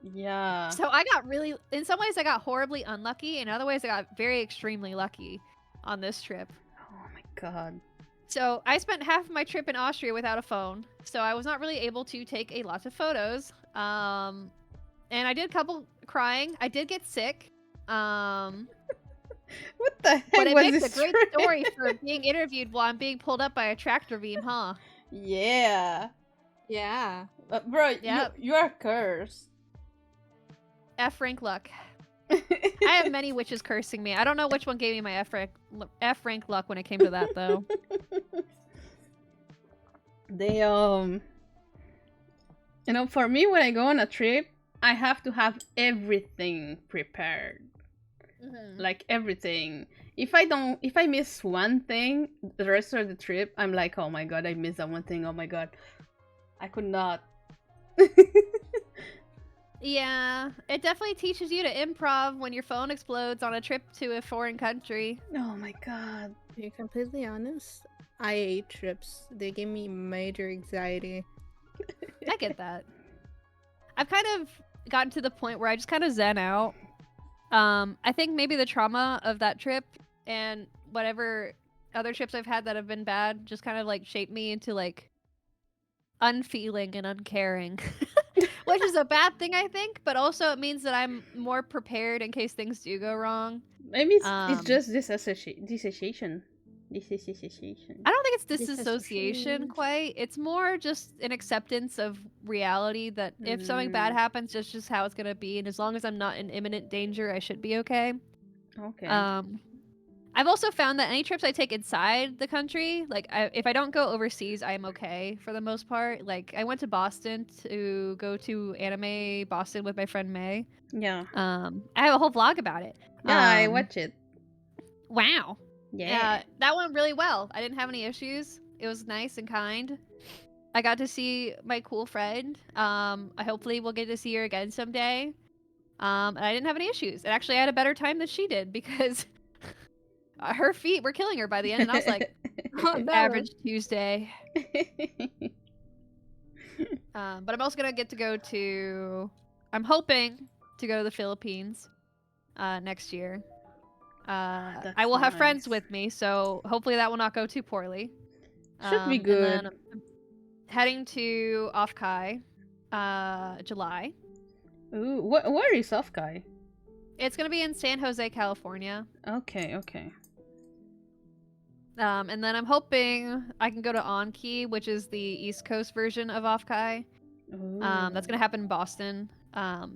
Yeah. So I got really, in some ways I got horribly unlucky, in other ways I got very extremely lucky on this trip. Oh my god. So I spent half of my trip in Austria without a phone, so I was not really able to take a lot of photos. And I did a couple crying. I did get sick. What the heck But it was makes this a great trip? story for being interviewed while I'm being pulled up by a tractor beam, huh? Yeah. Yeah. Bro, Yep. you are cursed. F rank luck. I have many witches cursing me. I don't know which one gave me my F rank luck when it came to that though. They you know, for me when I go on a trip, I have to have everything prepared. Like everything. If I miss one thing, the rest of the trip, I'm like, oh my god, I missed that one thing. Oh my god, I could not. Yeah, it definitely teaches you to improv when your phone explodes on a trip to a foreign country. Oh my god. To be completely honest, I hate trips. They give me major anxiety. I get that. I've kind of gotten to the point where I just kind of zen out. I think maybe the trauma of that trip and whatever other trips I've had that have been bad just kind of like shaped me into like unfeeling and uncaring. Which is a bad thing, I think, but also it means that I'm more prepared in case things do go wrong. Maybe it's Um, just disassociation. Disassociation. I don't think it's disassociation Disassociation. quite. It's more just an acceptance of reality that if something bad happens, that's just how it's gonna be, and as long as I'm not in imminent danger, I should be okay. Okay. I've also found that any trips I take inside the country, like if I don't go overseas, I am okay for the most part. Like I went to Boston to go to Anime Boston with my friend May. Yeah. I have a whole vlog about it. Yeah, I watch it. Wow. Yeah. That went really well. I didn't have any issues. It was nice and kind. I got to see my cool friend. I hopefully we'll get to see her again someday. And I didn't have any issues. And actually, I had a better time than she did because her feet were killing her by the end. And I was like, Oh, no. average Tuesday. But I'm also gonna get to go to. I'm hoping to go to the Philippines next year. I will have friends nice. with me, so hopefully that will not go too poorly. Should be And good. then I'm heading to Offkai, July. Ooh, where is Offkai? It's gonna be in San Jose, California. Okay, okay. And then I'm hoping I can go to Anki, which is the East Coast version of Offkai. That's gonna happen in Boston.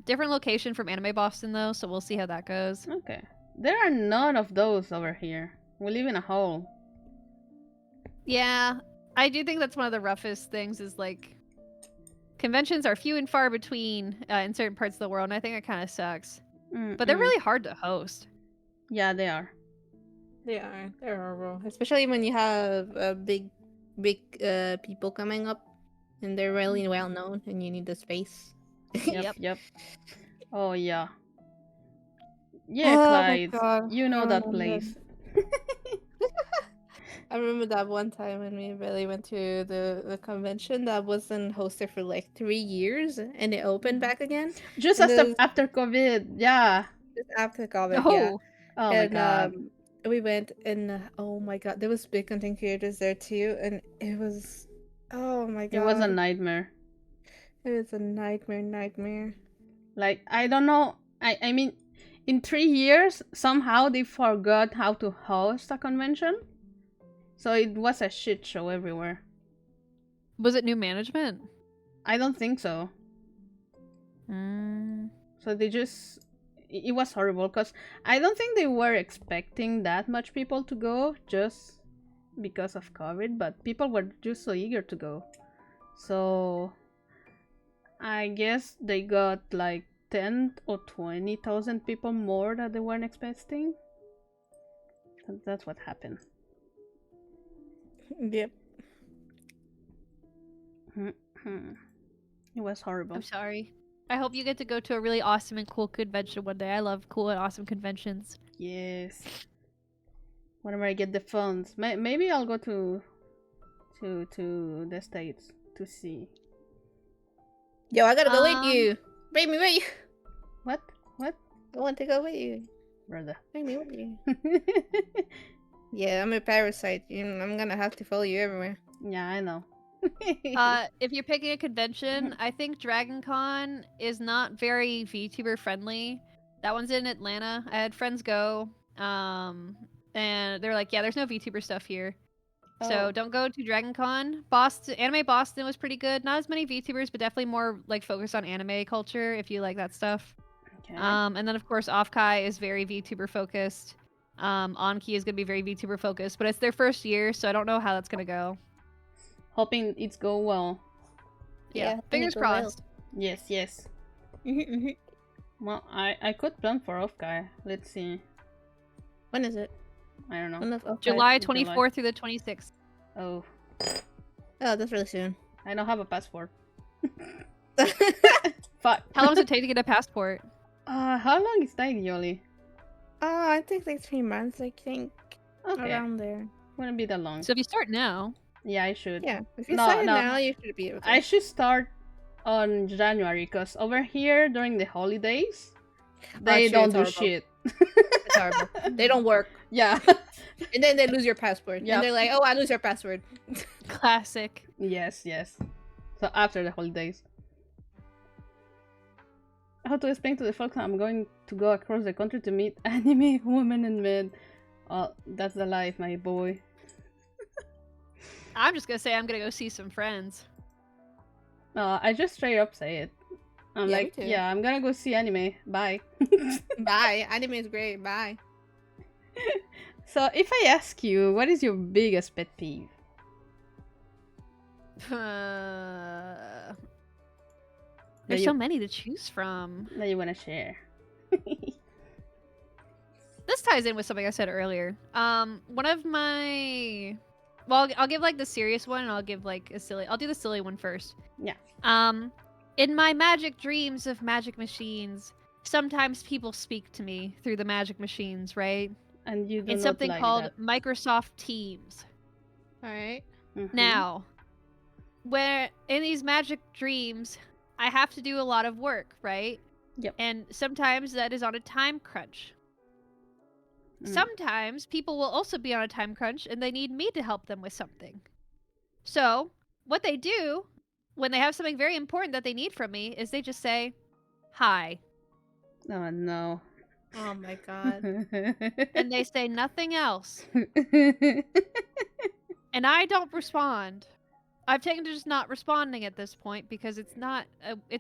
Different location from Anime Boston though, so we'll see how that goes. Okay. There are none of those over here. We live in a hole. Yeah, I do think that's one of the roughest things is like conventions are few and far between in certain parts of the world, and I think it kind of sucks. But they're really hard to host. Yeah, they are. They are. They're horrible. Especially when you have big people coming up and they're really well known and you need the space. Yep. Oh, yeah. Yeah, Oh my Clyde. God. You know I that remember. place. I remember that one time when we really went to the convention that wasn't hosted for like 3 years and it opened back again. Just And after COVID, yeah. just after COVID, Oh, yeah. Oh my god. We went and oh my god, there was big content creators there too, and it was oh my god. It was a nightmare. It was a nightmare. Like, I don't know. I mean, in 3 years, somehow they forgot how to host a convention. So it was a shit show everywhere. was it new management? I don't think so. So they just... It was horrible, because I don't think they were expecting that much people to go just because of COVID, but people were just so eager to go. So I guess they got like 10 or 20,000 people more that they weren't expecting. That's what happened. Yep. It was horrible. I'm sorry. I hope you get to go to a really awesome and cool convention one day. I love cool and awesome conventions. Yes. Whenever I get the funds, maybe I'll go to the States to see. Yo, I gotta go with you. Bring me with you. What? I want to go with you. Brother. Bring me with you. Yeah, I'm a parasite. I'm gonna have to follow you everywhere. Yeah, I know. If you're picking a convention, I think DragonCon is not very VTuber friendly. That one's in Atlanta. I had friends go, and they're like, yeah, there's no VTuber stuff here. So don't go to DragonCon. Anime Boston was pretty good. Not as many VTubers, but definitely more like focused on anime culture if you like that stuff. Okay. And then of course Offkai is very VTuber focused. Anki is gonna be very VTuber focused, but it's their first year, so I don't know how that's gonna go. Hoping it's go well. Yeah, fingers crossed. Yes. Well, I could plan for Offkai. Let's see. When is it? I don't know. When is Offkai? July 24th through the 26th. Oh, Oh, that's really soon. I don't have a passport. Oh, Fuck. How long does it take to get a passport? How long is that, Yoli? I think like 3 months. I think Okay, around there. wouldn't be that long. So if you start now, Yeah, I should. Yeah, if you No, start no. now, you should be able to. I should start on January, because over here during the holidays, they Actually, don't it's do horrible. shit. It's horrible. They don't work, Yeah. and then they lose your passport. Yep. And they're like, "Oh, I lose your password." classic. Yes. So after the holidays. How to explain to the folks I'm going to go across the country to meet anime women and men. Oh, that's the life, my boy. I'm just gonna say I'm gonna go see some friends. I just straight up say it. I'm Yeah, me like, too. yeah, I'm gonna go see anime. Bye. Bye. Anime is great. Bye. So if I ask you, what is your biggest pet peeve? There's you- so many to choose from. That you wanna share? This ties in with something I said earlier. One of my, well, I'll give like the serious one, and I'll give like a silly. I'll do the silly one first. Yeah. In my magic dreams of magic machines, sometimes people speak to me through the magic machines, right? And you do It's not something like called that. Microsoft Teams. All right. Mhm. Now, where in these magic dreams, I have to do a lot of work, right? Yep. And sometimes that is on a time crunch. Mm. Sometimes people will also be on a time crunch and they need me to help them with something. So, what they do when they have something very important that they need from me is they just say, "Hi." Oh no. Oh my god. And they say nothing else. And I don't respond. I've taken to just not responding at this point because it's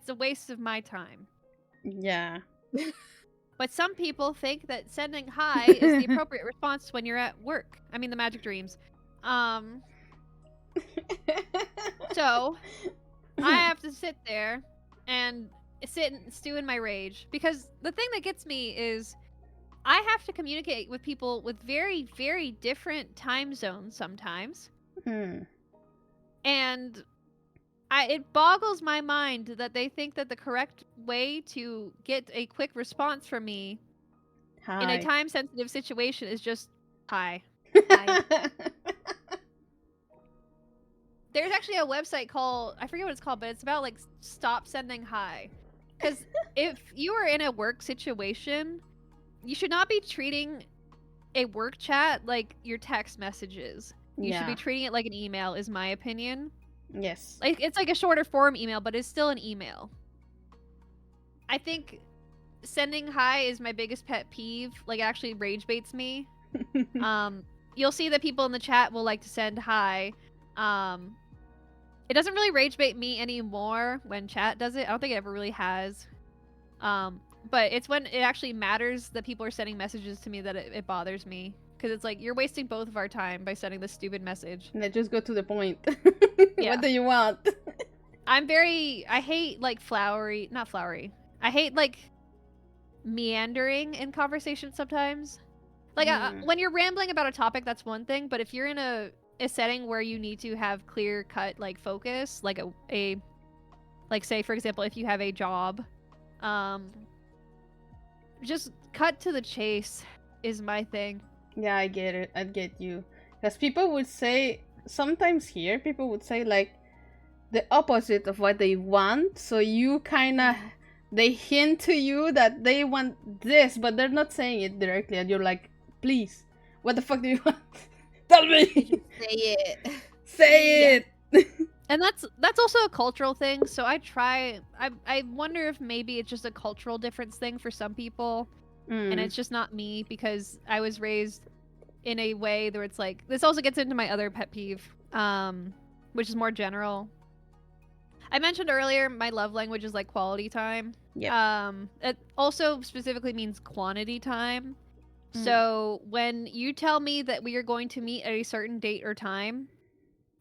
a waste of my time. Yeah. But some people think that sending hi is the appropriate response when you're at work. I mean, the magic dreams. So I have to sit there and sit and stew in my rage, because the thing that gets me is I have to communicate with people with very, very different time zones sometimes. And it boggles my mind that they think that the correct way to get a quick response from me in a Hi. time-sensitive situation is just hi. There's actually a website called, I forget what it's called, but it's about like stop sending hi. Because if you are in a work situation, you should not be treating a work chat like your text messages. You should be treating it like an email, is my opinion. Yes. Like, it's like a shorter form email, but it's still an email. I think sending hi is my biggest pet peeve. Like, it actually rage baits me. You'll see that people in the chat will like to send hi. It doesn't really rage bait me anymore when chat does it. I don't think it ever really has. But it's when it actually matters that people are sending messages to me that it bothers me. Because it's like, you're wasting both of our time by sending this stupid message. Let's just go to the point. Yeah. What do you want? I hate like not flowery. I hate like meandering in conversation sometimes. Like when you're rambling about a topic, that's one thing. But if you're in a setting where you need to have clear cut like focus, like a like say for example, if you have a job, just cut to the chase is my thing. Yeah, I get it. I get you. Because people would say, sometimes here, people would say, like, the opposite of what they want. So you kind of, they hint to you that they want this, but they're not saying it directly. And you're like, please, what the fuck do you want? Tell me! Say it. Say it! And that's also a cultural thing. So I wonder if maybe it's just a cultural difference thing for some people. And it's just not me because I was raised in a way where it's like, this also gets into my other pet peeve, which is more general. I mentioned earlier my love language is like quality time. Yeah. It also specifically means quantity time. So when you tell me that we are going to meet at a certain date or time,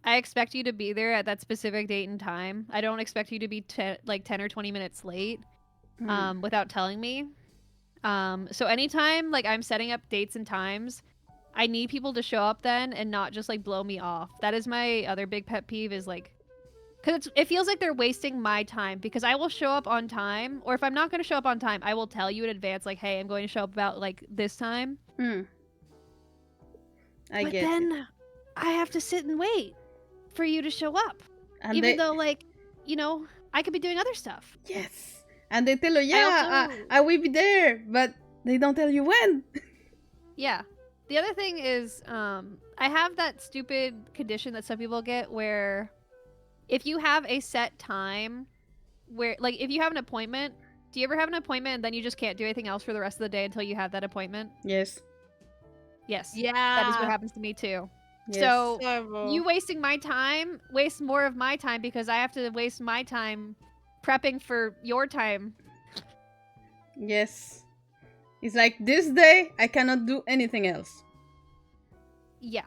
I expect you to be there at that specific date and time. I don't expect you to be 10 or 20 minutes late without telling me. So anytime like I'm setting up dates and times, I need people to show up then and not just like blow me off. That is my other big pet peeve is like, because it feels like they're wasting my time because I will show up on time, or if I'm not going to show up on time, I will tell you in advance like, hey, I'm going to show up about like this time. I but get then it. I have to sit and wait for you to show up. And even they... though like, you know, I could be doing other stuff. Yes. And they tell you, yeah, I will be there, but they don't tell you when. Yeah. The other thing is, I have that stupid condition that some people get where if you have a set time where, like, if you have an appointment, do you ever have an appointment and then you just can't do anything else for the rest of the day until you have that appointment? Yes. Yes. Yeah. That is what happens to me too. Yes. So, Horrible. you wasting my time wastes more of my time because I have to waste my time prepping for your time. Yes. It's like, this day, I cannot do anything else. Yeah.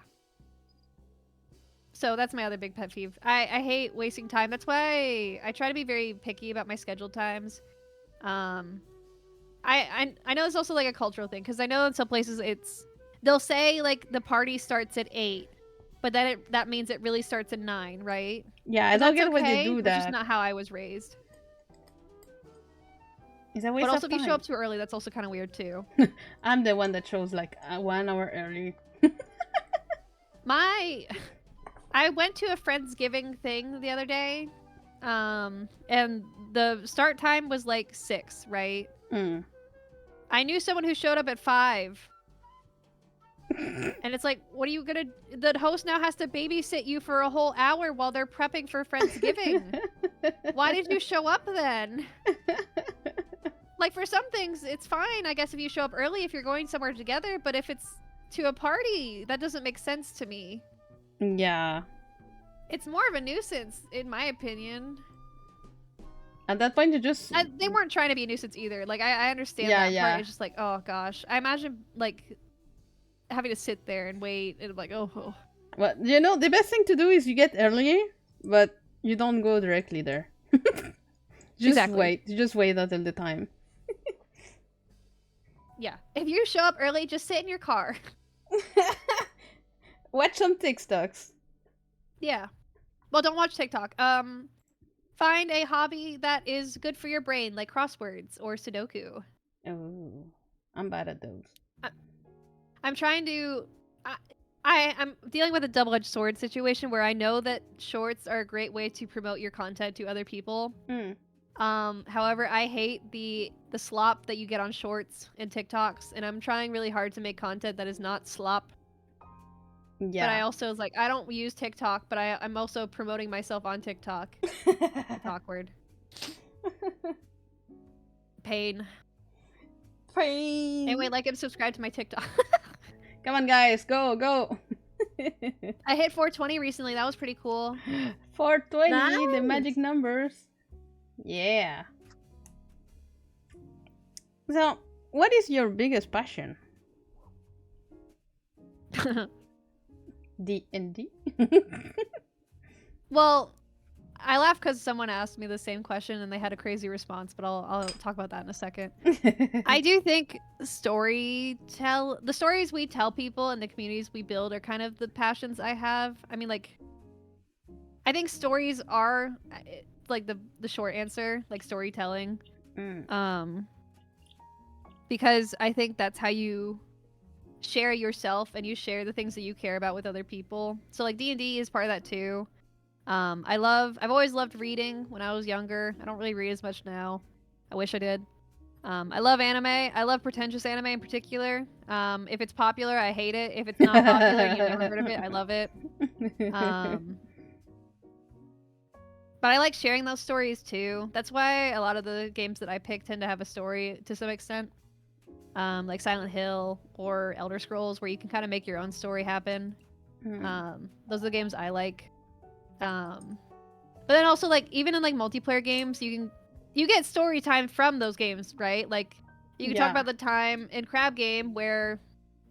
So that's my other big pet peeve. I hate wasting time. That's why I try to be very picky about my scheduled times. I know it's also like a cultural thing because I know in some places they'll say like the party starts at 8, but then that means it really starts at 9, right? Yeah, I don't get why they do That's that. just not how I was raised. It's a waste But of also, if time. you show up too early, that's also kind of weird too. I'm the one that shows like 1 hour early. I went to a Friendsgiving thing the other day, and the start time was like 6, right? I knew someone who showed up at 5. And it's like, what are you gonna... The host now has to babysit you for a whole hour while they're prepping for Friendsgiving. Why did you show up then? Like, for some things, it's fine, I guess, if you show up early if you're going somewhere together, but if it's to a party, that doesn't make sense to me. Yeah. It's more of a nuisance, in my opinion. At that point, you just... They weren't trying to be a nuisance either. Like, I understand that part. It's just like, oh, gosh. I imagine, like, having to sit there and wait, and I'm like, oh. Well, you know, the best thing to do is you get early, but you don't go directly there. Wait. You just wait until the time. Yeah. If you show up early, just sit in your car. Watch some TikToks. Yeah. Well, don't watch TikTok. Find a hobby that is good for your brain, like crosswords or Sudoku. Oh, I'm bad at those. I'm trying to... I'm dealing with a double-edged sword situation where I know that shorts are a great way to promote your content to other people. However, I hate the slop that you get on shorts and TikToks, and I'm trying really hard to make content that is not slop. Yeah. But I also was like, I don't use TikTok, but I'm also promoting myself on TikTok. It's awkward. Pain. Anyway, like and subscribe to my TikTok. Come on, guys, go. I hit 420 recently. That was pretty cool. 420, Nice. the magic numbers. Yeah. So, what is your biggest passion? D&D? Well, I laugh because someone asked me the same question and they had a crazy response, but I'll talk about that in a second. I do think the stories we tell people and the communities we build are kind of the passions I have. I mean, like, I think stories are like the short answer, like storytelling. Because I think that's how you share yourself and you share the things that you care about with other people. So like D&D is part of that too. I've always loved reading when I was younger. I don't really read as much now. I wish I did. I love anime. I love pretentious anime in particular. If it's popular, I hate it. If it's not popular, you've never heard of it, I love it. But I like sharing those stories too. That's why a lot of the games that I pick tend to have a story to some extent. Like Silent Hill or Elder Scrolls, where you can kind of make your own story happen. Those are the games I like. But then also, like, even in like multiplayer games, you get story time from those games, right? Like, you can talk about the time in Crab Game where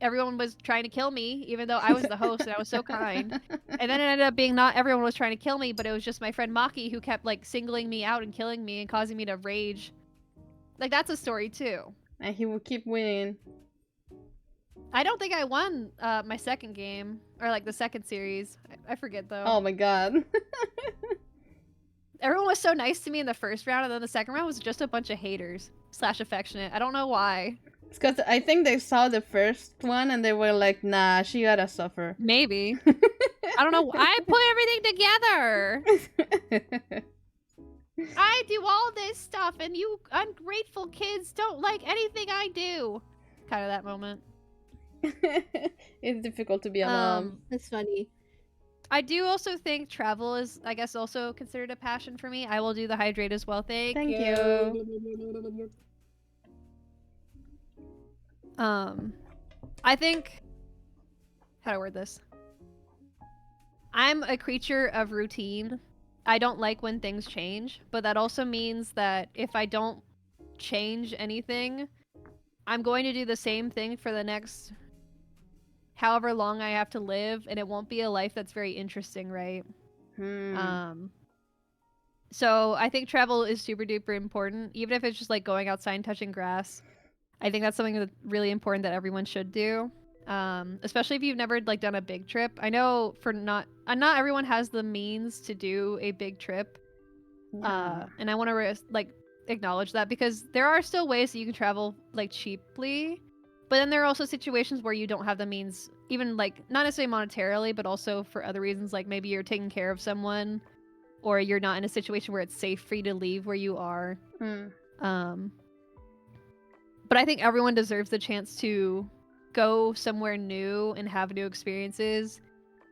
everyone was trying to kill me, even though I was the host and I was so kind. And then it ended up being not everyone was trying to kill me, but it was just my friend Maki who kept like singling me out and killing me and causing me to rage. Like, that's a story too. And he will keep winning. I don't think I won my second game or like the second series. I forget though. Oh my god. Everyone was so nice to me in the first round, and then the second round was just a bunch of haters / affectionate. I don't know why. It's because I think they saw the first one and they were like, nah, she gotta suffer. Maybe. I don't know. I put everything together. I do all this stuff, and you ungrateful kids don't like anything I do. Kind of that moment. It's difficult to be a mom. That's funny. I do also think travel is, I guess, also considered a passion for me. I will do the hydrate as well. Thank you. I think, how do I word this? I'm a creature of routine. I don't like when things change, but that also means that if I don't change anything, I'm going to do the same thing for the next however long I have to live, and it won't be a life that's very interesting, right? So I think travel is super duper important, even if it's just like going outside and touching grass. I think that's something that's really important that everyone should do, especially if you've never like done a big trip. I know for not everyone has the means to do a big trip, and I want to like acknowledge that, because there are still ways that you can travel like cheaply, but then there are also situations where you don't have the means, even like not necessarily monetarily, but also for other reasons, like maybe you're taking care of someone, or you're not in a situation where it's safe for you to leave where you are. But I think everyone deserves the chance to go somewhere new and have new experiences,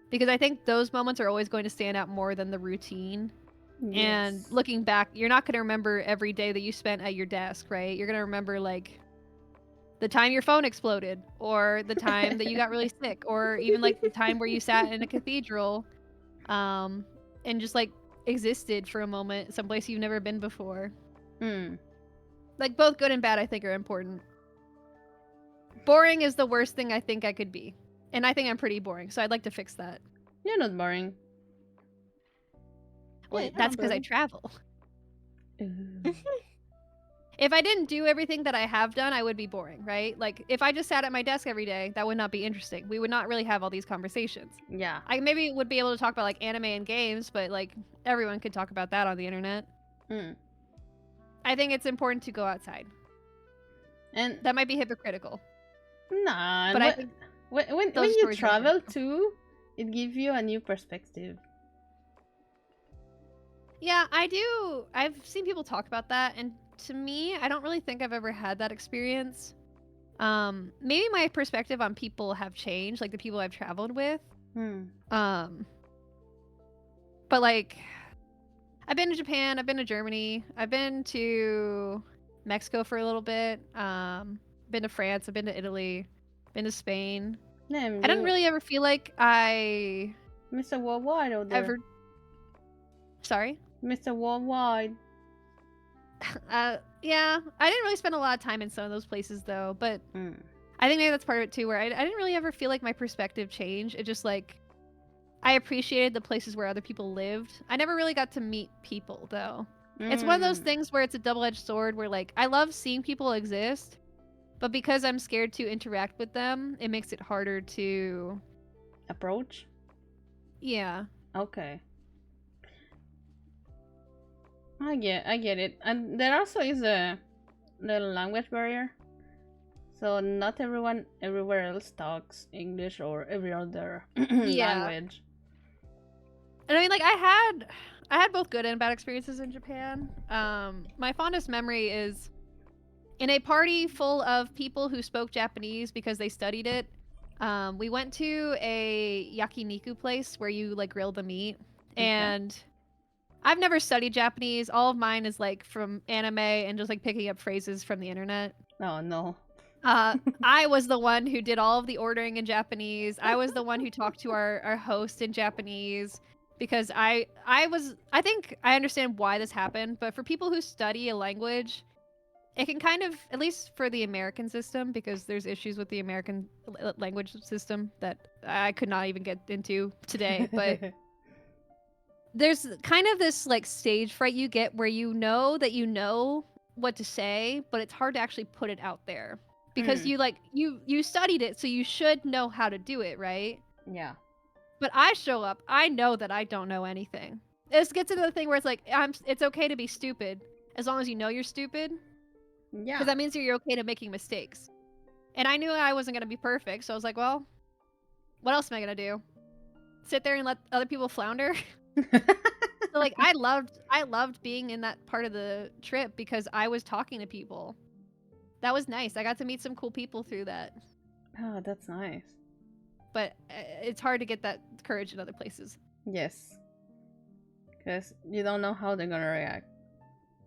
because I think those moments are always going to stand out more than the routine. Yes. And looking back, you're not going to remember every day that you spent at your desk, right? You're going to remember like the time your phone exploded, or the time that you got really sick, or even like the time where you sat in a cathedral and just like existed for a moment someplace you've never been before. Like, both good and bad, I think, are important. Boring is the worst thing I think I could be. And I think I'm pretty boring, so I'd like to fix that. You're not boring. Well, that's because I travel. If I didn't do everything that I have done, I would be boring, right? Like, if I just sat at my desk every day, that would not be interesting. We would not really have all these conversations. Yeah. I maybe would be able to talk about, like, anime and games, but, like, everyone could talk about that on the internet. I think it's important to go outside. And that might be hypocritical. Nah, but I think when you travel too, it gives you a new perspective. Yeah, I do. I've seen people talk about that, and to me, I don't really think I've ever had that experience. Maybe my perspective on people have changed, like the people I've traveled with. But like, I've been to Japan, I've been to Germany, I've been to Mexico for a little bit, been to France, I've been to Italy, been to Spain. I didn't really ever feel like I... Mr. Worldwide out there. Sorry? Mr. Worldwide. Yeah, I didn't really spend a lot of time in some of those places though, but I think maybe that's part of it too, where I didn't really ever feel like my perspective changed. It just like, I appreciated the places where other people lived. I never really got to meet people though. It's one of those things where it's a double-edged sword where like I love seeing people exist, but because I'm scared to interact with them, it makes it harder to approach. Yeah. Okay. I get it. And there also is a little language barrier. So not everyone everywhere else talks English or every other language. And I mean, like, I had both good and bad experiences in Japan. My fondest memory is in a party full of people who spoke Japanese because they studied it. We went to a yakiniku place where you like grill the meat, and I've never studied Japanese. All of mine is like from anime and just like picking up phrases from the internet. Oh no. I was the one who did all of the ordering in Japanese. I was the one who talked to our host in Japanese because I think I understand why this happened, but for people who study a language, it can kind of, at least for the American system, because there's issues with the American language system that I could not even get into today, but there's kind of this like stage fright you get where you know that you know what to say, but it's hard to actually put it out there. Because you studied it, so you should know how to do it, right? Yeah. But I show up, I know that I don't know anything. This gets into the thing where it's like, it's okay to be stupid as long as you know you're stupid. Yeah. Because that means you're okay to making mistakes. And I knew I wasn't gonna be perfect, so I was like, well, what else am I gonna do? Sit there and let other people flounder? So like, I loved being in that part of the trip because I was talking to people. That was nice. I got to meet some cool people through that. Oh, that's nice. But it's hard to get that courage in other places. Yes. Because you don't know how they're gonna react.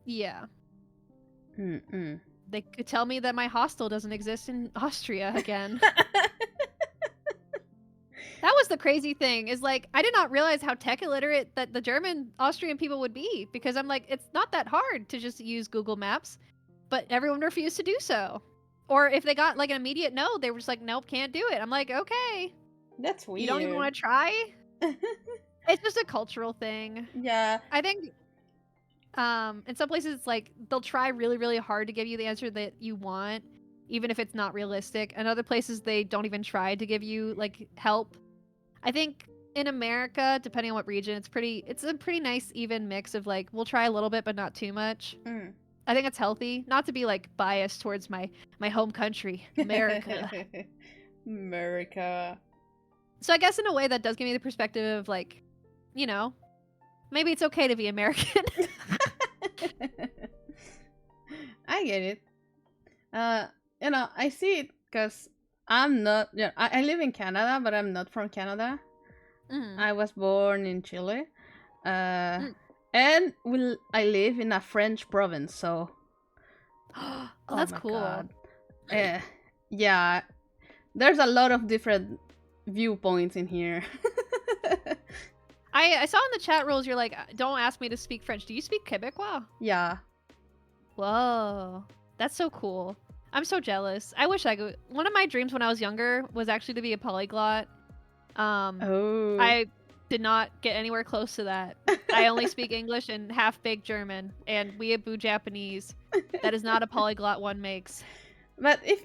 Yeah. Mm-mm. They could tell me that my hostel doesn't exist in Austria again. That was the crazy thing, is like, I did not realize how tech illiterate that the German Austrian people would be, because I'm like, it's not that hard to just use Google Maps. But everyone refused to do so. Or if they got like an immediate no, they were just like, nope, can't do it. I'm like, okay. That's weird. You don't even want to try? It's just a cultural thing. Yeah. I think in some places it's like they'll try really, really hard to give you the answer that you want, even if it's not realistic. And other places they don't even try to give you like help. I think in America, depending on what region, it's a pretty nice even mix of like, we'll try a little bit but not too much. I think it's healthy, not to be like biased towards my home country, America. America. So I guess in a way that does give me the perspective of like, you know, maybe it's okay to be American. I get it. You know, I see it because I'm not. Yeah, I live in Canada, but I'm not from Canada. I was born in Chile. And I live in a French province, so... Oh, that's cool. Yeah, there's a lot of different viewpoints in here. I saw in the chat rules, you're like, don't ask me to speak French. Do you speak Quebecois? Yeah. Whoa. That's so cool. I'm so jealous. I wish I could. One of my dreams when I was younger was actually to be a polyglot. I did not get anywhere close to that. I only speak English and half-baked German and weeaboo Japanese. That is not a polyglot one makes. But if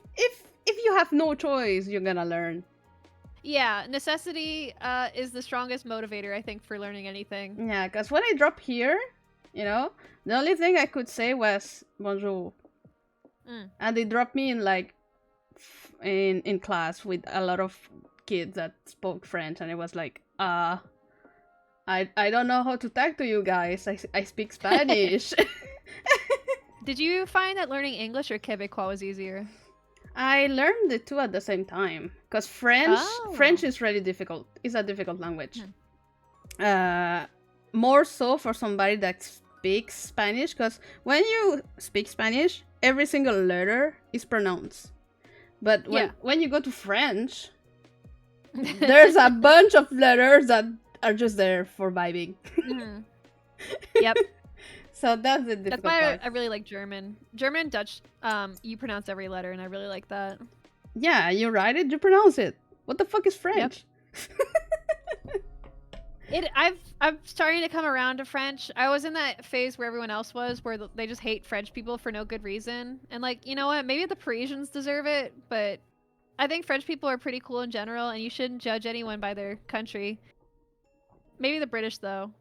you have no choice, you're gonna learn. Yeah, necessity is the strongest motivator, I think, for learning anything. Yeah, because when I dropped here, you know, the only thing I could say was bonjour. And they dropped me in like in class with a lot of kids that spoke French, and it was like, I don't know how to talk to you guys. I speak Spanish. Did you find that learning English or Quebecois was easier? I learned the two at the same time because French is really difficult. It's a difficult language. More so for somebody that speaks Spanish, because when you speak Spanish, every single letter is pronounced. But when you go to French, there's a bunch of letters that are just there for vibing. Yep. So that's the difficult part. part. I really like German. German, Dutch, you pronounce every letter, and I really like that. Yeah, you write it, you pronounce it. What the fuck is French? I'm starting to come around to French. I was in that phase where everyone else was, where they just hate French people for no good reason. And like, you know what? Maybe the Parisians deserve it, but I think French people are pretty cool in general, and you shouldn't judge anyone by their country. Maybe the British though,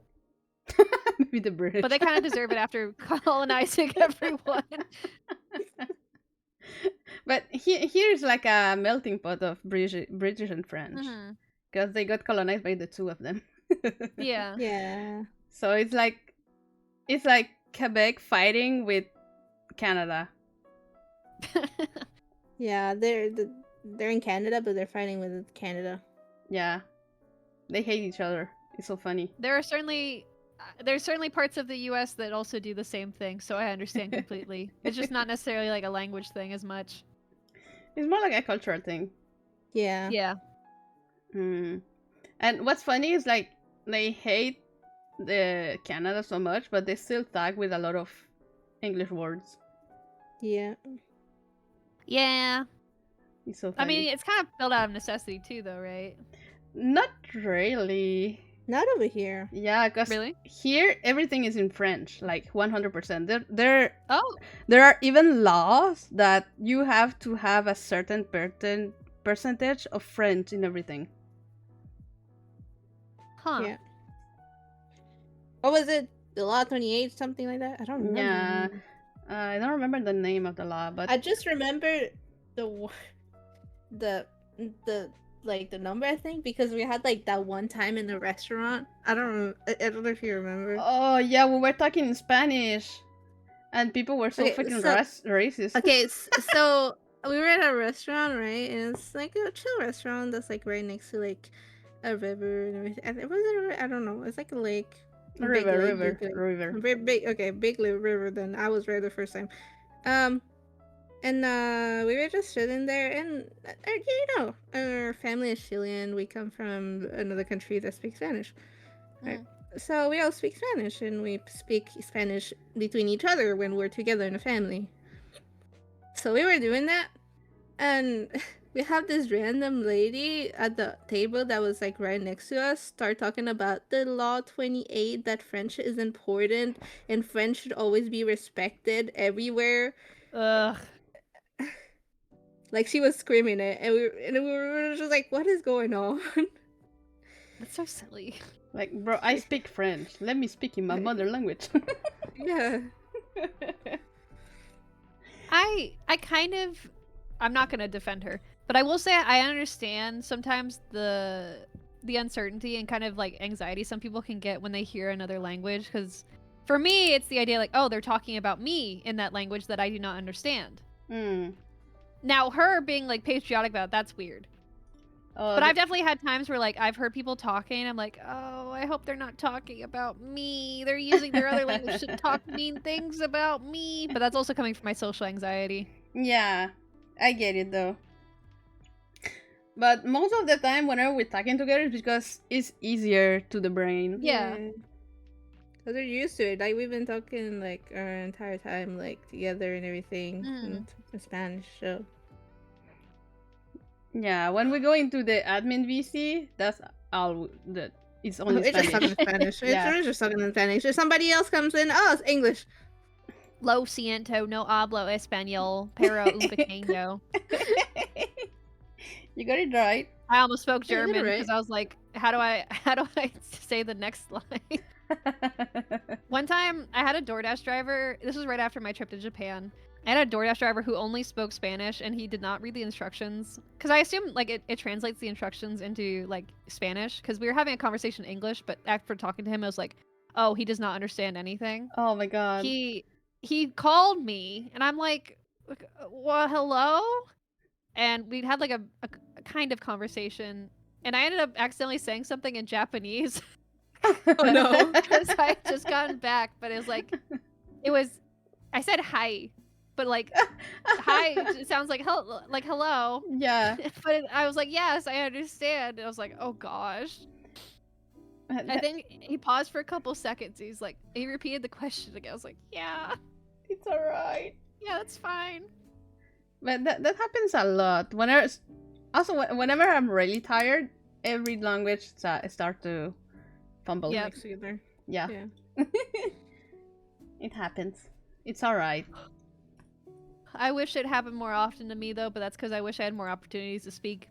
Maybe the British. but they kind of deserve it after colonizing everyone. But here's like a melting pot of British and French, Mhm. because they got colonized by the two of them. Yeah. Yeah. So it's like Quebec fighting with Canada. Yeah, they're in Canada, but they're fighting with Canada. Yeah, they hate each other. It's so funny. There's certainly parts of the U.S. that also do the same thing, so I understand completely. It's just not necessarily like a language thing as much. It's more like a cultural thing. Yeah. Yeah. Mm. And what's funny is like they hate the Canada so much, but they still tag with a lot of English words. Yeah. Yeah. It's so I funny. mean, it's kind of built out of necessity too, though, right? Not really. Not over here. Yeah, because Really? here everything is in French, like 100%. Oh. There are even laws that you have to have a certain percentage of French in everything. Huh. Yeah. What was it? The Law 28, something like that? I don't remember. Yeah. I don't remember the name of the law, but I just remember the like the number, I think, because we had like that one time in the restaurant. I don't know if you remember. oh yeah, we were talking in Spanish, and people were so Okay, freaking so- racist. Okay, so we were at a restaurant, right? And it's like a chill restaurant that's like right next to like a river and everything. And it wasn't. I don't know. It's like a lake. A big lake, big lake. River. A big. Okay, big river. Then I was there the first time. And we were just sitting there, and you know, our family is Chilean. We come from another country that speaks Spanish, right? So we all speak Spanish, and we speak Spanish between each other when we're together in a family. So we were doing that, and we have this random lady at the table that was like right next to us start talking about the Law 28, that French is important and French should always be respected everywhere. Ugh. Like she was screaming it, and we were just like, "What is going on?" That's so silly. Like, bro, I speak French. Let me speak in my mother language. Yeah. I kind of, I'm not gonna defend her, but I will say I understand sometimes the uncertainty and kind of like anxiety some people can get when they hear another language, because for me it's the idea like, oh, they're talking about me in that language that I do not understand. Now her being like patriotic about it, that's weird. But I've definitely had times where like I've heard people talking, I'm like, oh, I hope they're not talking about me. They're using their other language to talk mean things about me. But that's also coming from my social anxiety. Yeah, I get it though. But most of the time, whenever we're talking together, it's because it's easier to the brain. Yeah. Because they're used to it. Like, we've been talking, like, our entire time, like, together and everything in Spanish, so. Yeah, when we go into the admin VC, that's all that it's only It's just Spanish. talking in Spanish. Yeah. It's just talking in Spanish. If somebody else comes in, oh, it's English. Lo siento, no hablo español, pero un pequeño. You got it right. I almost spoke Yeah, you got it German right. because I was like, how do I say the next line? One time, I had a DoorDash driver. This was right after my trip to Japan. I had a DoorDash driver who only spoke Spanish, and he did not read the instructions. Because I assume like it translates the instructions into like Spanish. Because we were having a conversation in English, but after talking to him, I was like, oh, he does not understand anything. Oh my god. He called me, and I'm like, well, hello? And we'd had like a kind of conversation, and I ended up accidentally saying something in Japanese. Oh, no. Because I had just gotten back, but I said hi, but like hi it sounds like hello. Yeah. But I was like, yes, I understand. And I was like, oh gosh. I think he paused for a couple seconds. He's like, he repeated the question again. I was like, yeah, It's alright. yeah, that's fine. But that happens a lot. Whenever I'm really tired, every language start to fumble. Yep. Next together. Yeah. Yeah. It happens. It's alright. I wish it happened more often to me though, but that's because I wish I had more opportunities to speak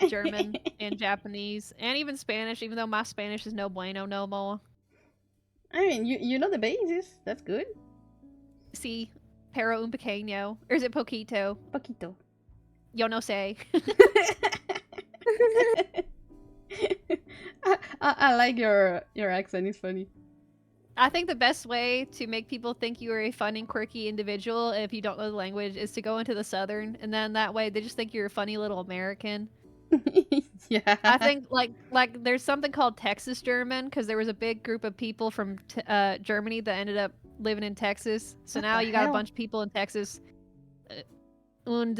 German and Japanese and even Spanish, even though my Spanish is no bueno no more. I mean, you know the basis. That's good. Sí, pero un pequeño. Or is it poquito? Poquito. Yo no sé. I like your accent. It's funny. I think the best way to make people think you are a fun and quirky individual if you don't know the language is to go into the Southern, and then that way they just think you're a funny little American. Yeah. I think like there's something called Texas German because there was a big group of people from Germany that ended up living in Texas. So What now the you got a hell? bunch of people in Texas. Und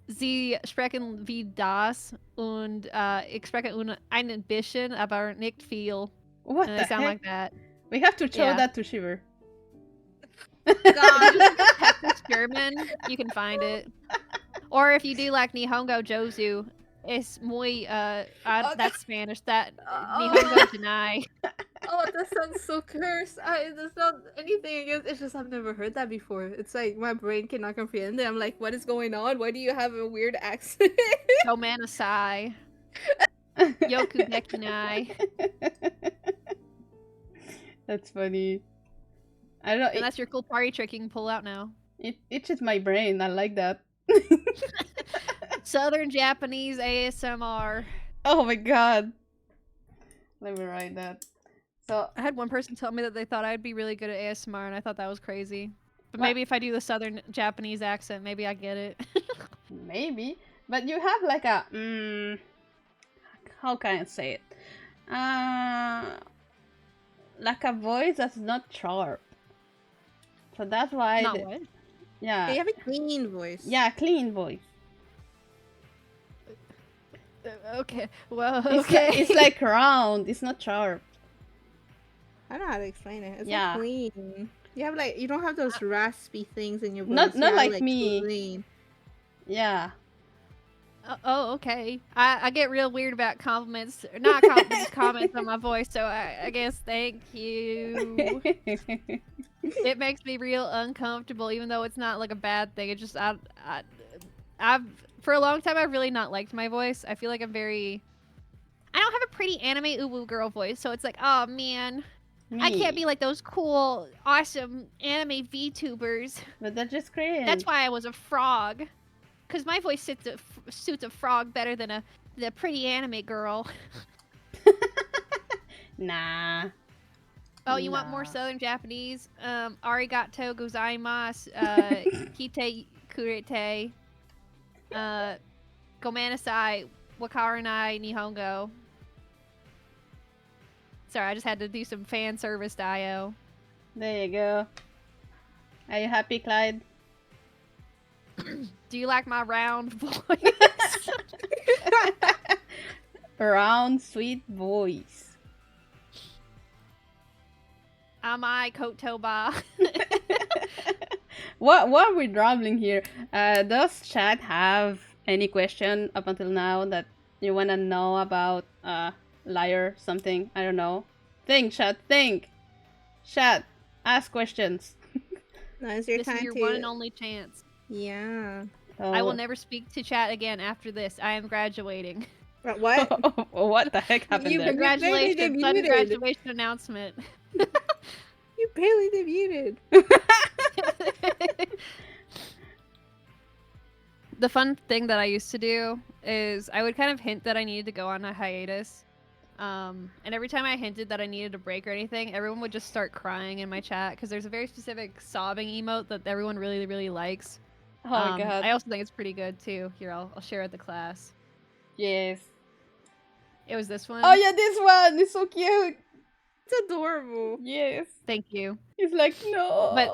sie sprechen wie das und ich spreche ein bisschen, aber nicht viel. What And the they sound heck? like that. We have to show Yeah. that to Shiver. God, just look up Texas German, you can find it. Or if you do like Nihongo Jozu, it's muy that's Spanish. That Nihongo Janai. Oh, that sounds so cursed. There's not anything against. It's just I've never heard that before. It's like my brain cannot comprehend it. I'm like, what is going on? Why do you have a weird accent? Gomanasai. Yoku Dekinai. That's funny. I don't know. And that's your cool party trick you can pull out now. It itches my brain. I like that. Southern Japanese ASMR. Oh my god. Let me write that. So I had one person tell me that they thought I'd be really good at ASMR, and I thought that was crazy. But What? maybe if I do the Southern Japanese accent, maybe I get it. maybe, but you have like a how can I say it? Like a voice that's not sharp. So that's why. Not what? Yeah. You have a clean voice. Yeah, clean voice. Okay. Well, It's okay. it's like round. It's not sharp. I don't know how to explain it. It's Yeah. like clean. You have like you don't have those raspy things in your voice. Not You have, like me. Clean. Yeah. Oh, okay. I get real weird about compliments. Not compliments, comments on my voice, so I guess thank you. It makes me real uncomfortable, even though it's not like a bad thing. It just, I've, for a long time, I've really not liked my voice. I feel like I'm very, I don't have a pretty anime uwu girl voice, so it's like, oh man, I can't be like those cool, awesome anime VTubers. But that's just cringe. That's why I was a frog. Because my voice suits a frog better than the pretty anime girl. Nah. Oh, you want more Nah. Southern Japanese? Arigato gozaimasu, kite kurete, gomanasai, wakaranai nihongo. Sorry, I just had to do some fan service IO. There you go. Are you happy, Clyde? Do you like my round voice? Round, sweet voice. Am I Kotoba? What are we rambling here? Does chat have any question up until now that you wanna know about liar something? I don't know. Think, chat, think. Chat, ask questions. No, it's your This time is your to. one and only chance. Yeah. I will Oh. never speak to chat again after this. I am graduating. What? What the heck happened You- there? Congratulations! debuted. Sudden graduation announcement. You barely debuted. The fun thing that I used to do is I would kind of hint that I needed to go on a hiatus. And every time I hinted that I needed a break or anything, everyone would just start crying in my chat because there's a very specific sobbing emote that everyone really, really likes. Oh my god. I also think it's pretty good too. Here, I'll share it the class. Yes. It was this one. Oh yeah, this one is so cute. It's adorable. Yes. Thank you. He's like, no. But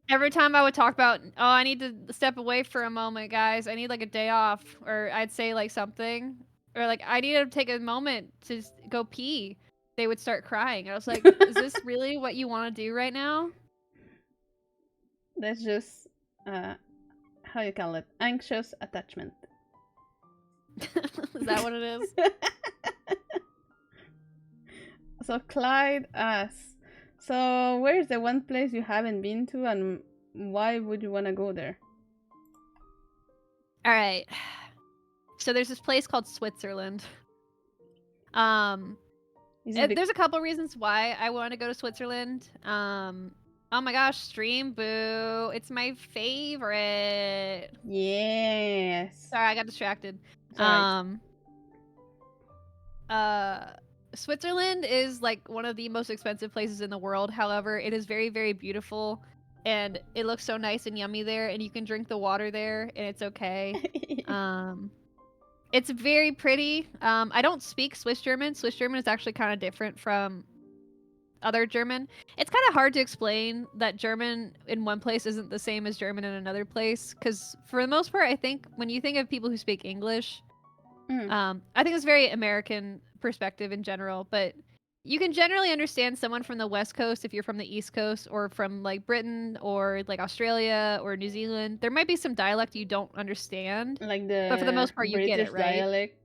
every time I would talk about, oh, I need to step away for a moment, guys. I need like a day off. Or I'd say like something. Or like, I need to take a moment to go pee. They would start crying. I was like, is this really what you want to do right now? That's just how you call it? Anxious attachment. Is that what it is? So Clyde asks, so where's the one place you haven't been to, and why would you want to go there? All right. So there's this place called Switzerland. There's a couple reasons why I want to go to Switzerland. Oh my gosh, Stream Boo. It's my favorite. Yes. Sorry, I got distracted. Switzerland is like one of the most expensive places in the world. However, it is very, very beautiful, and it looks so nice and yummy there, and you can drink the water there, and it's okay. It's very pretty. I don't speak Swiss German. Swiss German is actually kind of different from other German. It's kind of hard to explain that German in one place isn't the same as German in another place, because for the most part, I think when you think of people who speak English, I think it's very American perspective in general, but you can generally understand someone from the West Coast if you're from the East Coast, or from like Britain or like Australia or New Zealand. There might be some dialect you don't understand, like but for the most part, you British get it, right? dialect.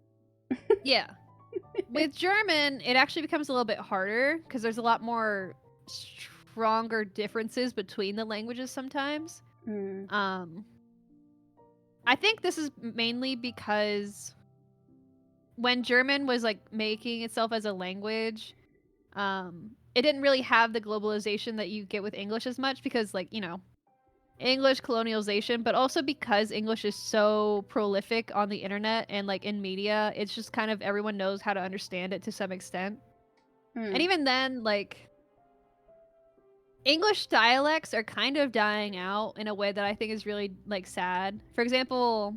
Yeah. With German, it actually becomes a little bit harder because there's a lot more stronger differences between the languages sometimes. I think this is mainly because when German was like making itself as a language, it didn't really have the globalization that you get with English as much, because like, you know, English colonialization, but also because English is so prolific on the internet and like in media, it's just kind of everyone knows how to understand it to some extent. And even then, like, English dialects are kind of dying out in a way that I think is really like sad. For example,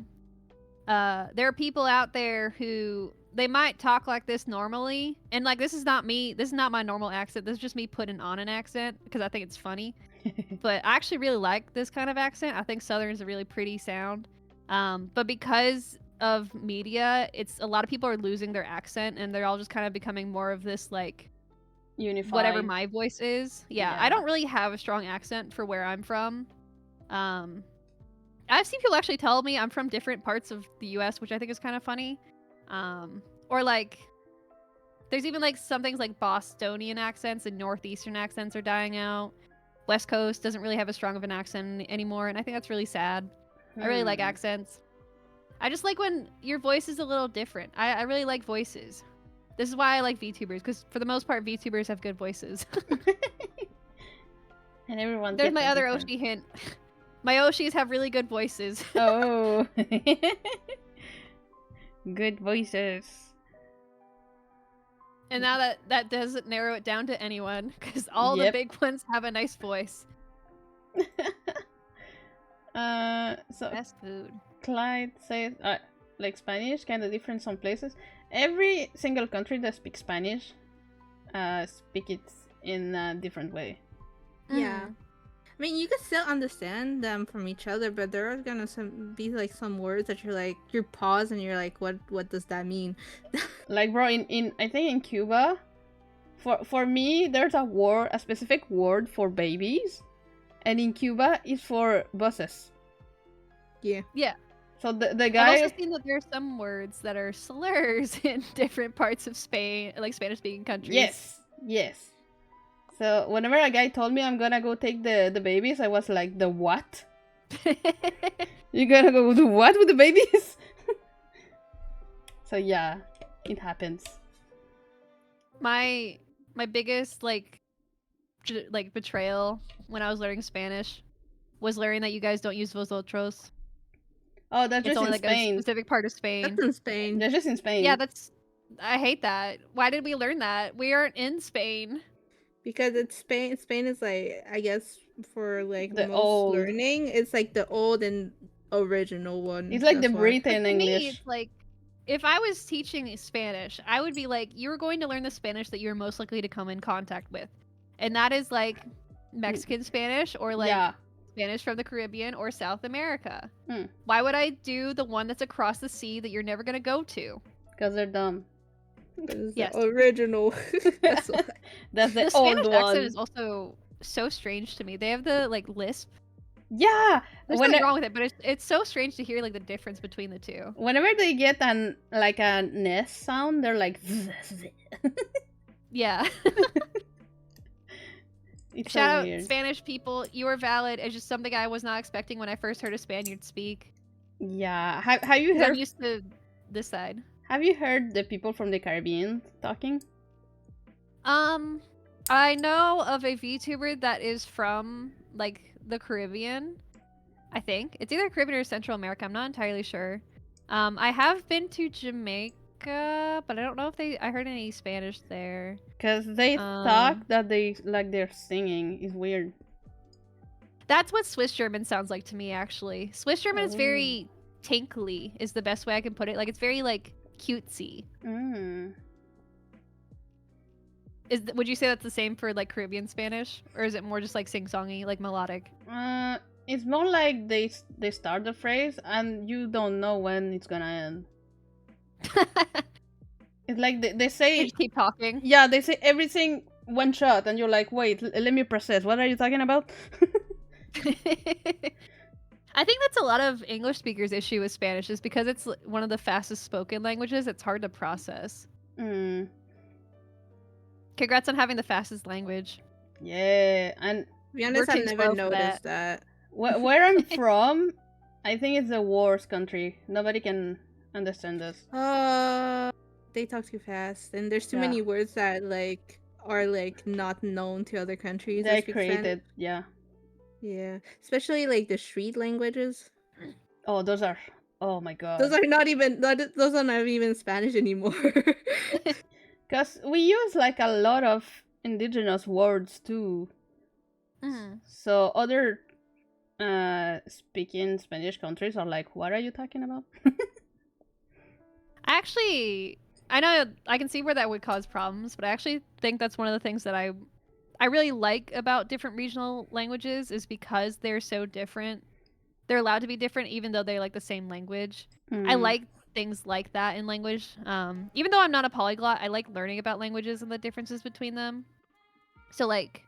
there are people out there who they might talk like this normally, and like this is not me, this is not my normal accent, this is just me putting on an accent because I think it's funny. But I actually really like this kind of accent. I think Southern is a really pretty sound. But because of media, it's a lot of people are losing their accent, and they're all just kind of becoming more of this like unified, whatever my voice is. Yeah, I don't really have a strong accent for where I'm from. I've seen people actually tell me I'm from different parts of the US, which I think is kind of funny. Or like, there's even like some things like Bostonian accents and Northeastern accents are dying out. West Coast doesn't really have as strong of an accent anymore, and I think that's really sad. I really like accents. I just like when your voice is a little different. I really like voices. This is why I like VTubers, because for the most part, VTubers have good voices. And everyone. There's my other Oshi hint. My Oshis have really good voices. Oh. Good voices. And now that doesn't narrow it down to anyone, because all the big ones have a nice voice. So best food. Clyde says, like Spanish, kind of different some places. Every single country that speaks Spanish, speak it in a different way. Yeah. I mean, you can still understand them from each other, but there are gonna be like some words that you pause and you're like, what does that mean? Like, bro, in I think in Cuba, for me, there's a specific word for babies, and in Cuba it's for buses. Yeah. Yeah. So the guy. I've also seen that there are some words that are slurs in different parts of Spain, like Spanish-speaking countries. Yes. So whenever a guy told me I'm gonna go take the babies, I was like, the what? You gonna go do what with the babies? So yeah, it happens. My biggest like betrayal when I was learning Spanish was learning that you guys don't use vosotros. Oh, that's just only in like Spain. a specific part of Spain. That's in Spain. That's just in Spain. Yeah, I hate that. Why did we learn that? We aren't in Spain. Because it's Spain. Spain is like, I guess, for like the most old learning, it's like the old and original one. It's like the Britain English. Me, it's like, if I was teaching Spanish, I would be like, you're going to learn the Spanish that you're most likely to come in contact with, and that is like Mexican Spanish, or like Spanish from the Caribbean or South America. Why would I do the one that's across the sea that you're never going to go to? Because they're dumb. Yes. The original. That's why. That's the Spanish old accent one. is also so strange to me. They have the like lisp. Yeah. There's nothing wrong with it, but it's so strange to hear like the difference between the two. Whenever they get a nest sound, they're like. Yeah. It's Shout so out weird. Spanish people. You are valid. It's just something I was not expecting when I first heard a Spaniard speak. Yeah. Have you 'Cause I'm heard? used to this side. Have you heard the people from the Caribbean talking? I know of a VTuber that is from like the Caribbean. I think it's either Caribbean or Central America. I'm not entirely sure. I have been to Jamaica, but I don't know if I heard any Spanish there. Because they talk that they like they're singing. It's weird. That's what Swiss German sounds like to me, actually. Swiss German is Oh. very tinkly, is the best way I can put it. Like it's very like cutesy. Mm. Would you say that's the same for like Caribbean Spanish, or is it more just like sing-songy, like melodic? It's more like they start the phrase and you don't know when it's gonna end. It's like they They say, just keep talking. yeah, they say everything one shot, and you're like, wait, let me process. What are you talking about? I think that's a lot of English speakers' issue with Spanish, is because it's one of the fastest spoken languages. It's hard to process. Mm, Congrats on having the fastest language. yeah, and To be honest, I've Working never slow for noticed that. where I'm from, I think it's the worst country. Nobody can understand us. They talk too fast, and there's too Yeah. many words that like are like not known to other countries. that They speak Spanish. created, yeah. Yeah, especially like the street languages. Oh, those are. Oh my god. Those are not even. Those are not even Spanish anymore. Because we use like a lot of indigenous words too. Mhm. So other speaking Spanish countries are like, what are you talking about? I know I can see where that would cause problems, but I actually think that's one of the things that I really like about different regional languages, is because they're so different. They're allowed to be different even though they're like the same language. I Mm. like things like that in language. Even though I'm not a polyglot, I like learning about languages and the differences between them. So like,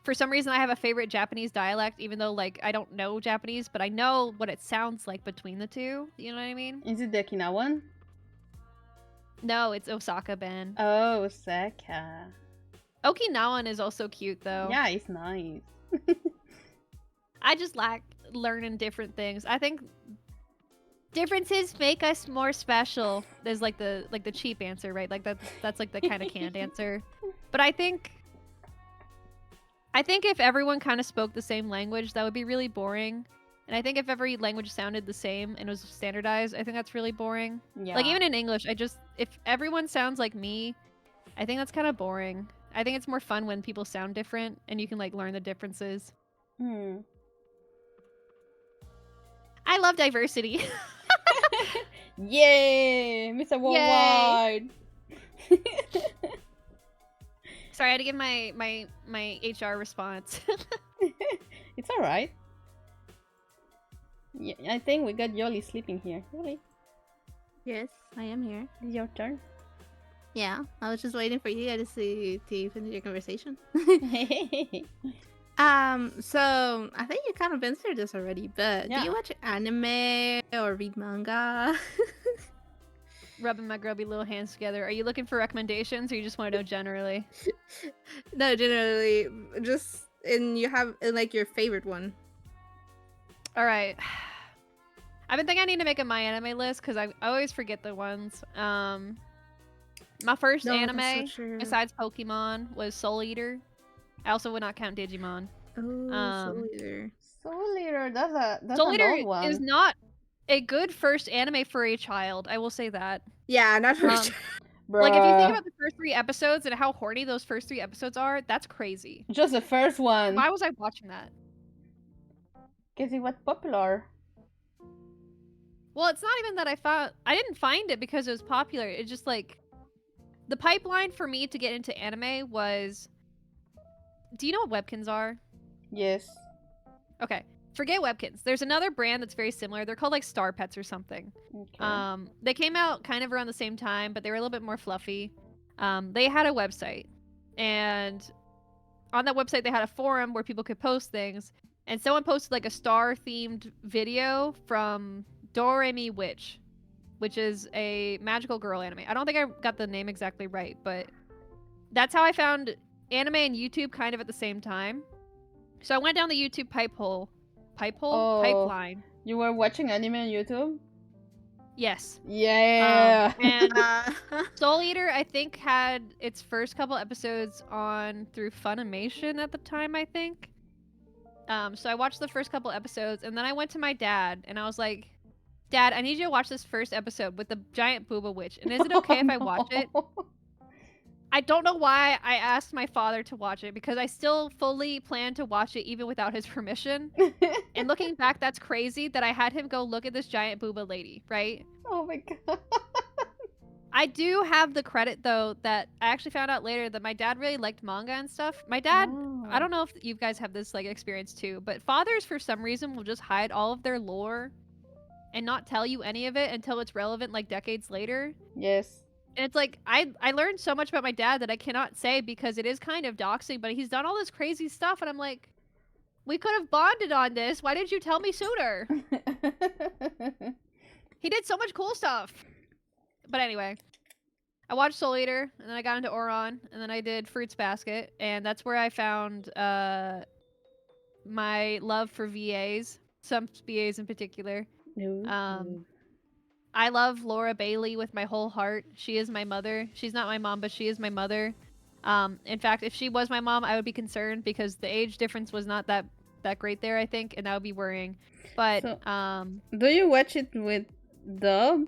for some reason I have a favorite Japanese dialect, even though like I don't know Japanese, but I know what it sounds like between the two. You know what I mean? Is it the Okinawan? No, it's Osaka Ben. Oh, Osaka. Okinawan is also cute though. Yeah, it's nice. I just like learning different things. I think differences make us more special. There's like the cheap answer, right? Like that's like the kind of canned answer. But I think if everyone kind of spoke the same language, that would be really boring. And I think if every language sounded the same and was standardized, I think that's really boring. Yeah. Like even in English, if everyone sounds like me, I think that's kind of boring. I think it's more fun when people sound different and you can like learn the differences. Hmm. I love diversity. Yay! Mr. Worldwide! Sorry, I had to give my HR response. It's alright. Yeah, I think we got Yoli sleeping here. Yoli, Yes, I am here. it's your turn. Yeah, I was just waiting for you guys to finish your conversation. So I think you kind of answered this already, but Yeah. do you watch anime or read manga? Rubbing my grubby little hands together. Are you looking for recommendations, or you just want to know generally? No, generally, just you have like your favorite one. All right. I've been thinking I need to make a my anime list because I always forget the ones. My first No, that's anime so true. besides Pokemon was Soul Eater. I also would not count Digimon. Oh, Soul Eater. Soul Eater, that's Soul an Eater old one. is not a good first anime for a child. I will say that. Yeah, not for Um, sure. Like if you think Bruh. about the first 3 episodes and how horny those first 3 episodes are, that's crazy. Just the first one. Why was I watching that? Because it was popular. Well, it's not even that I didn't find it because it was popular. It's just like the pipeline for me to get into anime was. Do you know what webkins are? Yes. Okay, forget webkins. There's another brand that's very similar. They're called like Star Pets or something. Okay. They came out kind of around the same time, but they were a little bit more fluffy. They had a website, and on that website they had a forum where people could post things. And someone posted like a star-themed video from Doremi Witch, which is a magical girl anime. I don't think I got the name exactly right, but that's how I found anime and YouTube kind of at the same time. So I went down the YouTube Oh, pipeline. you were watching anime on YouTube? Yes. Yeah. And Uh, Soul Eater, I think, had its first couple episodes on through Funimation at the time, I think. So I watched the first couple episodes, and then I went to my dad, and I was like, Dad, I need you to watch this first episode with the giant booba witch, and is it okay if I watch it? I don't know why I asked my father to watch it, because I still fully plan to watch it even without his permission. And looking back, that's crazy that I had him go look at this giant booba lady, right? Oh my god. I do have the credit, though, that I actually found out later that my dad really liked manga and stuff. My dad, I Oh. don't know if you guys have this like experience too, but fathers for some reason will just hide all of their lore and not tell you any of it until it's relevant like decades later. Yes. And it's like I learned so much about my dad that I cannot say because it is kind of doxing, but he's done all this crazy stuff and I'm like, we could have bonded on this. Why didn't you tell me sooner? He did so much cool stuff. But anyway, I watched Soul Eater, and then I got into Oron, and then I did Fruits Basket, and that's where I found my love for VAs, some VAs in particular. Ooh. I love Laura Bailey with my whole heart. She is my mother. She's not my mom, but she is my mother. In fact, if she was my mom, I would be concerned because the age difference was not that great there, I think, and that would be worrying. But So, do you watch it with dub?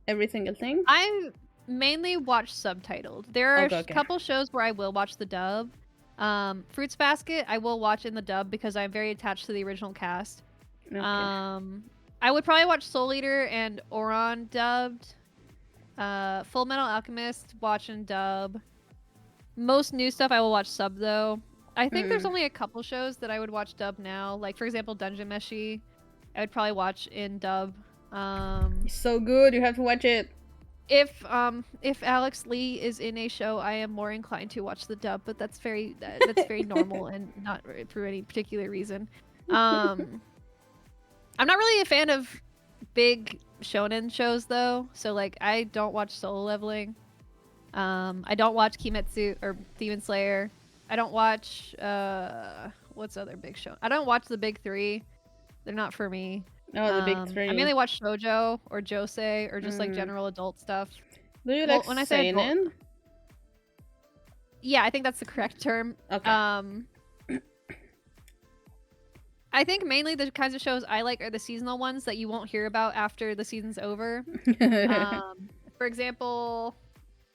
Every single thing? I mainly watch subtitled. There are Okay. a couple shows where I will watch the dub. Fruits Basket, I will watch in the dub because I'm very attached to the original cast. Okay. I would probably watch Soul Eater and Oron dubbed. Full Metal Alchemist, watch in dub. Most new stuff I will watch sub though. I think there's only a couple shows that I would watch dub now. Like for example, Dungeon Meshi, I would probably watch in dub. It's so good. You have to watch it. If Alex Lee is in a show, I am more inclined to watch the dub, but that's very normal and not for any particular reason. I'm not really a fan of big shonen shows though, so like I don't watch Solo Leveling. I don't watch Kimetsu or Demon Slayer. I don't watch what's other big show? I don't watch the big three. They're not for me. Oh, the big three. I mainly watch shoujo or josei or just like general adult stuff. Do you like when I say adult, seinen? yeah, I think that's the correct term. Okay. I think mainly the kinds of shows I like are the seasonal ones that you won't hear about after the season's over. For example,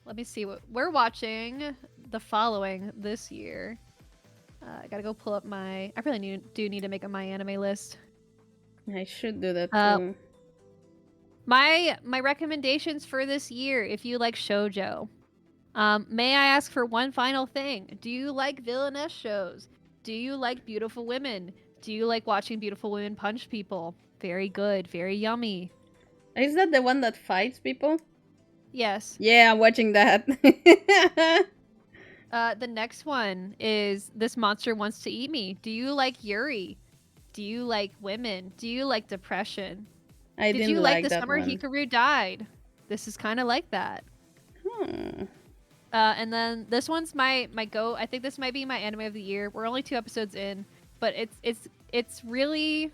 let me see what we're watching the following this year. I gotta go pull up my. I really do need to make a my anime list. I should do that too. My recommendations for this year, if you like shoujo, may I ask for one final thing? Do you like villainess shows? Do you like beautiful women? Do you like watching beautiful women punch people? Very good, very yummy. Is that the one that fights people? Yes. Yeah, I'm watching that. The next one is This Monster Wants to Eat Me. Do you like Yuri? Do you like women? Do you like depression? Did you like The Summer Hikaru Died? This is kind of like that. And then this one's my go. I think this might be my anime of the year. We're only 2 episodes in, but it's really.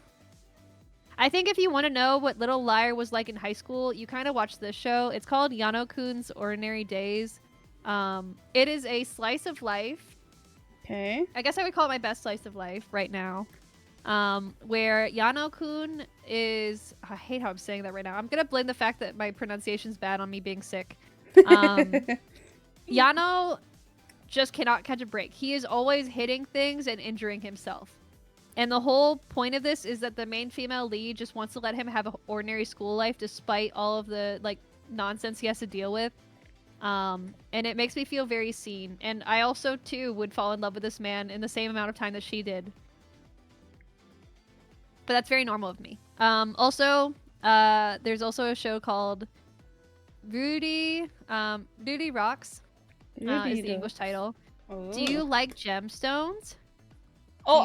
I think if you want to know what Little Liar was like in high school, you kind of watch this show. It's called Yano-kun's Ordinary Days. It is a slice of life. Okay. I guess I would call it my best slice of life right now. Where Yano-kun is... I hate how I'm saying that right now. I'm gonna blame the fact that my pronunciation's bad on me being sick. Yano just cannot catch a break. He is always hitting things and injuring himself. And the whole point of this is that the main female lead just wants to let him have an ordinary school life despite all of the like nonsense he has to deal with. And it makes me feel very seen. And I also, too, would fall in love with this man in the same amount of time that she did. But that's very normal of me. Also, there's also a show called Rudy Rocks. Is the English title. Oh. Do you like gemstones? Oh,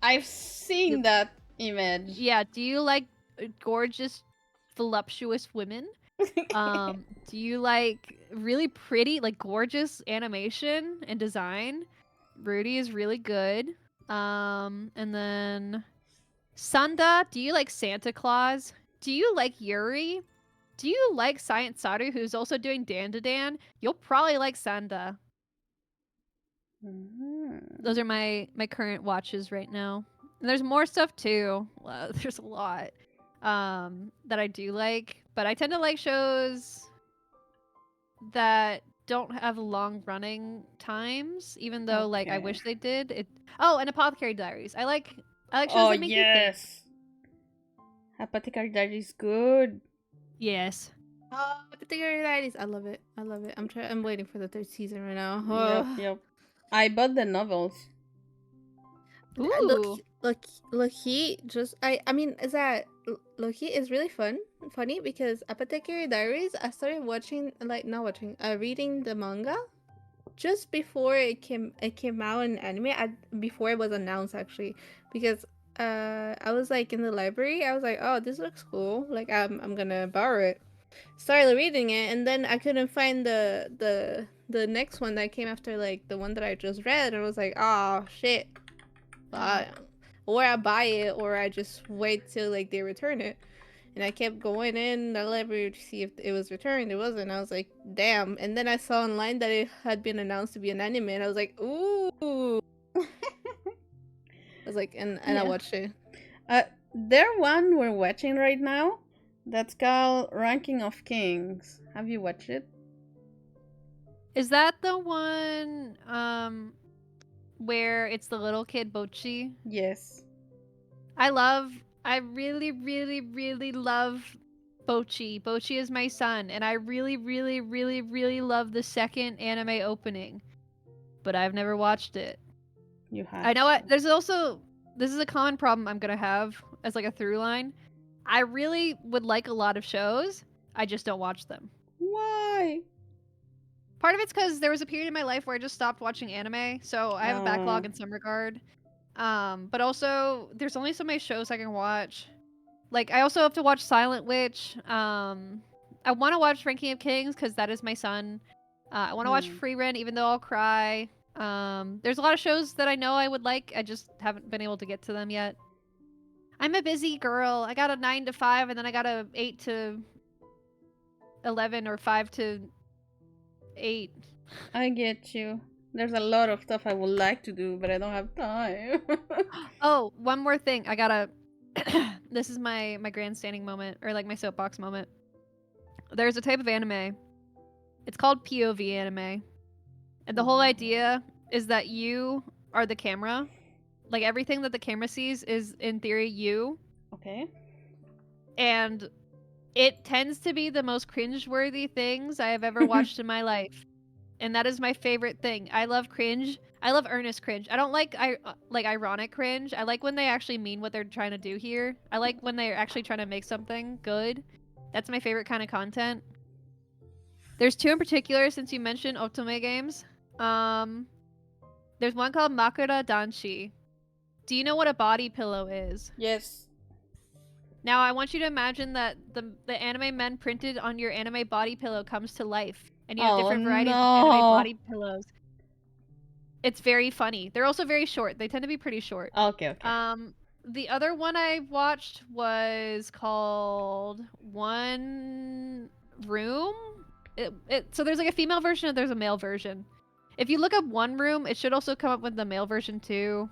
I've seen that image. Yeah, do you like gorgeous, voluptuous women? Do you like really pretty, like gorgeous animation and design? Rudy is really good. And then Sunda, do you like Santa Claus? Do you like Yuri? Do you like Science Saru, who's also doing Dan to Dan? You'll probably like Sanda. Those are my current watches right now. And there's more stuff too. There's a lot that I do like, but I tend to like shows that don't have long running times, even though like I Okay. wish they did. Oh, and Apothecary Diaries. I like shows Oh that make you think. yes, Apothecary Diary is good. Yes. Oh, particularities. I love it. I love it. I'm waiting for the third season right now. Yep, Oh. yep. I bought the novels. Ooh. Loki just I mean is that Loki is really funny because Apothecary Diaries I started watching like not watching reading the manga just before it came out in anime before it was announced actually because I was like in the library I was like oh this looks cool like I'm gonna borrow it started reading it and then I couldn't find the next one that came after like the one that I just read and I was like oh shit or I buy it or I just wait till like they return it. And I kept going in the library to see if it was returned. It wasn't. I was like, damn. And then I saw online that it had been announced to be an anime, and I was like, ooh. I was like, and I Yeah. watched it. There one we're watching right now that's called Ranking of Kings. Have you watched it? Is that the one where it's the little kid Bochi? Yes. I really, really, really love Bochi. Bochi is my son, and I really, really, really, really love the second anime opening. But I've never watched it. You have. I know what there's also this is a common problem I'm gonna have as like a through line. I really would like a lot of shows. I just don't watch them. Why? Part of it's because there was a period in my life where I just stopped watching anime, so I have a backlog in some regard. But also there's only so many shows I can watch. Like I also have to watch Silent Witch. I want to watch Ranking of Kings because that is my son. I want to watch Free Rent, even though I'll cry. There's a lot of shows that I know I would like. I just haven't been able to get to them yet. I'm a busy girl. I got a 9 to 5, and then I got a 8 to 11 or 5 to 8. I get you. There's a lot of stuff I would like to do, but I don't have time. Oh, one more thing. I gotta. This is my grandstanding moment, or like my soapbox moment. There's a type of anime. It's called POV anime, and the whole idea is that you are the camera. Like everything that the camera sees is in theory you. Okay. And it tends to be the most cringe-worthy things I have ever watched in my life. And that is my favorite thing. I love cringe. I love earnest cringe. I don't like ironic cringe. I like when they actually mean what they're trying to do here. I like when they're actually trying to make something good. That's my favorite kind of content. There's two in particular since you mentioned otome games. There's one called Makura Danshi. Do you know what a body pillow is? Yes. Now I want you to imagine that the anime men printed on your anime body pillow comes to life, and you have different varieties of anime body pillows. It's very funny. They're also very short. They tend to be pretty short. Okay, okay. The other one I watched was called One Room. So there's like a female version and there's a male version. If you look up One Room, it should also come up with the male version too.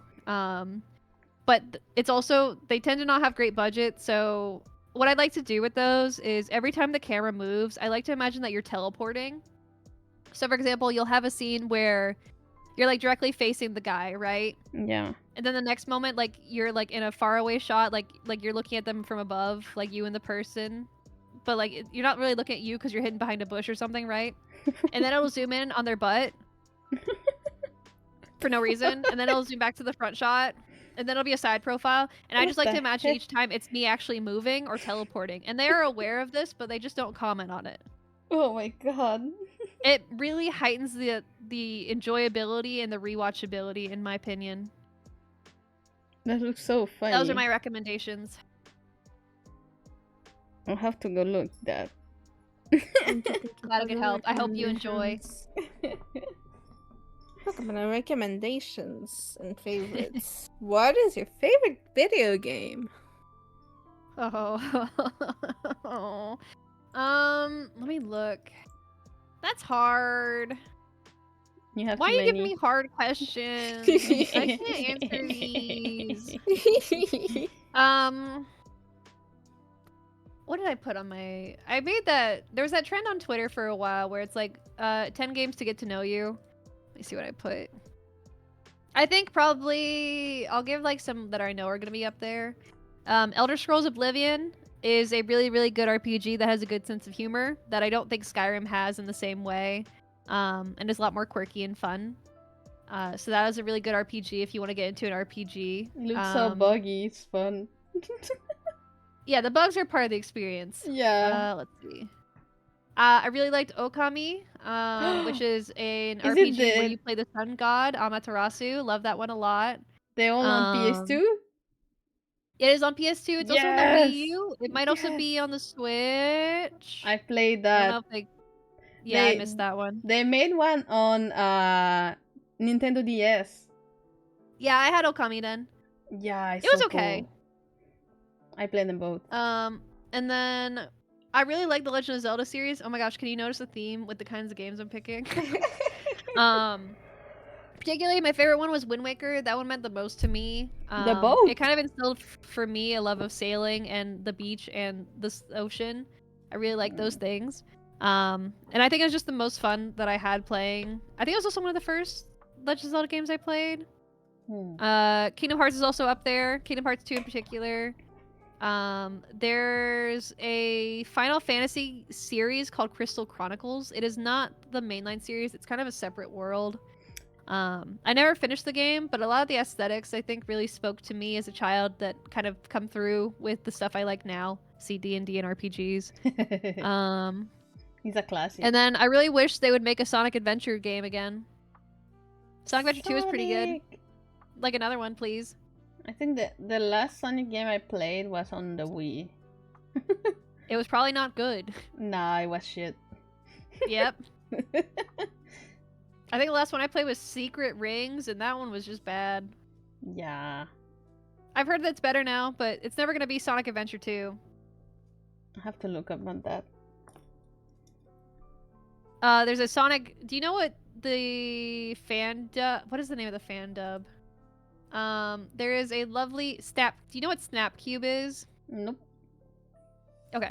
But it's also, they tend to not have great budget, so what I'd like to do with those is every time the camera moves, I like to imagine that you're teleporting. So for example, you'll have a scene where you're like directly facing the guy, right? Yeah. And then the next moment, like you're like in a faraway shot, like you're looking at them from above, like you and the person. But like you're not really looking at you because you're hidden behind a bush or something, right? And then it'll zoom in on their butt for no reason, and then it'll zoom back to the front shot. And then it'll be a side profile. And I just like to imagine each time it's me actually moving or teleporting. And they are aware of this, but they just don't comment on it. Oh my god. It really heightens the enjoyability and the rewatchability, in my opinion. That looks so funny. Those are my recommendations. I'll have to go look that. I'm thinking That about could the help. I hope you enjoy. recommendations. Look, I'm gonna recommendations and favorites. What is your favorite video game? Oh. Let me look. That's hard. You have Why are too you giving many. me hard questions? I can't answer these. What did I put on my... I made that... There was that trend on Twitter for a while where it's like, 10 games to get to know you. Let me see what I put. I think probably... I'll give like some that I know are gonna be up there. Elder Scrolls Oblivion is a really, really good RPG that has a good sense of humor that I don't think Skyrim has in the same way. And is a lot more quirky and fun. So that is a really good RPG if you want to get into an RPG. It looks so buggy. It's fun. Yeah, the bugs are part of the experience. Yeah. Let's see. I really liked Okami, which is an Is it RPG where you play the sun god, Amaterasu. Love that one a lot. they all on PS2? It is on PS2. It's also on the Yes! Wii U. It might also be on the Switch. I played I don't that. know if they... Yeah, I missed that one. They made one on Nintendo DS. Yeah, I had Okami then. Yeah, It was okay. Cool. I played them both. And then I really like the Legend of Zelda series. Oh my gosh, can you notice the theme with the kinds of games I'm picking? Particularly, my favorite one was Wind Waker. That one meant the most to me. The boat. It kind of instilled for me a love of sailing and the beach and the ocean. I really like those things. And I think it was just the most fun that I had playing. I think it was also one of the first Legend of Zelda games I played. Kingdom Hearts is also up there. Kingdom Hearts 2 in particular. There's a Final Fantasy series called Crystal Chronicles. It is not the mainline series. It's kind of a separate world. I never finished the game, but a lot of the aesthetics I think really spoke to me as a child that kind of come through with the stuff I like now. D&D and RPGs. He's a classic. And then I really wish they would make a Sonic Adventure game again. Sonic Adventure 2 is pretty good. Like another one, please. I think the last Sonic game I played was on the Wii. It was probably not good. Nah, it was shit. Yep. I think the last one I played was Secret Rings, and that one was just bad. Yeah. I've heard that's better now, but it's never going to be Sonic Adventure 2. I have to look up on that. There's a Sonic... Do you know what the fan dub... What is the name of the fan dub? There is a lovely Snap... Do you know what Snap Cube is? Nope. Okay.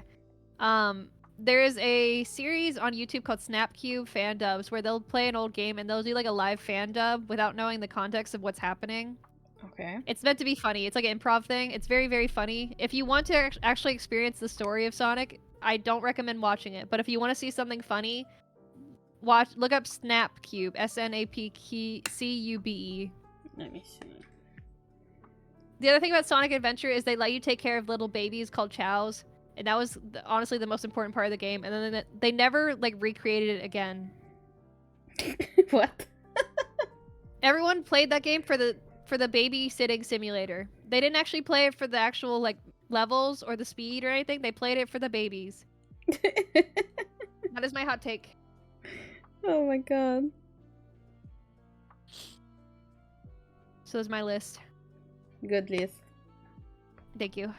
There is a series on YouTube called Snapcube fan dubs where they'll play an old game and they'll do like a live fan dub without knowing the context of what's happening. Okay. It's meant to be funny. It's like an improv thing. It's very, very funny. If you want to actually experience the story of Sonic, I don't recommend watching it. But if you want to see something funny, look up Snapcube. SNAPCUBE. Let me see. The other thing about Sonic Adventure is they let you take care of little babies called chows. And that was honestly the most important part of the game. And then they never like recreated it again. What? Everyone played that game for the babysitting simulator. They didn't actually play it for the actual like levels or the speed or anything. They played it for the babies. That is my hot take. Oh my god. So that's my list. Good list. Thank you.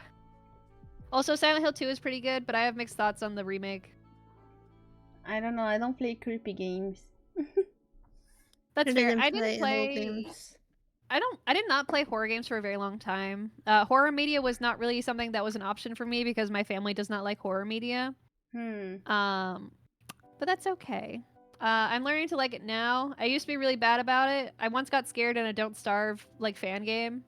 Also, Silent Hill 2 is pretty good, but I have mixed thoughts on the remake. I don't know. I don't play creepy games. That's fair. I didn't horror play. games. I did not play horror games for a very long time. Horror media was not really something that was an option for me because my family does not like horror media. But that's okay. I'm learning to like it now. I used to be really bad about it. I once got scared in a Don't Starve like fan game.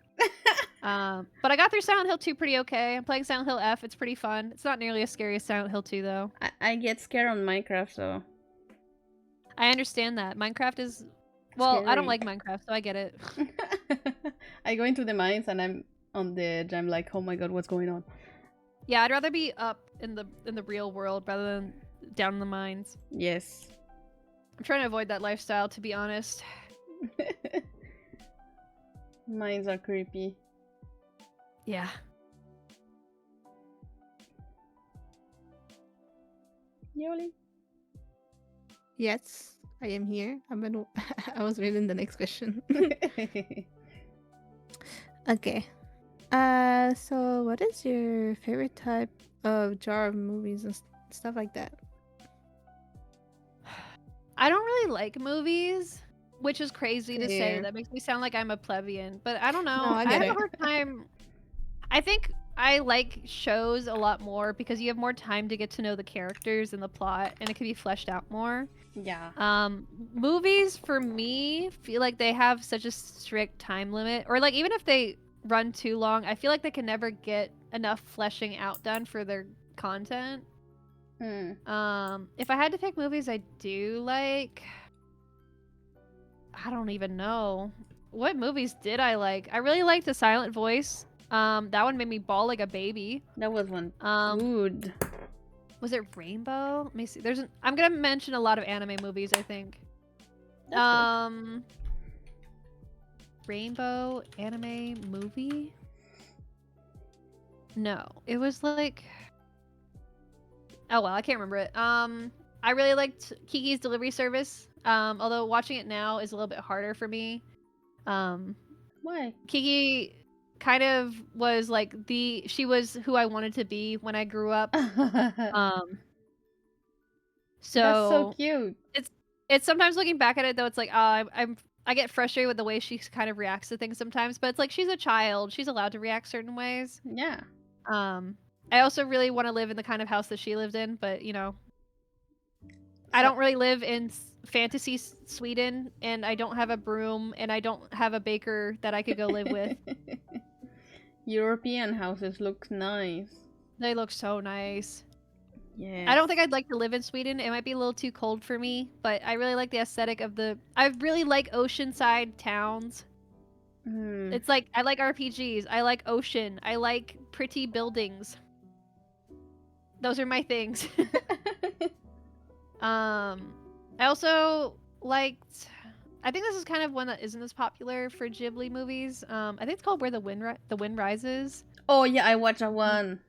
But I got through Silent Hill 2 pretty okay. I'm playing Silent Hill F. It's pretty fun. It's not nearly as scary as Silent Hill 2 though. I get scared on Minecraft, so... I understand that. Minecraft is... Well, I don't Scary. like Minecraft, so I get it. I go into the mines and I'm on the edge. I'm like, oh my god, what's going on? Yeah, I'd rather be up in the real world rather than down in the mines. Yes. I'm trying to avoid that lifestyle, to be honest. Mines are creepy. Yeah. Yoli? Yes, I am here. I was reading the next question. Okay. So what is your favorite type of genre of movies and stuff like that? I don't really like movies, which is crazy to say. Fair. That makes me sound like I'm a plebeian, but I don't No, know. I I get have a it. hard time. I think I like shows a lot more because you have more time to get to know the characters and the plot, and it can be fleshed out more. Yeah. Movies for me feel like they have such a strict time limit, or like even if they run too long, I feel like they can never get enough fleshing out done for their content. If I had to pick movies I do like, I don't even know. What movies did I like? I really liked The Silent Voice. That one made me bawl like a baby. That was one Um, good. was it Rainbow? Let me see. I'm gonna mention a lot of anime movies, I think. That's good. Rainbow anime movie? No, it was like, oh well, I can't remember it. I really liked Kiki's Delivery Service. Although watching it now is a little bit harder for me. Why? Kiki kind of was like she was who I wanted to be when I grew up. So That's so cute. it's sometimes looking back at it though, it's like I get frustrated with the way she kind of reacts to things sometimes, but it's like she's a child, she's allowed to react certain ways. Yeah. I also really want to live in the kind of house that she lived in, but you know, I don't really live in fantasy Sweden, and I don't have a broom, and I don't have a baker that I could go live with. European houses look nice. They look so nice. Yeah. I don't think I'd like to live in Sweden. It might be a little too cold for me, but I really like the aesthetic of I really like oceanside towns. It's like I like RPGs. I like ocean. I like pretty buildings. Those are my things. I also liked. I think this is kind of one that isn't as popular for Ghibli movies. I think it's called Where the Wind Rises. Oh yeah, I watched that one.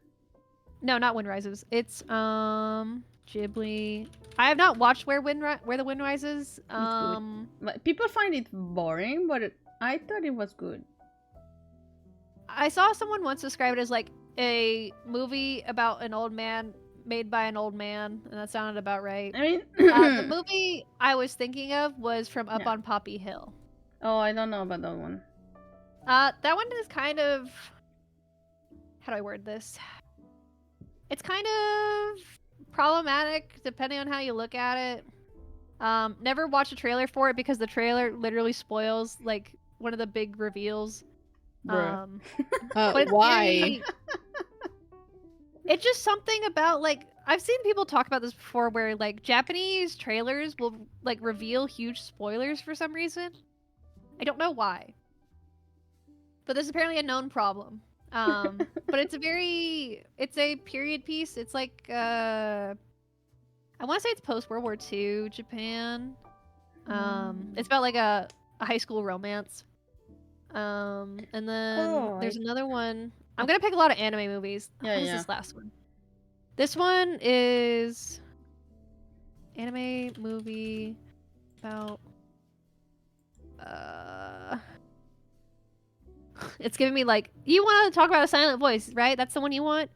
No, not Wind Rises. It's Ghibli. I have not watched Where the Wind Rises. But people find it boring, but I thought it was good. I saw someone once describe it as like a movie about an old man made by an old man, and that sounded about right. I mean, the movie I was thinking of was from Up on Poppy Hill. Oh, I don't know about that one. That one is kind of, how do I word this? It's kind of problematic depending on how you look at it. Never watch a trailer for it because the trailer literally spoils like one of the big reveals. But why? It's just something about like I've seen people talk about this before where like Japanese trailers will like reveal huge spoilers for some reason. I don't know why. But there's apparently a known problem. But it's a period piece. It's like I want to say it's post World War II Japan. It's about like a high school romance. And then there's another one. I'm gonna pick a lot of anime movies. What is this last one? This one is anime movie about it's giving me like, you want to talk about A Silent Voice, right? That's the one you want?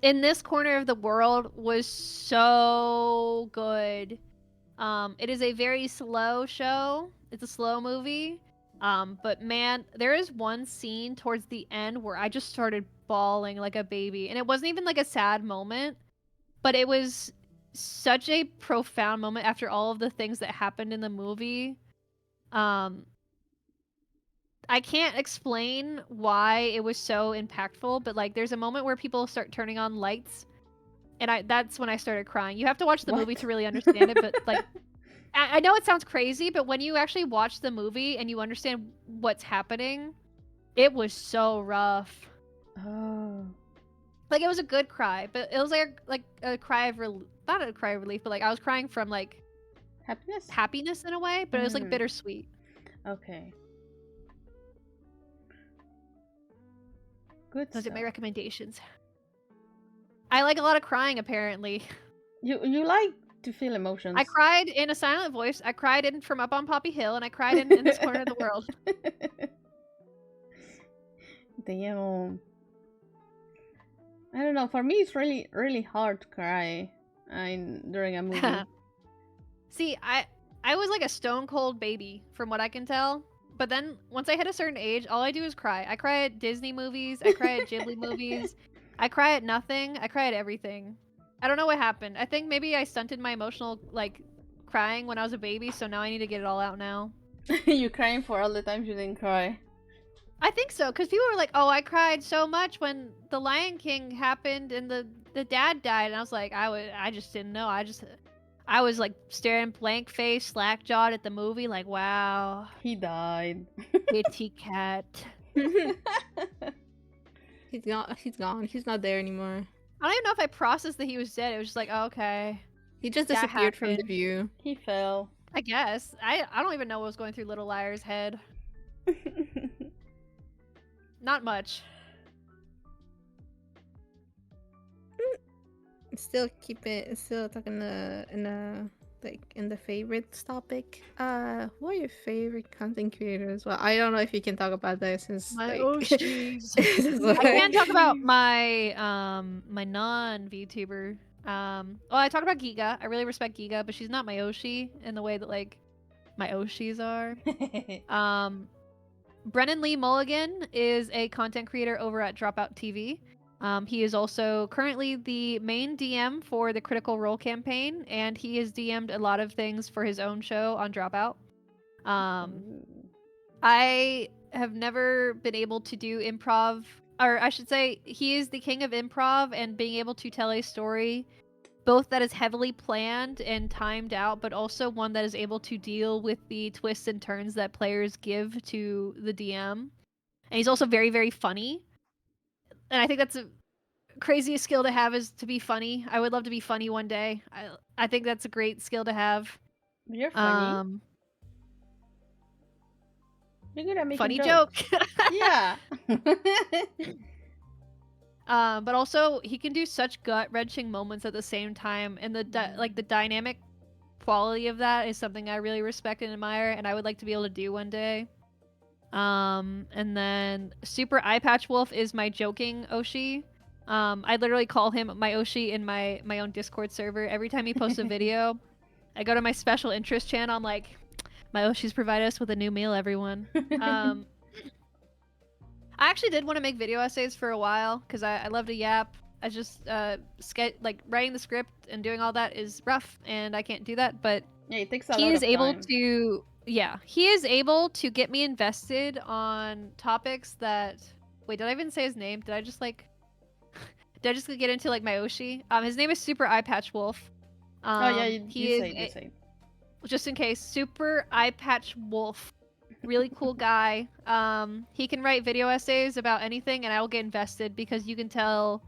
In This Corner of the World was so good. It is a very slow show. It's a slow movie. But man, there is one scene towards the end where I just started bawling like a baby. And it wasn't even like a sad moment, but it was such a profound moment after all of the things that happened in the movie. I can't explain why it was so impactful, but like there's a moment where people start turning on lights, and that's when I started crying. You have to watch the movie to really understand it, but like I know it sounds crazy, but when you actually watch the movie and you understand what's happening, it was so rough. Oh. Like it was a good cry, but it was like a cry of not a cry of relief, but like I was crying from like happiness in a way, but it was like bittersweet. Okay. Good Those are my stuff. recommendations. I like a lot of crying, apparently. You like to feel emotions. I cried in a silent voice. I cried in From Up on Poppy Hill, and I cried in This Corner of the World. Damn. I don't know. For me, it's really, really hard to cry during a movie. See, I was like a stone cold baby, from what I can tell. But then once I hit a certain age, all I do is cry. I cry at Disney movies. I cry at Ghibli movies. I cry at nothing. I cry at everything. I don't know what happened. I think maybe I stunted my emotional crying when I was a baby, so now I need to get it all out now. You crying for all the times you didn't cry. I think so, because people were like, "Oh, I cried so much when The Lion King happened and the dad died," and I was like, I just didn't know. I was like staring blank face, slack jawed at the movie, like, wow, He died. kitty cat. He's gone. He's gone. He's not there anymore. I don't even know if I processed that he was dead. It was just like, oh, okay, He just that disappeared from the happened. view. He fell. I guess. I don't even know what was going through Little Liar's head. Not much. Still talking in the favorites topic. What are your favorite content creators? Well, I don't know if you can talk about that since My like, jeez. like, I can talk about my my non VTuber. Well, I talked about Giga. I really respect Giga, but she's not my Oshi in the way that like my Oshis are. Brennan Lee Mulligan is a content creator over at Dropout TV. He is also currently the main DM for the Critical Role campaign, and he has DM'd a lot of things for his own show on Dropout. I have never been able to do improv, or I should say, he is the king of improv and being able to tell a story both that is heavily planned and timed out, but also one that is able to deal with the twists and turns that players give to the DM. And he's also very, very funny. And I think that's a craziest skill to have, is to be funny. I would love to be funny one day. I think that's a great skill to have. You're funny. You're good at making Funny jokes. joke. Yeah. But also he can do such gut-wrenching moments at the same time, and the dynamic quality of that is something I really respect and admire, and I would like to be able to do one day. And then Super Eye Patch Wolf is my joking Oshi. I literally call him my Oshi in my own Discord server. Every time he posts a video, I go to my special interest channel. I'm like, my Oshis provide us with a new meal, everyone. I actually did want to make video essays for a while because I love to yap. I just writing the script and doing all that is rough, and I can't do that. But yeah, it takes a he lot is of able time. to. Yeah, he is able to get me invested on topics that. Wait, did I even say his name? Did I just Did I just get into like my Oshi? His name is Super Eye Patch Wolf. Oh yeah, you is say. Just in case, Super Eye Patch Wolf. Really cool guy. He can write video essays about anything, and I will get invested because you can tell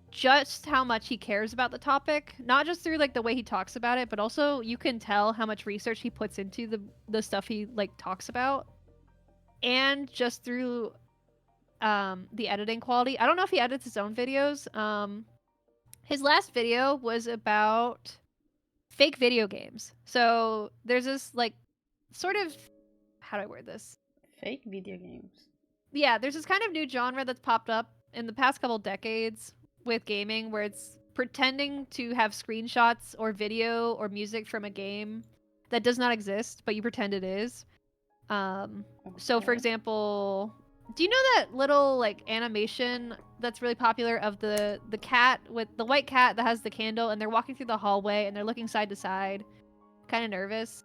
just how much he cares about the topic. Not just through like the way he talks about it, but also you can tell how much research he puts into the stuff he like talks about, and just through the editing quality. I don't know if he edits his own videos. His last video was about fake video games. So there's this like sort of, how do I word this? Fake video games. Yeah, there's this kind of new genre that's popped up in the past couple decades with gaming where it's pretending to have screenshots or video or music from a game that does not exist, but you pretend it is. So for example, do you know that little like animation that's really popular of the cat with the white cat that has the candle, and they're walking through the hallway and they're looking side to side, kind of nervous?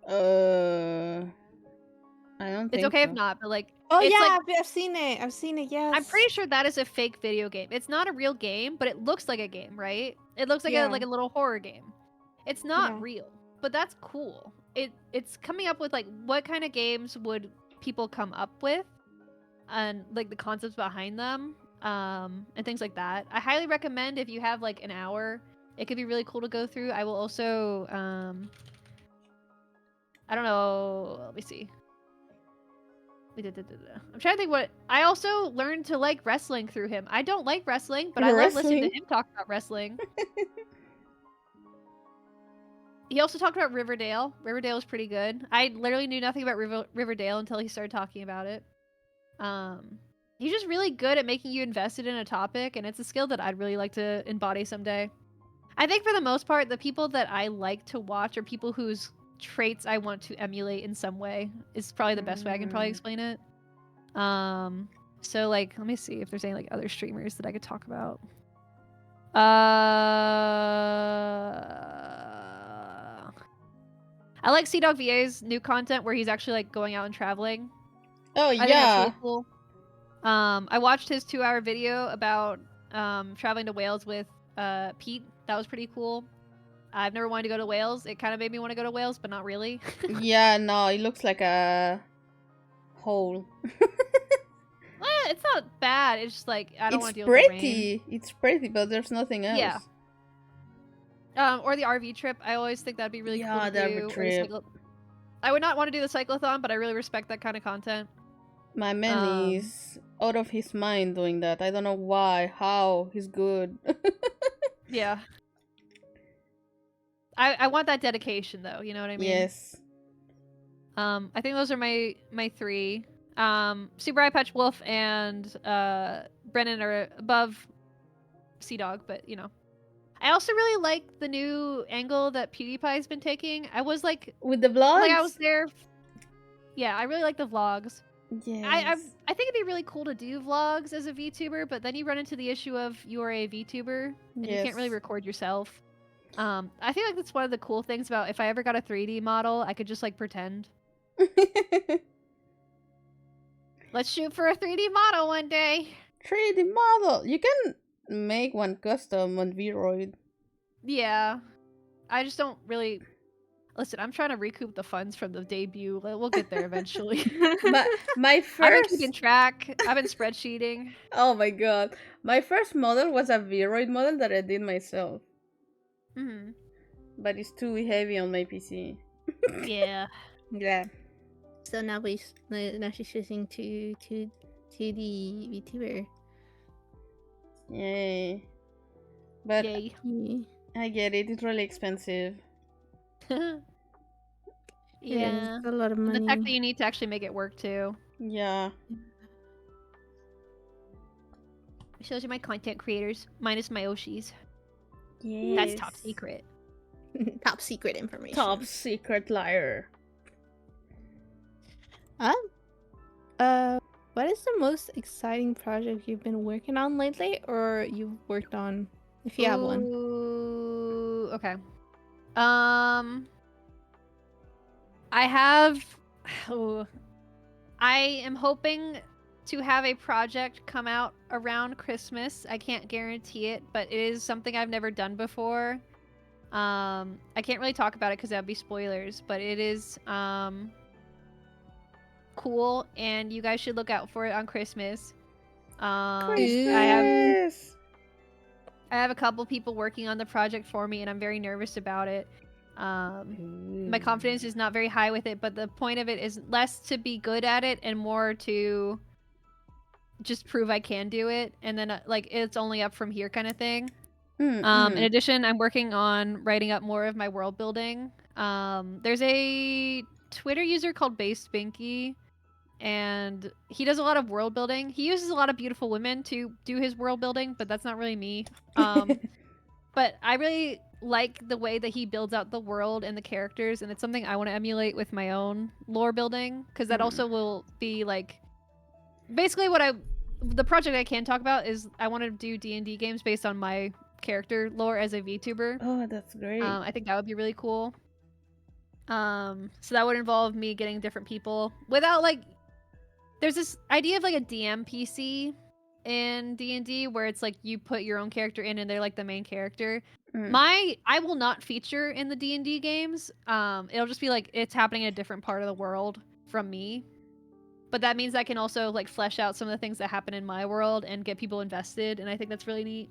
I don't It's think okay so. if not, but like, Oh it's yeah, like, I've seen it. I've seen it. Yes. I'm pretty sure that is a fake video game. It's not a real game, but it looks like a game, right? It looks like Yeah. a little horror game. It's not Yeah. real, but that's cool. It's coming up with like what kind of games would people come up with, and like the concepts behind them, and things like that. I highly recommend if you have like an hour. It could be really cool to go through. I will also I don't know. Let me see. I'm trying to think what I also learned to like wrestling through him. I don't like wrestling, but I love listening to Wrestling. him talk about wrestling. He also talked about Riverdale. Riverdale was pretty good. I literally knew nothing about Riverdale until he started talking about it. He's just really good at making you invested in a topic, and it's a skill that I'd really like to embody someday. I think for the most part, the people that I like to watch are people whose traits I want to emulate in some way. Is probably the best way I can probably explain it. So like, let me see if there's any like other streamers that I could talk about. I like CDog VA's new content where he's actually like going out and traveling. Oh I think that's yeah. really cool. I watched his 2-hour video about traveling to Wales with Pete. That was pretty cool. I've never wanted to go to Wales. It kind of made me want to go to Wales, but not really. Yeah, no, it looks like a hole. It's not bad. It's just like I don't want It's to deal with the rain. pretty. It's pretty, but there's nothing else. Yeah. Or the RV trip. I always think that'd be really cool Yeah, to the RV do. trip. I would not want to do the cyclothon, but I really respect that kind of content. My man is out of his mind doing that. I don't know why, how. He's good. Yeah. I want that dedication though, you know what I mean? Yes. I think those are my 3. Super Eye Patch Wolf and Brennan are above Sea Dog, but you know. I also really like the new angle that PewDiePie's been taking. I was like With the vlogs? like I was there. Yeah, I really like the vlogs. Yes. I think it'd be really cool to do vlogs as a VTuber, but then you run into the issue of you are a VTuber and you can't really record yourself. I feel like that's one of the cool things about if I ever got a 3D model, I could just like pretend. Let's shoot for a 3D model one day. 3D model. You can make one custom on Vroid. Yeah. I just don't really listen, I'm trying to recoup the funds from the debut. We'll get there eventually. my I've first been keeping track. I've been spreadsheeting. Oh my god. My first model was a Vroid model that I did myself. Mm-hmm. But it's too heavy on my PC. Yeah. Yeah. So now she's switching to the VTuber. Yay. But Yay. I get it, it's really expensive. Yeah. It's a lot of money. The fact that you need to actually make it work too. Yeah. It shows you my content creators, minus my Oshis. Yes. That's top secret. Top secret information. Top secret liar. What is the most exciting project you've been working on lately, or you've worked on, if you have one? Ooh, okay. I have. Oh, I am hoping to have a project come out around Christmas. I can't guarantee it, but it is something I've never done before. I can't really talk about it because that would be spoilers, but it is cool, and you guys should look out for it on Christmas. Christmas! I have a couple people working on the project for me, and I'm very nervous about it. My confidence is not very high with it, but the point of it is less to be good at it and more to just prove I can do it, and then like it's only up from here kind of thing. In addition, I'm working on writing up more of my world building. There's a Twitter user called Base Binky, and he does a lot of world building. He uses a lot of beautiful women to do his world building, but that's not really me. But I really like the way that he builds out the world and the characters, and it's something I want to emulate with my own lore building, because that also will be like basically the project I can talk about is I want to do D&D games based on my character lore as a VTuber. Oh, that's great. I think that would be really cool. So that would involve me getting different people without like there's this idea of like a DM PC in D&D where it's like you put your own character in and they're like the main character. I will not feature in the D&D games. It'll just be like it's happening in a different part of the world from me. But that means I can also like flesh out some of the things that happen in my world and get people invested, and I think that's really neat.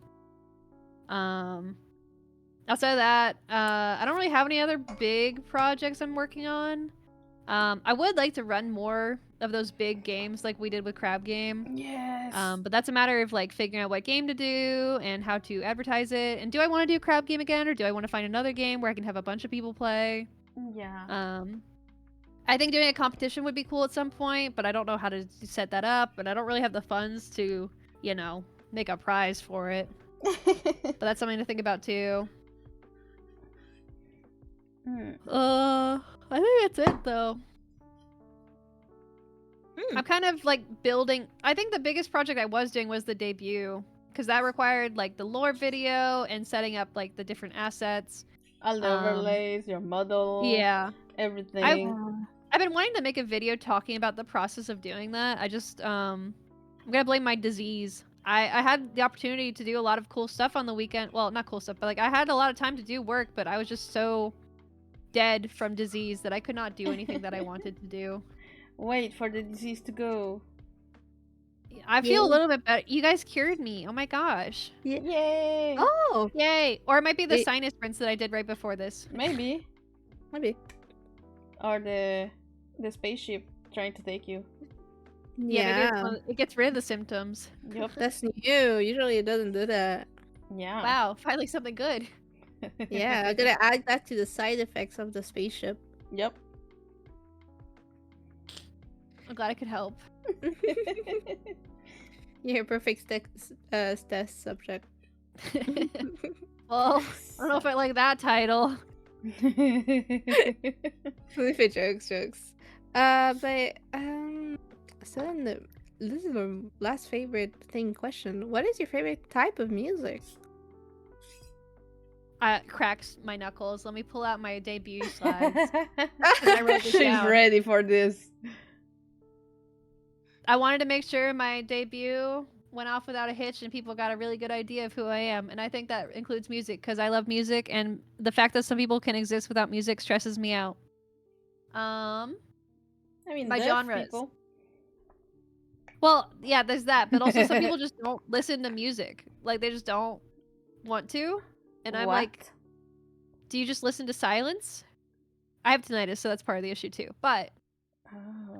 Outside of that, I don't really have any other big projects I'm working on. I would like to run more of those big games like we did with Crab Game. Yes. But that's a matter of like figuring out what game to do and how to advertise it. And do I want to do Crab Game again, or do I want to find another game where I can have a bunch of people play? Yeah. I think doing a competition would be cool at some point, but I don't know how to set that up, and I don't really have the funds to, you know, make a prize for it. But that's something to think about too. I think that's it though. I'm kind of like building. I think the biggest project I was doing was the debut, because that required like the lore video and setting up like the different assets. All the overlays, your model. Yeah. Everything. I've been wanting to make a video talking about the process of doing that. I just I'm gonna blame my disease. I had the opportunity to do a lot of cool stuff on the weekend. Well, not cool stuff, but like I had a lot of time to do work, but I was just so dead from disease that I could not do anything that I wanted to do. Wait for the disease to go. I feel a little bit better. You guys cured me. Oh my gosh. Yay! Oh, Yay. Or it might be the Wait. sinus rinse that I did right before this. Maybe. maybe. Or the spaceship trying to take you. Yeah, maybe it gets rid of the symptoms. Yep. That's new. Usually it doesn't do that. Yeah. Wow, finally something good. Yeah, I'm gonna add that to the side effects of the spaceship. Yep. I'm glad I could help. You're a perfect test subject. Well, I don't know if I like that title. For jokes. But so then this is the last favorite thing question. What is your favorite type of music? I cracked my knuckles. Let me pull out my debut slides. I wrote this She's down. ready for this. I wanted to make sure my debut went off without a hitch and people got a really good idea of who I am. And I think that includes music, because I love music, and the fact that some people can exist without music stresses me out. I mean, My deaf genres. people. Well, yeah, there's that, but also some people just don't listen to music. Like, they just don't want to. And I'm like, do you just listen to silence? I have tinnitus, so that's part of the issue too. But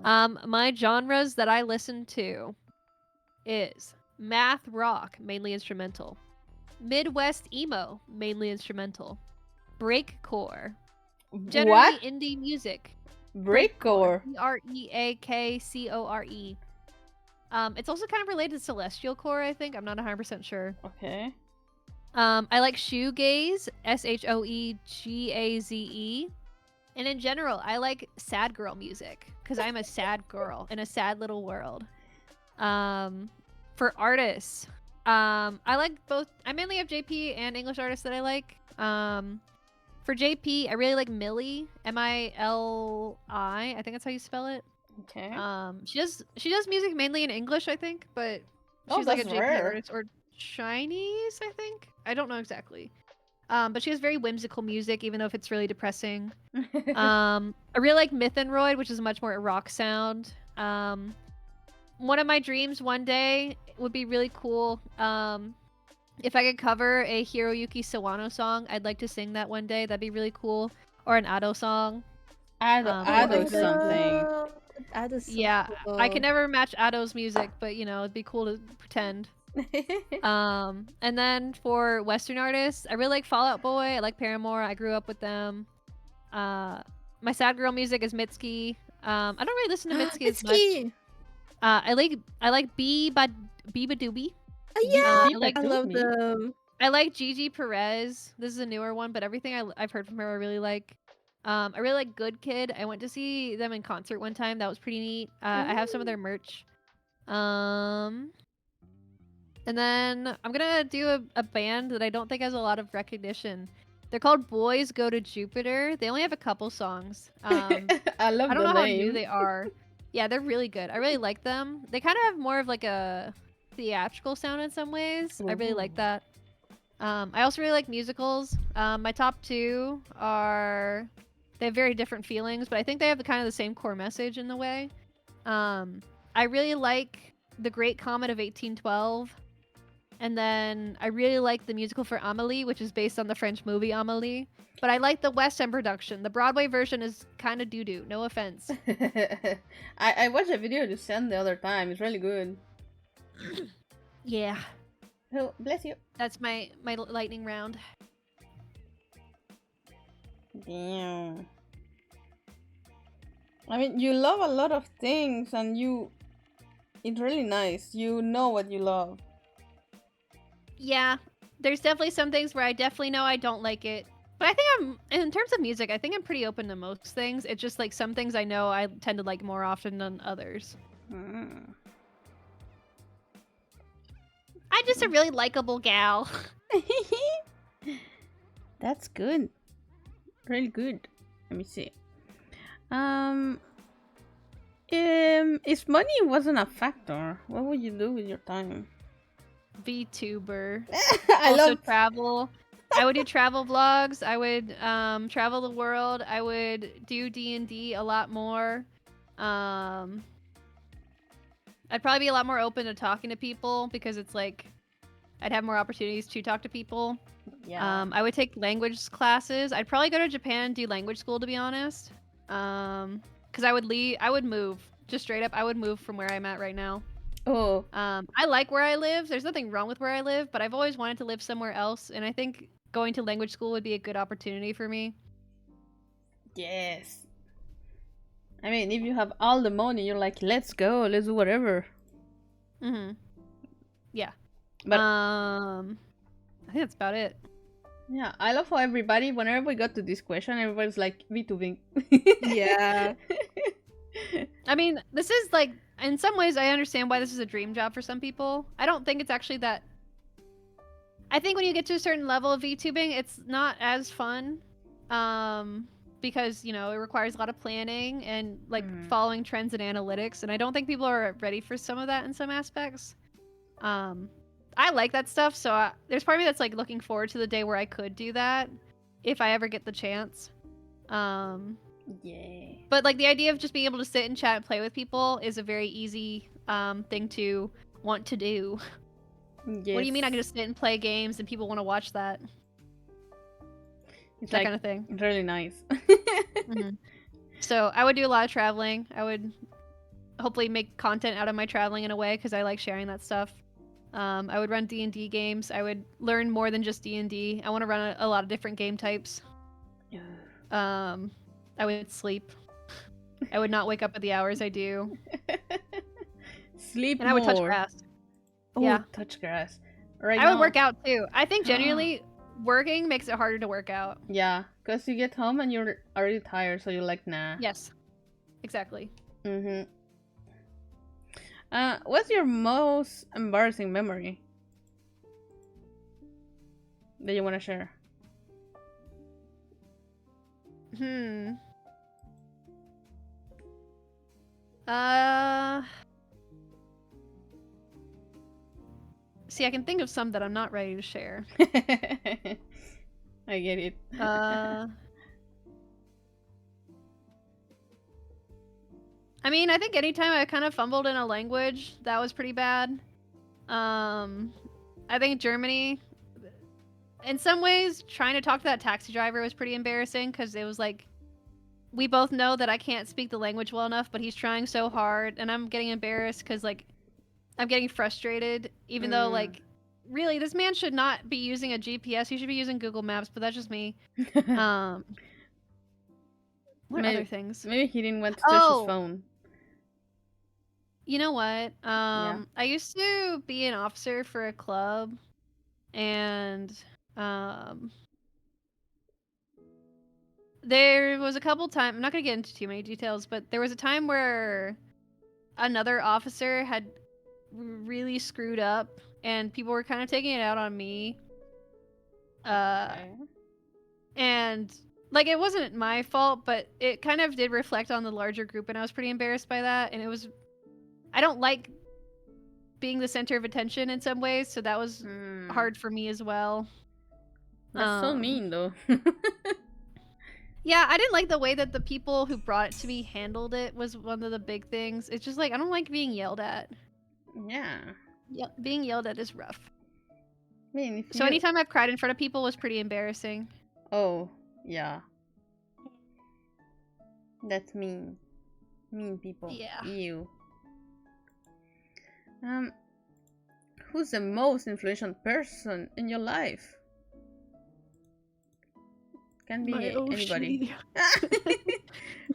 my genres that I listen to is math rock, mainly instrumental, Midwest emo, mainly instrumental, breakcore, generally What? indie music. Breakcore. Breakcore. It's also kind of related to celestial core, I think. I'm not 100% sure. Okay. I like shoegaze, shoegaze. And in general, I like sad girl music, because I'm a sad girl in a sad little world. For artists, I like both. I mainly have JP and English artists that I like. For JP, I really like Millie, Mili. I think that's how you spell it. Okay. She does music mainly in English, I think, but Oh, she's like a that's JP rare. artist, or Chinese, I think. I don't know exactly. But she has very whimsical music, even though if it's really depressing. I really like Myth and Royd, which is much more a rock sound. One of my dreams one day would be really cool. If I could cover a Hiroyuki Sawano song, I'd like to sing that one day. That'd be really cool. Or an Ado song. Ado something. Ado's so Yeah, cool. I can never match Ado's music, but you know, it'd be cool to pretend. And then for Western artists, I really like Fall Out Boy. I like Paramore. I grew up with them. My sad girl music is Mitski. I don't really listen to Mitski as much. Mitski! I like Biba Doobie. Yeah, I like I love them. I like Gigi Perez. This is a newer one, but everything I've heard from her I really like. I really like Good Kid. I went to see them in concert one time. That was pretty neat. I have some of their merch. And then I'm gonna do a band that I don't think has a lot of recognition. They're called Boys Go to Jupiter. They only have a couple songs. I love I don't the know name. how new they are. Yeah, they're really good. I really like them. They kind of have more of like a theatrical sound in some ways. I really like that. I also really like musicals. My top two are... They have very different feelings, but I think they have the same core message in the way. I really like The Great Comet of 1812. And then I really like the musical for Amelie, which is based on the French movie Amelie. But I like the West End production. The Broadway version is kind of doo-doo. No offense. I watched a video you sent the other time. It's really good. Yeah. Oh, bless you. That's my lightning round. Damn. I mean, you love a lot of things, and it's really nice. You know what you love. Yeah. There's definitely some things where I definitely know I don't like it. But I think in terms of music, I think I'm pretty open to most things. It's just like some things I know I tend to like more often than others. Hmm. I'm just a really likable gal. That's good. Really good. Let me see. If money wasn't a factor, what would you do with your time? VTuber. I Also love travel. I would do travel vlogs. I would travel the world. I would do D&D a lot more. I'd probably be a lot more open to talking to people because it's like I'd have more opportunities to talk to people. Yeah. I would take language classes. I'd probably go to Japan and do language school, to be honest. Because I would move. Just straight up, I would move from where I'm at right now. Oh. I like where I live. There's nothing wrong with where I live, but I've always wanted to live somewhere else, and I think going to language school would be a good opportunity for me. Yes. I mean, if you have all the money, you're like, let's go, let's do whatever. Mm-hmm. Yeah. But I think that's about it. yeah, I love how everybody, whenever we got to this question, everybody's like, VTubing. Yeah. I mean, this is like, in some ways, I understand why this is a dream job for some people. I don't think it's actually that. I think when you get to a certain level of VTubing, it's not as fun. Because, you know, it requires a lot of planning and like following trends and analytics. And I don't think people are ready for some of that in some aspects. I like that stuff. So there's part of me that's like looking forward to the day where I could do that if I ever get the chance. Yeah. But like the idea of just being able to sit and chat and play with people is a very easy thing to want to do. Yes. What do you mean I can just sit and play games and people want to watch that? It's that like kind of thing. Really nice. So I would do a lot of traveling. I would hopefully make content out of my traveling in a way because I like sharing that stuff. I would run D&D games. I would learn more than just D&D. I want to run a lot of different game types. I would sleep. I would not wake up at the hours I do. Sleep and I would touch more. grass. Oh, Yeah. touch grass. Right I now. would work out too. I think genuinely working makes it harder to work out. Yeah, because you get home and you're already tired, so you're like, nah. Yes. Exactly. Mm-hmm. What's your most embarrassing memory that you want to share? See, I can think of some that I'm not ready to share. I get it. I mean, I think anytime I kind of fumbled in a language, that was pretty bad. I think Germany, in some ways, trying to talk to that taxi driver was pretty embarrassing because it was like, we both know that I can't speak the language well enough, but he's trying so hard, and I'm getting embarrassed because, like, I'm getting frustrated, even though, like, really, this man should not be using a GPS. He should be using Google Maps, but that's just me. What other things? Maybe he didn't want to touch his phone. You know what? I used to be an officer for a club, and there was a couple times, I'm not going to get into too many details, but there was a time where another officer had really screwed up, and people were kind of taking it out on me. And, like, it wasn't my fault, but it kind of did reflect on the larger group, and I was pretty embarrassed by that, and it was... I don't like being the center of attention in some ways, so that was hard for me as well. That's so mean, though. Yeah, I didn't like the way that the people who brought it to me handled it was one of the big things. It's just like, I don't like being yelled at. Yeah. Being yelled at is rough. I mean, if So you... anytime I've cried in front of people was pretty embarrassing. Oh, yeah. That's mean. Mean people. Yeah. Ew. Who's the most influential person in your life? Can be anybody.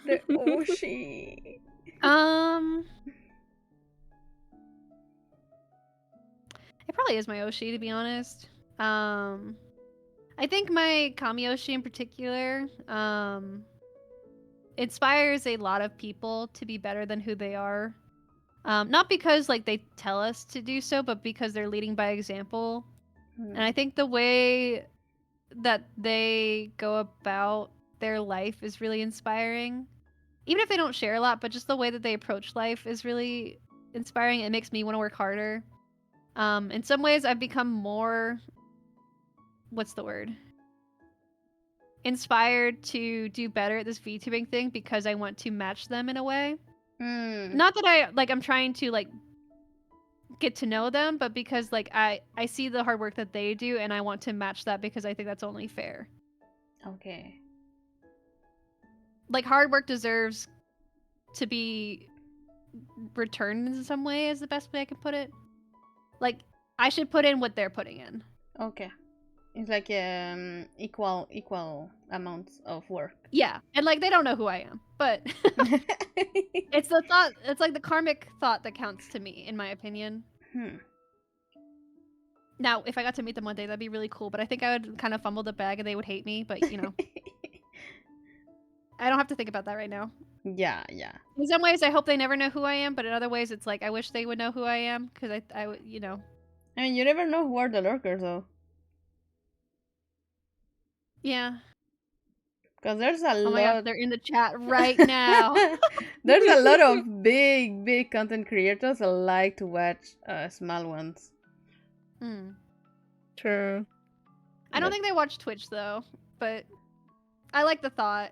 The Oshi. It probably is my Oshi, to be honest. I think my Kamiyoshi in particular, inspires a lot of people to be better than who they are. Not because like they tell us to do so, but because they're leading by example. And I think the way that they go about their life is really inspiring. Even if they don't share a lot, but just the way that they approach life is really inspiring. It makes me want to work harder. In some ways, I've become more, what's the word? Inspired to do better at this VTubing thing because I want to match them in a way. Not that I'm trying to like get to know them, but because like I see the hard work that they do and I want to match that because I think that's only fair. Okay. Like hard work deserves to be returned in some way is the best way I can put it. Like I should put in what they're putting in. Okay. It's like equal amounts of work. Yeah, and like they don't know who I am, but it's the thought. It's like the karmic thought that counts to me, in my opinion. Now, if I got to meet them one day, that'd be really cool. But I think I would kind of fumble the bag and they would hate me. But you know, I don't have to think about that right now. Yeah. In some ways, I hope they never know who I am, but in other ways, it's like I wish they would know who I am because I would, you know. I mean, you never know who are the lurkers, though. Yeah. Because there's a lot. Oh my god, they're in the chat right now. There's a lot of big content creators that like to watch small ones. True. I don't think they watch Twitch though, but I like the thought.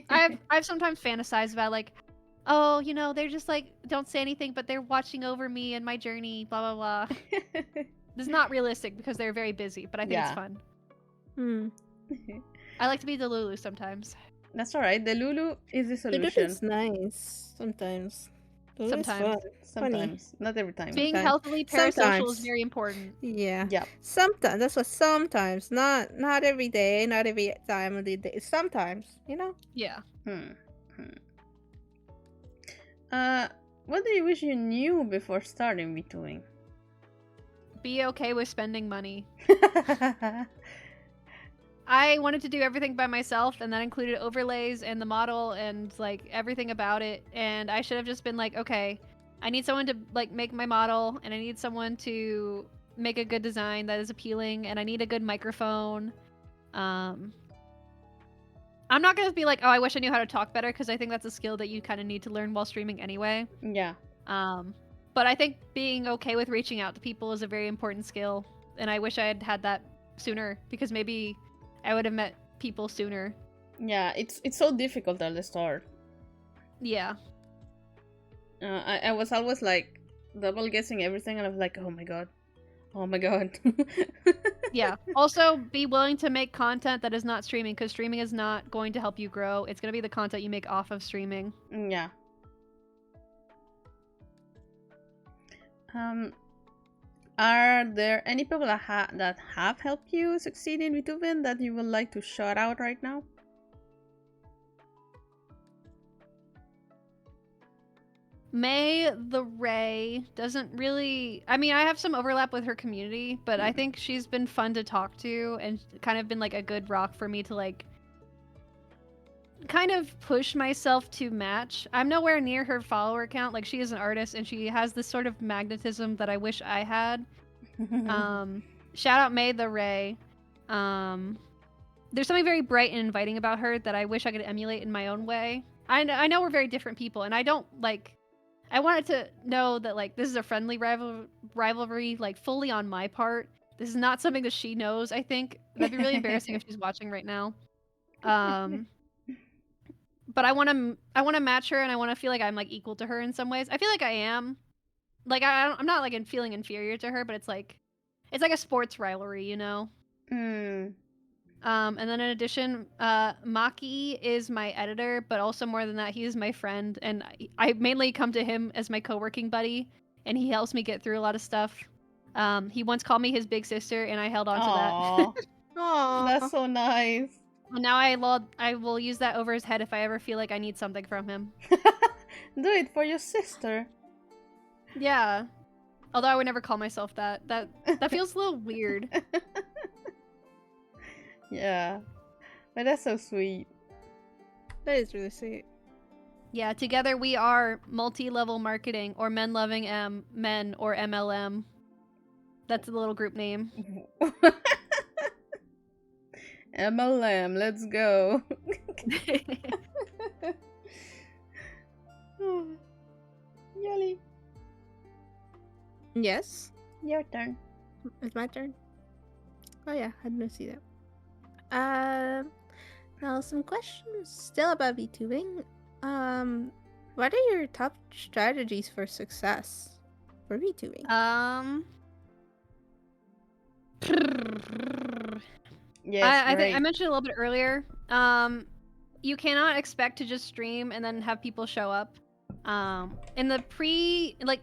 I've sometimes fantasized about like, oh, you know, they're just like don't say anything, but they're watching over me and my journey, blah blah blah. This is not realistic because they're very busy, but I think it's fun. I like to be the Lulu sometimes. That's alright. The Lulu is the solution. It's nice sometimes. Sometimes. Not every time. Being healthily parasocial is very important. Yeah. Yeah. Sometimes. That's what sometimes. Not every day, not every time of the day. Sometimes, you know? Yeah. What do you wish you knew before starting VTubing? Be okay with spending money. I wanted to do everything by myself, and that included overlays and the model and like everything about it. And I should have just been like, okay, I need someone to like make my model, and I need someone to make a good design that is appealing, and I need a good microphone. I'm not gonna be like, oh, I wish I knew how to talk better, because I think that's a skill that you kind of need to learn while streaming anyway. Yeah. But I think being okay with reaching out to people is a very important skill, and I wish I had had that sooner, because maybe I would have met people sooner. Yeah, it's so difficult at the start. Yeah. I was always like double guessing everything, and I was like, oh my god. Yeah. Also, be willing to make content that is not streaming, because streaming is not going to help you grow. It's going to be the content you make off of streaming. Yeah. Are there any people that have helped you succeed in VTubing that you would like to shout out right now? May the Ray doesn't really... I mean, I have some overlap with her community, but I think she's been fun to talk to and kind of been like a good rock for me to like kind of push myself to match. I'm nowhere near her follower count. Like, she is an artist and she has this sort of magnetism that I wish I had. Shout out May the Ray. There's something very bright and inviting about her that I wish I could emulate in my own way. I know we're very different people, and I don't like... I wanted to know that like this is a friendly rivalry, like fully on my part. This is not something that she knows. I think that'd be really embarrassing if she's watching right now. But I want to match her, and I want to feel like I'm like equal to her in some ways. I feel like I am. Like I'm not like feeling inferior to her, but it's like It's like a sports rivalry, you know. Mm. And then in addition, Maki is my editor, but also more than that, he is my friend, and I mainly come to him as my co-working buddy, and he helps me get through a lot of stuff. He once called me his big sister, and I held on to that. Aw, Aww. that's so nice. And now I will use that over his head if I ever feel like I need something from him. Do it for your sister. Yeah. Although I would never call myself that. That feels a little weird. Yeah, but that's so sweet. That is really sweet. Yeah, together we are multi-level marketing, or men loving men, or MLM. That's the little group name. MLM, let's go. Yoli, Yes? your turn. It's my turn. Oh yeah, I didn't see that. Now some questions still about VTubing. What are your top strategies for success for VTubing? Yes, I great. mentioned a little bit earlier. You cannot expect to just stream and then have people show up. In the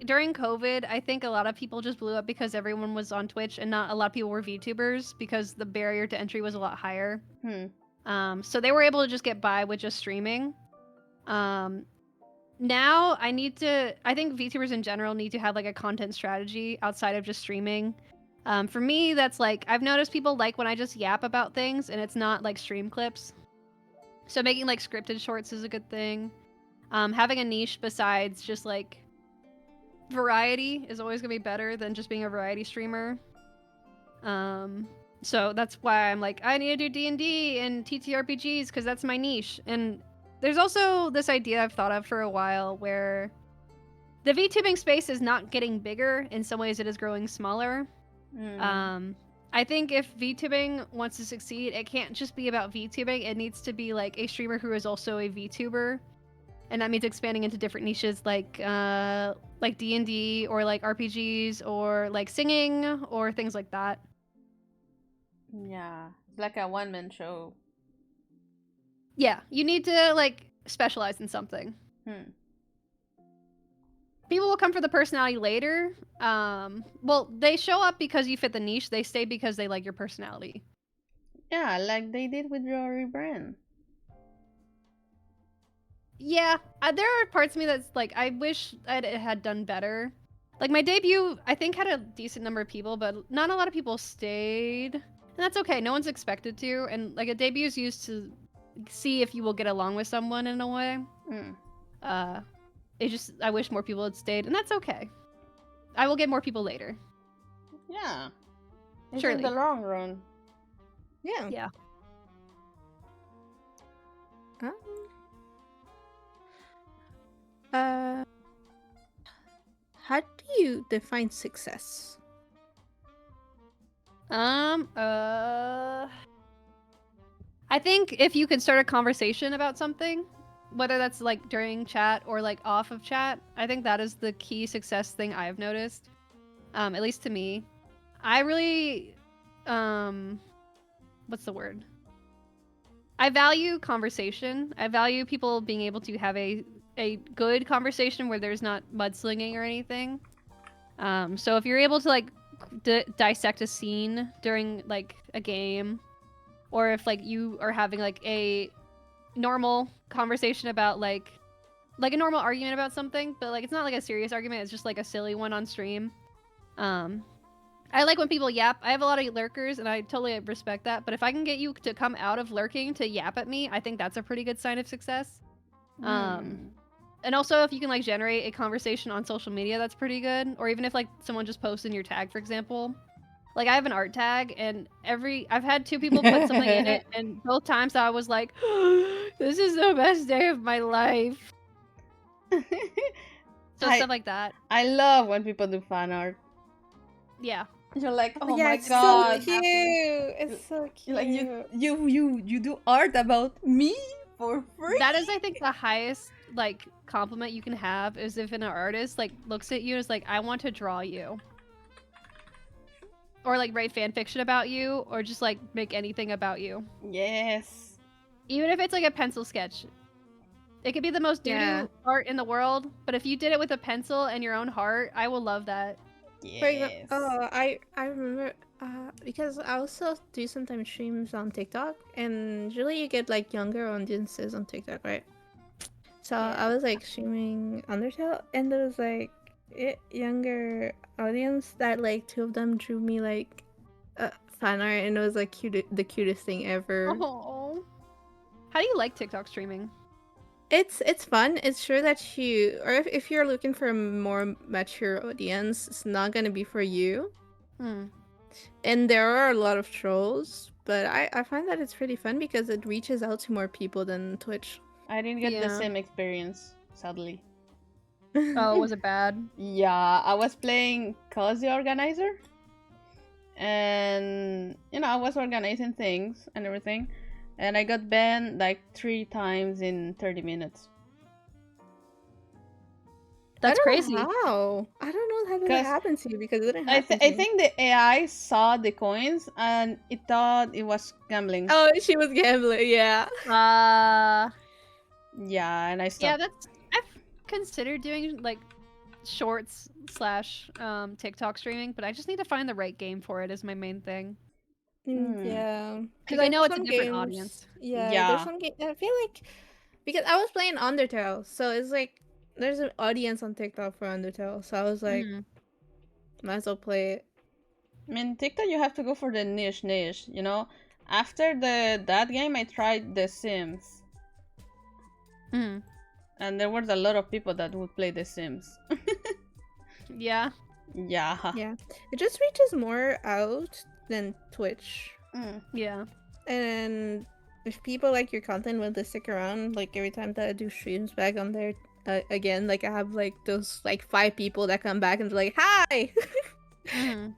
during COVID, I think a lot of people just blew up because everyone was on Twitch and not a lot of people were VTubers because the barrier to entry was a lot higher. So they were able to just get by with just streaming. Now I think VTubers in general need to have like a content strategy outside of just streaming. For me, that's like, I've noticed people like when I just yap about things and it's not like stream clips. So making like scripted shorts is a good thing. Having a niche besides just like variety is always gonna be better than just being a variety streamer. So that's why I'm like, I need to do D&D and TTRPGs because that's my niche. And there's also this idea I've thought of for a while where the VTubing space is not getting bigger. In some ways, it is growing smaller. I think if VTubing wants to succeed, it can't just be about VTubing. It needs to be like a streamer who is also a VTuber, and that means expanding into different niches like D&D or like RPGs or like singing or things like that. Yeah, it's like a one-man show. Yeah, you need to like specialize in something. People will come for the personality later. Well, they show up because you fit the niche. They stay because they like your personality. Yeah, like they did with your rebrand. Yeah, there are parts of me that's like, I wish it had done better. Like my debut, I think had a decent number of people, but not a lot of people stayed. And that's okay. No one's expected to. And like a debut is used to see if you will get along with someone in a way. I wish more people had stayed, and that's okay. I will get more people later. Yeah. It's Surely. in the long run. Yeah. Yeah. How do you define success? I think if you can start a conversation about something, whether that's like during chat or like off of chat, I think that is the key success thing I've noticed. At least to me. I really what's the word? I value conversation. I value people being able to have a good conversation where there's not mudslinging or anything. So if you're able to like dissect a scene during like a game, or if like you are having like a normal conversation about like a normal argument about something, but like it's not like a serious argument, it's just like a silly one on stream. I like when people yap. I have a lot of lurkers and I totally respect that, but if I can get you to come out of lurking to yap at me, I think that's a pretty good sign of success. And also if you can like generate a conversation on social media, that's pretty good. Or even if like someone just posts in your tag, for example. Like I have an art tag and I've had 2 people put something in it, and both times I was like, this is the best day of my life. So stuff like that. I love when people do fan art. Yeah. You're like, oh yeah, my it's god. so cute. It's so cute. Like you do art about me for free. That is, I think, the highest like compliment you can have is if an artist like looks at you and is like, I want to draw you. or like write fan fiction about you, or just like make anything about you. Yes. Even if it's like a pencil sketch. It could be the most Yeah. doo-doo art in the world, but if you did it with a pencil and your own heart, I will love that. For example, Yes. I remember because I also do sometimes streams on TikTok, and usually you get like younger audiences on TikTok, right? So I Yeah. was like streaming Undertale, and there was like younger audience that like two of them drew me like fan art, and it was like the cutest thing ever. Oh. How do you like TikTok streaming? It's fun. It's sure that you, or if you're looking for a more mature audience, it's not gonna be for you. Hmm. And there are a lot of trolls, but I find that it's pretty fun because it reaches out to more people than Twitch. I didn't get the Yeah. same experience, sadly. Oh, was it bad? Yeah, I was playing Cozy Organizer. And, I was organizing things and everything. And I got banned like 3 times in 30 minutes. That's crazy. How? I don't know how that 'Cause happened to you because it didn't I, happen I to me. think the AI saw the coins and it thought it was gambling. Oh, she was gambling. Yeah. Yeah, and I Yeah, stopped. that's. I've considered doing like shorts slash TikTok streaming, but I just need to find the right game for it. Is my main thing. Yeah. Because I know it's a some different games, audience. yeah, there's Yeah. some game. I feel like because I was playing Undertale, so it's like there's an audience on TikTok for Undertale, so I was like, Mhm. might as well play it. I mean, TikTok, you have to go for the niche, After that game, I tried The Sims. Mhm. And there was a lot of people that would play The Sims. Yeah. Yeah. Yeah, it just reaches more out than Twitch, Yeah. and if people like your content, when they stick around, like every time that I do streams back on there. Again, like I have like those like 5 people that come back and they're like, "Hi." Mhm.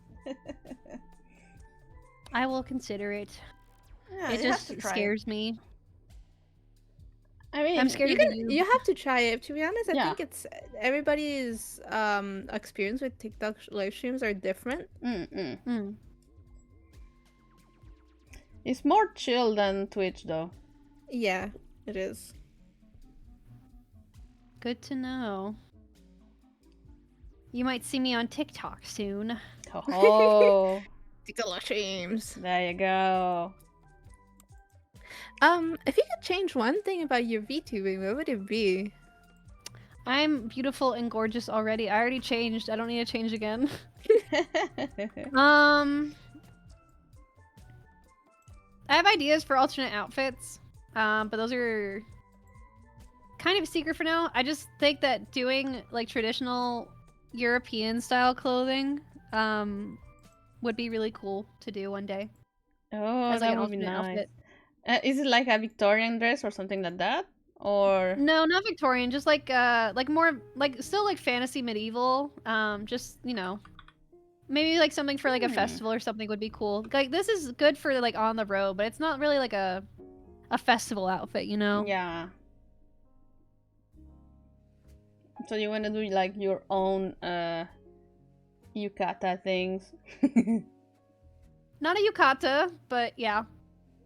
I will consider it. Yeah, It you have to just try it. scares me. I mean, I'm scared of you. You have to try it. To be honest, I Yeah. think it's everybody's experience with TikTok live streams are different. Mm. It's more chill than Twitch, though. Yeah, it is. Good to know. You might see me on TikTok soon. Oh, TikTok live streams. there you go. If you could change one thing about your VTubing, what would it be? I'm beautiful and gorgeous already. I already changed. I don't need to change again. I have ideas for alternate outfits, but those are kind of a secret for now. I just think that doing like traditional European style clothing would be really cool to do one day Oh, as like that an would be alternate nice. outfit. Is it like a Victorian dress or something like that? Or No, not Victorian, just like more like still like fantasy medieval. Just, maybe like something for like a festival or something would be cool. Like this is good for like on the road, but it's not really like a festival outfit, Yeah. So you want to do like your own yukata things? Not a yukata, but yeah.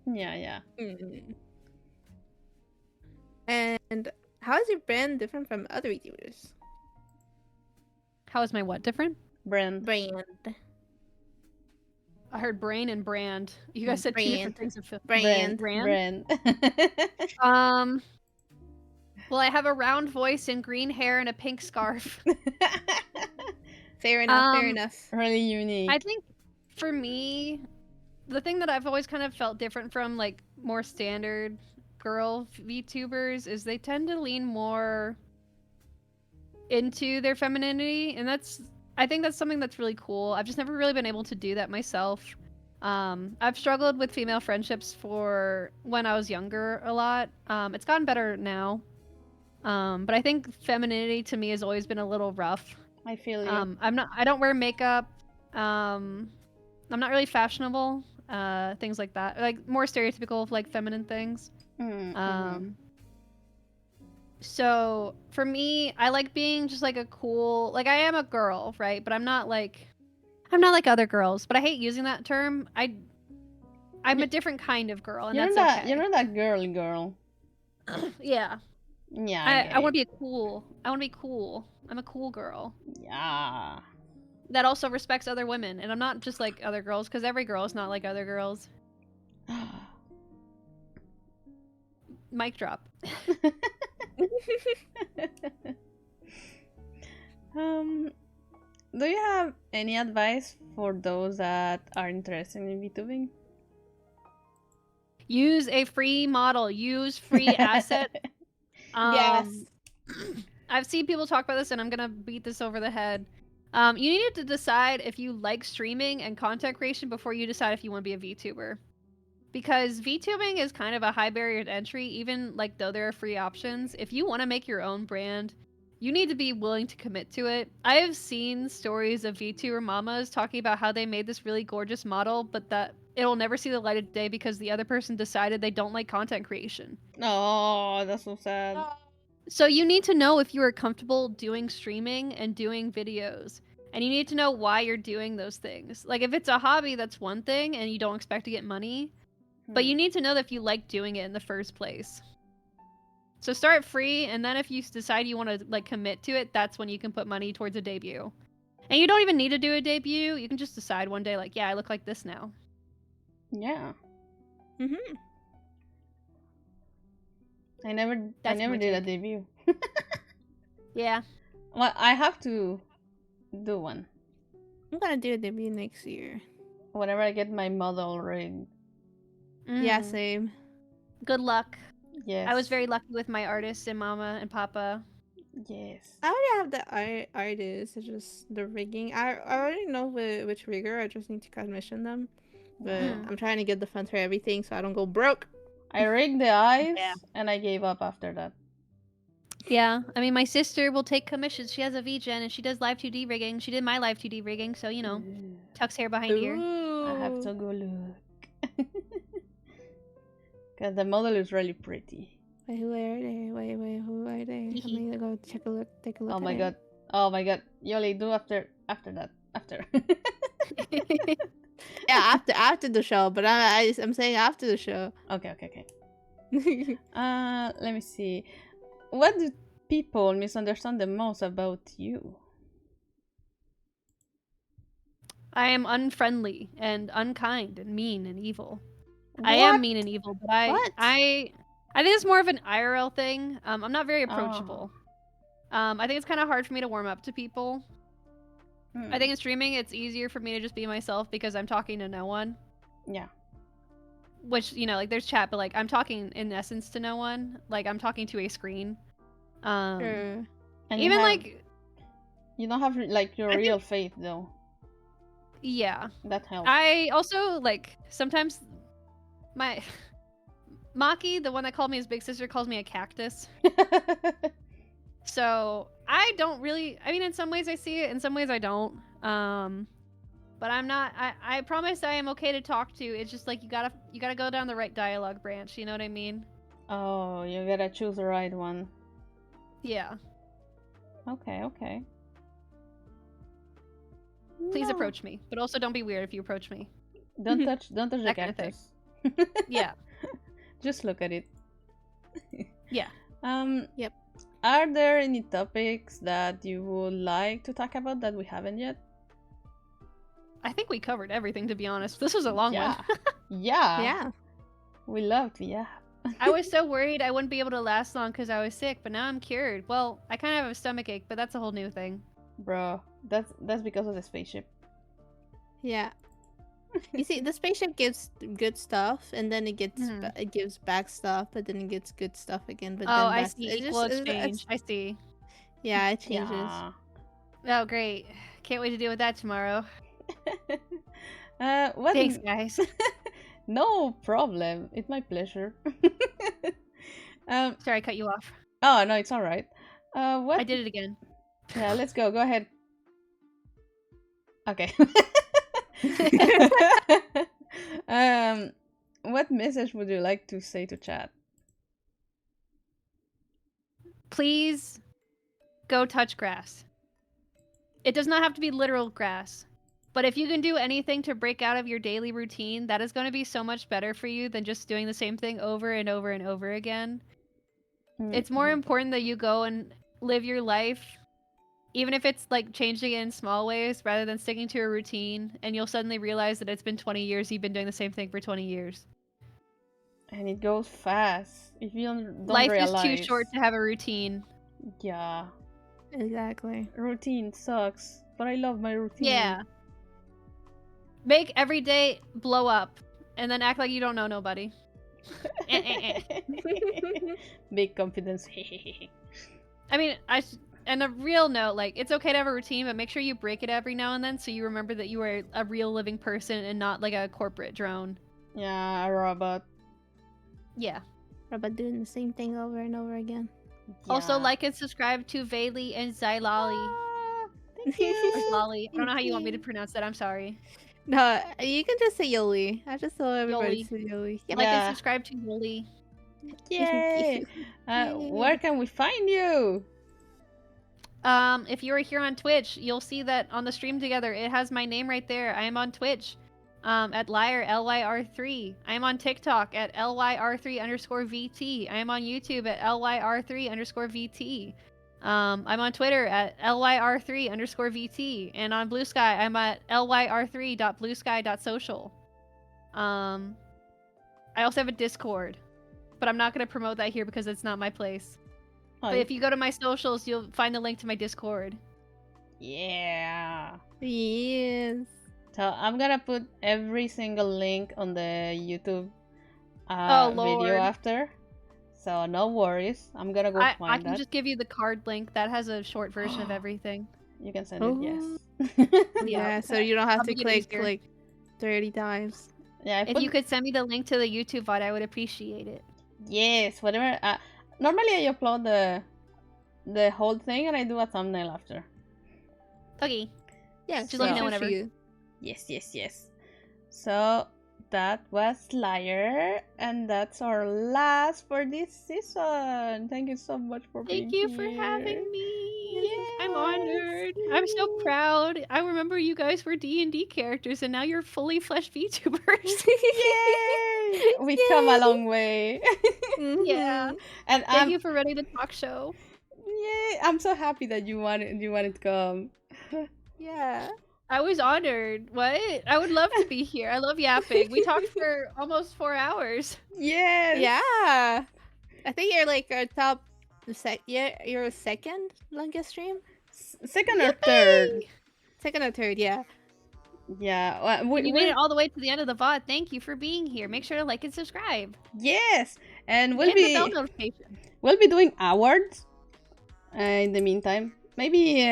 Yeah. And how is your brand different from other YouTubers? How is my what different? Brand. I heard brain and brand. You guys said two different things. Brand. Well, I have a round voice and green hair and a pink scarf. Fair enough. Really unique. I think for me, the thing that I've always kind of felt different from like more standard girl VTubers is they tend to lean more into their femininity, and I think that's something that's really cool. I've just never really been able to do that myself. I've struggled with female friendships for when I was younger a lot. It's gotten better now. But I think femininity to me has always been a little rough. I feel you. I don't wear makeup. I'm not really fashionable. Things like that. Like more stereotypical like feminine things. So for me, I like being just like a cool, like I am a girl, right? But I'm not like, I'm not like other girls, but I hate using that term. I'm a different kind of girl, and that's okay. You're not that girl. Yeah. Yeah, I want to get be cool. I want to be cool. I'm a cool girl it. Yeah. that also respects other women, and I'm not just like other girls because every girl is not like other girls. Mic drop. Do you have any advice for those that are interested in VTubing? Use a free model. Use free asset. Yes. I've seen people talk about this, and I'm gonna beat this over the head. You need to decide if you like streaming and content creation before you decide if you want to be a VTuber. Because VTubing is kind of a high barrier to entry, even like though there are free options. If you want to make your own brand, you need to be willing to commit to it. I have seen stories of VTuber mamas talking about how they made this really gorgeous model, but that it'll never see the light of day because the other person decided they don't like content creation. Oh, that's so sad. So you need to know if you are comfortable doing streaming and doing videos. And you need to know why you're doing those things. Like if it's a hobby, that's one thing and you don't expect to get money. But you need to know that if you like doing it in the first place. So start free, and then if you decide you want to like commit to it, that's when you can put money towards a debut. And you don't even need to do a debut. You can just decide one day, like, yeah, I look like this now. Yeah. Mm-hmm. I never my did a take. debut. Yeah. Well, I have to do one. I'm gonna do a debut next year. Whenever I get my model rig. Yeah, Mm. same. Good luck. Yes. I was very lucky with my artist and mama and papa. Yes. I already have the artist. It's just the rigging. I already know which rigger. I just need to commission them. But Mm. I'm trying to get the funds for everything so I don't go broke. I rigged the eyes Yeah. and I gave up after that. Yeah, I mean, my sister will take commissions. She has a VGen and she does live 2D rigging. She did my live 2D rigging, so you know, tucks hair behind ear. I have to go look. Because the model is really pretty. Wait, who are they? Wait, who are they? I'm gonna go take a look. Take a look. Oh at my it. god. Oh my god. Yoli, do after that. After. Yeah, after the show. But I'm saying after the show. Okay. Let me see. What do people misunderstand the most about you? I am unfriendly and unkind and mean and evil. What? I am mean and evil, but What? I think it's more of an IRL thing. I'm not very approachable. I think it's kind of hard for me to warm up to people. I think in streaming it's easier for me to just be myself because I'm talking to no one. Yeah. Which, you know, like there's chat, but like I'm talking in essence to no one. Like I'm talking to a screen. Sure. And Even like you don't have like your real faith though. Yeah. That helps. I also like sometimes my Maki, the one that called me his big sister, calls me a cactus. So I don't really. I mean, in some ways I see it, in some ways I don't. But I'm not. I promise I am okay to talk to. It's just like you gotta go down the right dialogue branch. You know what I mean? Oh, you gotta choose the right one. Yeah. Okay. Please No. approach me, but also don't be weird if you approach me. Don't touch the That kind of thing. cactus. Yeah. Just look at it. Yeah. Yep. Are there any topics that you would like to talk about that we haven't yet? I think we covered everything, to be honest. This was a long one. Yeah. We loved, yeah. I was so worried I wouldn't be able to last long because I was sick, but now I'm cured. Well, I kind of have a stomach ache, but that's a whole new thing. Bro, that's because of the spaceship. Yeah. You see, the spaceship gives good stuff, and then it gets it gives back stuff, but then it gets good stuff again. But then I back, see. it Equal just- exchange. I see. Yeah, it changes. Yeah. Oh, great. Can't wait to deal with that tomorrow. What? Thanks, guys. No problem. It's my pleasure. Sorry, I cut you off. Oh no, it's all right. What? I did it again. Yeah, let's go. Go ahead. Okay. What message would you like to say to chat? Please go touch grass. It does not have to be literal grass. But if you can do anything to break out of your daily routine, that is going to be so much better for you than just doing the same thing over and over and over again. It's more important that you go and live your life, even if it's like changing it in small ways rather than sticking to a routine, and you'll suddenly realize that it's been 20 years, you've been doing the same thing for 20 years. And it goes fast if you don't Life realize. is too short to have a routine. Yeah. Exactly. Routine sucks, but I love my routine. Yeah. Make every day blow up, and then act like you don't know nobody. Big confidence. I mean, and a real note, like, it's okay to have a routine, but make sure you break it every now and then so you remember that you are a real living person and not like a corporate drone. Yeah, a robot. Yeah. Robot doing the same thing over and over again. Also, Yeah. like and subscribe to Vayli and Zylali. Ah, thank Or you. Zlali. I don't know how you want me to pronounce that. I'm sorry. No, you can just say Yoli. I just told everybody Yoli. to say Yoli. Yeah. Like and Yeah. subscribe to Yoli. Yay! Where can we find you? If you are here on Twitch, you'll see that on the stream together, it has my name right there. I am on Twitch, at Lyre LYR3. I am on TikTok at LYR3_VT. I am on YouTube at LYR3_VT. I'm on Twitter at LYR3_VT. And on Blue Sky, I'm at LYR3.bluesky.social. I also have a Discord, but I'm not going to promote that here because it's not my place. But if you go to my socials, you'll find the link to my Discord. Yeah. Yes. So I'm gonna put every single link on the YouTube Lord. video after. So no worries. I'm gonna go I find can that. just give you the card link. That has a short version of everything. You can send Oh. it, Yeah, so you don't have I'll to make it click easier. like 30 times. Yeah, If you could send me the link to the YouTube VOD, I would appreciate it. Yes, whatever. Normally I upload the whole thing and I do a thumbnail after. Okay. Yeah, Just just let me make know sure whenever. you. Yes. So that was Liar, and that's our last for this season. Thank you so much for being Thank you here. for having me. I'm Yes. honored. I'm so proud. I remember you guys were D&D characters, and now you're fully fleshed VTubers. Yay! We come a long way. Yeah. Mhm. And Thank you for running the talk show. yay! I'm so happy that you wanted to come. Yeah. I was honored. What? I would love to be here. I love yapping. We talked for almost 4 hours. Yes. Yeah. I think you're like our top you're second longest stream? Second or third? Second or third, yeah. Yeah. Well, You made it all the way to the end of the VOD. Thank you for being here. Make sure to like and subscribe. Yes, and And the bell notification. we'll be doing awards. In the meantime, maybe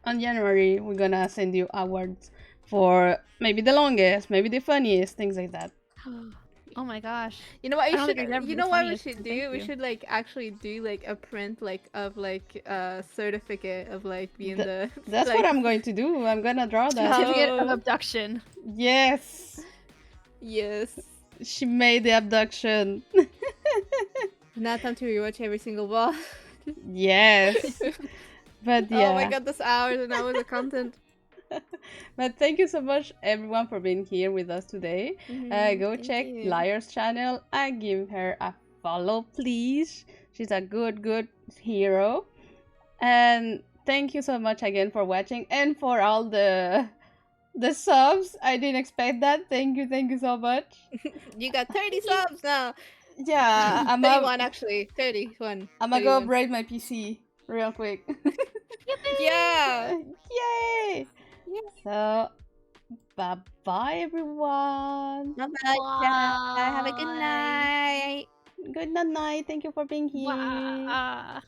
on January we're gonna send you awards for maybe the longest, maybe the funniest, things like that. Oh my gosh. You know what I don't think I've ever you been know what we funniest, should so do? thank We you. should like actually do like a print like of like a certificate of like being the That's like, what I'm going to do. I'm gonna draw that. Certificate of Oh. abduction. Yes, Yes. she made the abduction. Now time to rewatch every single ball. Yes, but yeah. Oh my god, this hours and hours of content. But thank you so much, everyone, for being here with us today. Go Thank check you. Liar's channel and give her a follow, please. She's a good hero. And thank you so much again for watching and for all the subs. I didn't expect that. Thank you so much. You got 30 subs now. Yeah, I'm 31 actually. 31. gonna go upgrade my PC real quick. Yeah. Yay! So, bye everyone. Bye. Have a good Bye. night. Good night. Thank you for being here. Wow.